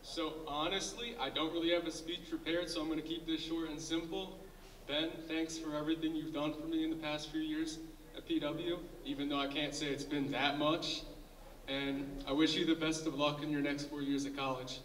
So honestly, I don't really have a speech prepared, so I'm going to keep this short and simple. Ben, thanks for everything you've done for me in the past few years at PW, even though I can't say it's been that much. And I wish you the best of luck in your next 4 years at college.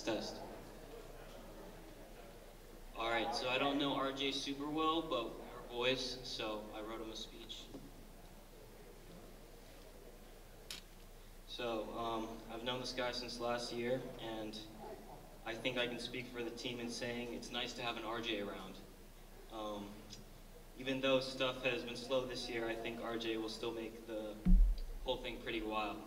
Test. All right, so I don't know RJ super well, but we're boys, so I wrote him a speech. So, I've known this guy since last year, and I think I can speak for the team in saying it's nice to have an RJ around. Even though stuff has been slow this year, I think RJ will still make the whole thing pretty wild.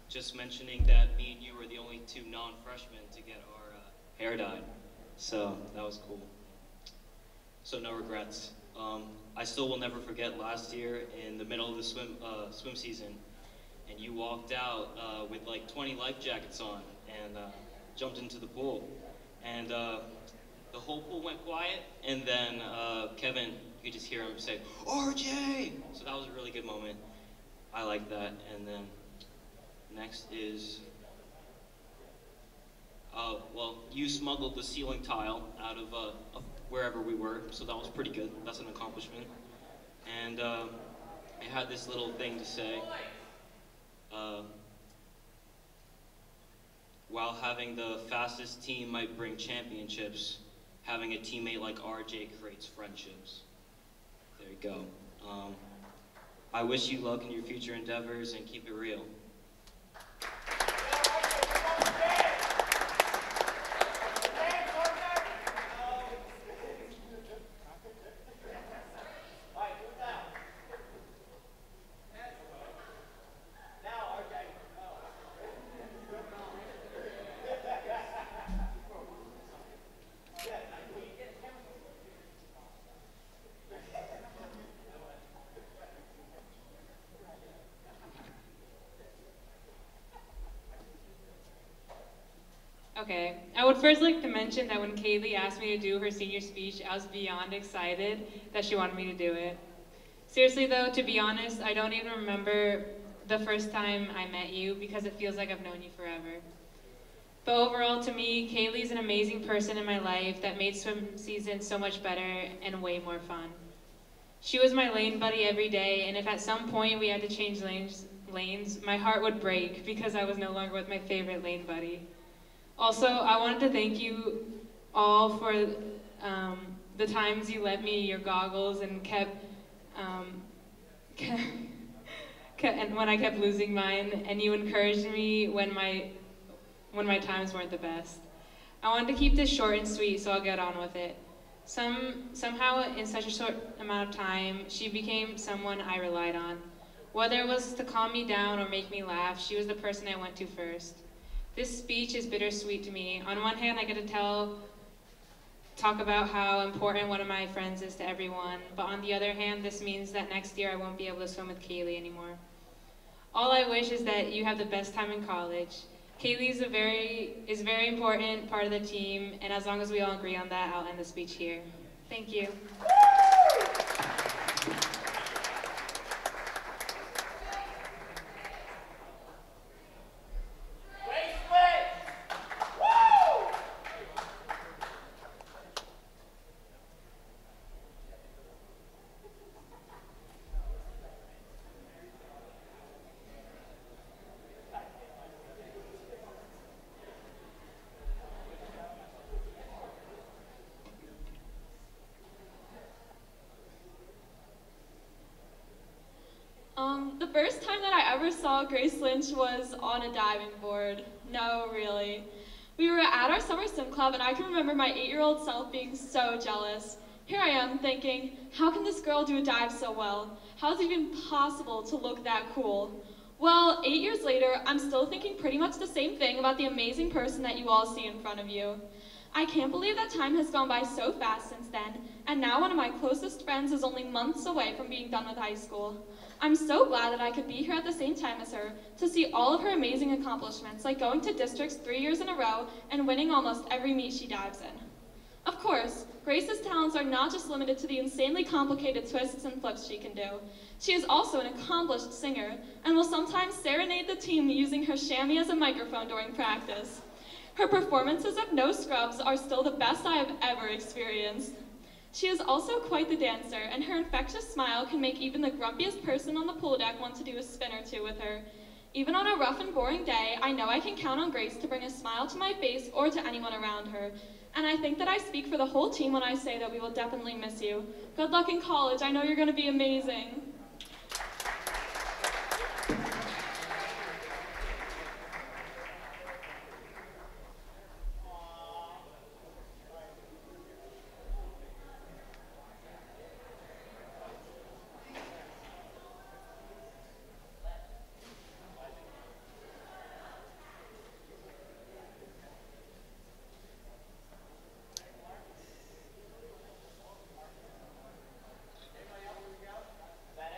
Just mentioning that me and you were the only 2 non-freshmen to get our hair dyed, so that was cool. So no regrets. I still will never forget last year in the middle of the swim season, and you walked out with like 20 life jackets on and jumped into the pool, and the whole pool went quiet, and then Kevin, you could just hear him say, "RJ!" So that was a really good moment. I like that. And then next is, well, you smuggled the ceiling tile out of wherever we were, so that was pretty good. That's an accomplishment. and I had this little thing to say. While having the fastest team might bring championships, having a teammate like RJ creates friendships. There you go. I wish you luck in your future endeavors and keep it real. Okay, I would first like to mention that when Kaylee asked me to do her senior speech, I was beyond excited that she wanted me to do it. Seriously though, to be honest, I don't even remember the first time I met you because it feels like I've known you forever. But overall, to me, Kaylee's an amazing person in my life that made swim season so much better and way more fun. She was my lane buddy every day, and if at some point we had to change lanes, my heart would break because I was no longer with my favorite lane buddy. Also, I wanted to thank you all for the times you lent me your goggles and and when I kept losing mine, and you encouraged me when my times weren't the best. I wanted to keep this short and sweet, so I'll get on with it. Somehow, in such a short amount of time, she became someone I relied on. Whether it was to calm me down or make me laugh, she was the person I went to first. This speech is bittersweet to me. On one hand, I get to talk about how important one of my friends is to everyone, but on the other hand, this means that next year I won't be able to swim with Kaylee anymore. All I wish is that you have the best time in college. Kaylee is a very important part of the team, and as long as we all agree on that, I'll end the speech here. Thank you. The first time that I ever saw Grace Lynch was on a diving board. No, really. We were at our summer swim club, and I can remember my 8-year-old self being so jealous. Here I am thinking, how can this girl do a dive so well? How is it even possible to look that cool? Well, 8 years later, I'm still thinking pretty much the same thing about the amazing person that you all see in front of you. I can't believe that time has gone by so fast since then, and now one of my closest friends is only months away from being done with high school. I'm so glad that I could be here at the same time as her to see all of her amazing accomplishments, like going to districts 3 years in a row and winning almost every meet she dives in. Of course, Grace's talents are not just limited to the insanely complicated twists and flips she can do. She is also an accomplished singer and will sometimes serenade the team using her chamois as a microphone during practice. Her performances of No Scrubs are still the best I have ever experienced. She is also quite the dancer, and her infectious smile can make even the grumpiest person on the pool deck want to do a spin or two with her. Even on a rough and boring day, I know I can count on Grace to bring a smile to my face or to anyone around her. And I think that I speak for the whole team when I say that we will definitely miss you. Good luck in college. I know you're going to be amazing. That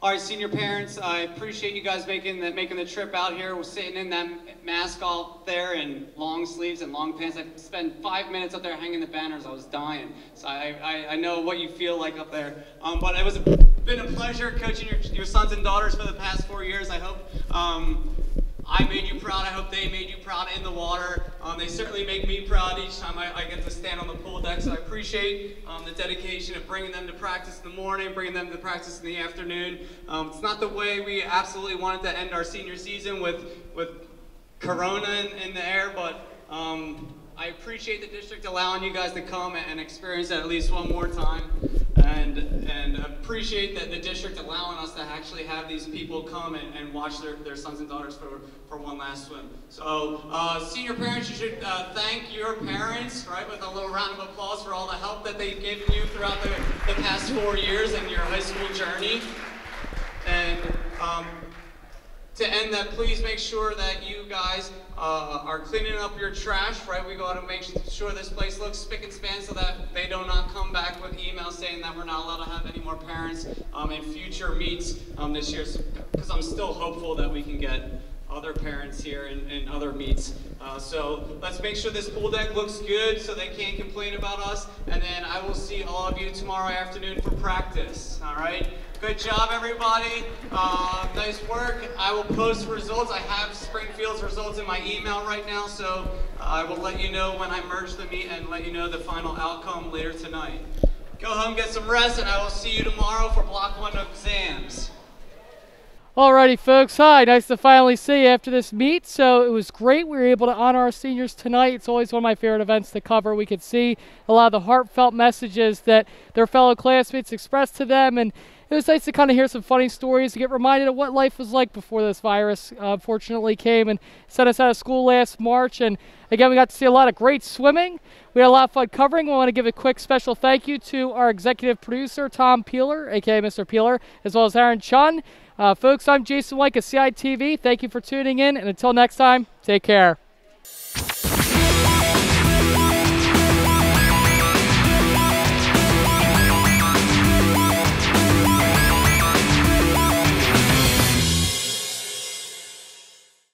All right, senior parents, I appreciate you guys making the trip out here. We're sitting in that mask out there in long sleeves and long pants. I spent 5 minutes up there hanging the banners. I was dying. So I know what you feel like up there. But it was been a pleasure coaching your sons and daughters for the past 4 years. I hope I made you proud. I hope they made you proud in the water. They certainly make me proud each time I get to stand on the pool deck. So I appreciate the dedication of bringing them to practice in the morning, bringing them to practice in the afternoon. It's not the way we absolutely wanted to end our senior season with Corona in the air, but I appreciate the district allowing you guys to come and experience it at least one more time. And appreciate that the district allowing us to actually have these people come and watch their sons and daughters for one last swim. So senior parents, you should thank your parents, right, with a little round of applause for all the help that they've given you throughout the past 4 years in your high school journey. And to end that, please make sure that you guys are cleaning up your trash, right? We got to make sure this place looks spick and span so that they do not come back with emails saying that we're not allowed to have any more parents in future meets this year, because I'm still hopeful that we can get other parents here in other meets. So let's make sure this pool deck looks good so they can't complain about us, and then I will see all of you tomorrow afternoon for practice, all right? Good job, everybody. Nice work. I will post results. I have Springfield's results in my email right now, so I will let you know when I merge the meet and let you know the final outcome later tonight. Go home, get some rest, and I will see you tomorrow for Block 1 exams. Alrighty, folks. Hi, nice to finally see you after this meet. So it was great. We were able to honor our seniors tonight. It's always one of my favorite events to cover. We could see a lot of the heartfelt messages that their fellow classmates expressed to them, and it was nice to kind of hear some funny stories, to get reminded of what life was like before this virus unfortunately came and sent us out of school last March. And again, we got to see a lot of great swimming. We had a lot of fun covering. We want to give a quick special thank you to our executive producer, Tom Peeler, aka Mr. Peeler, as well as Aaron Chun. Folks, I'm Jason White of CITV. Thank you for tuning in, and until next time, take care.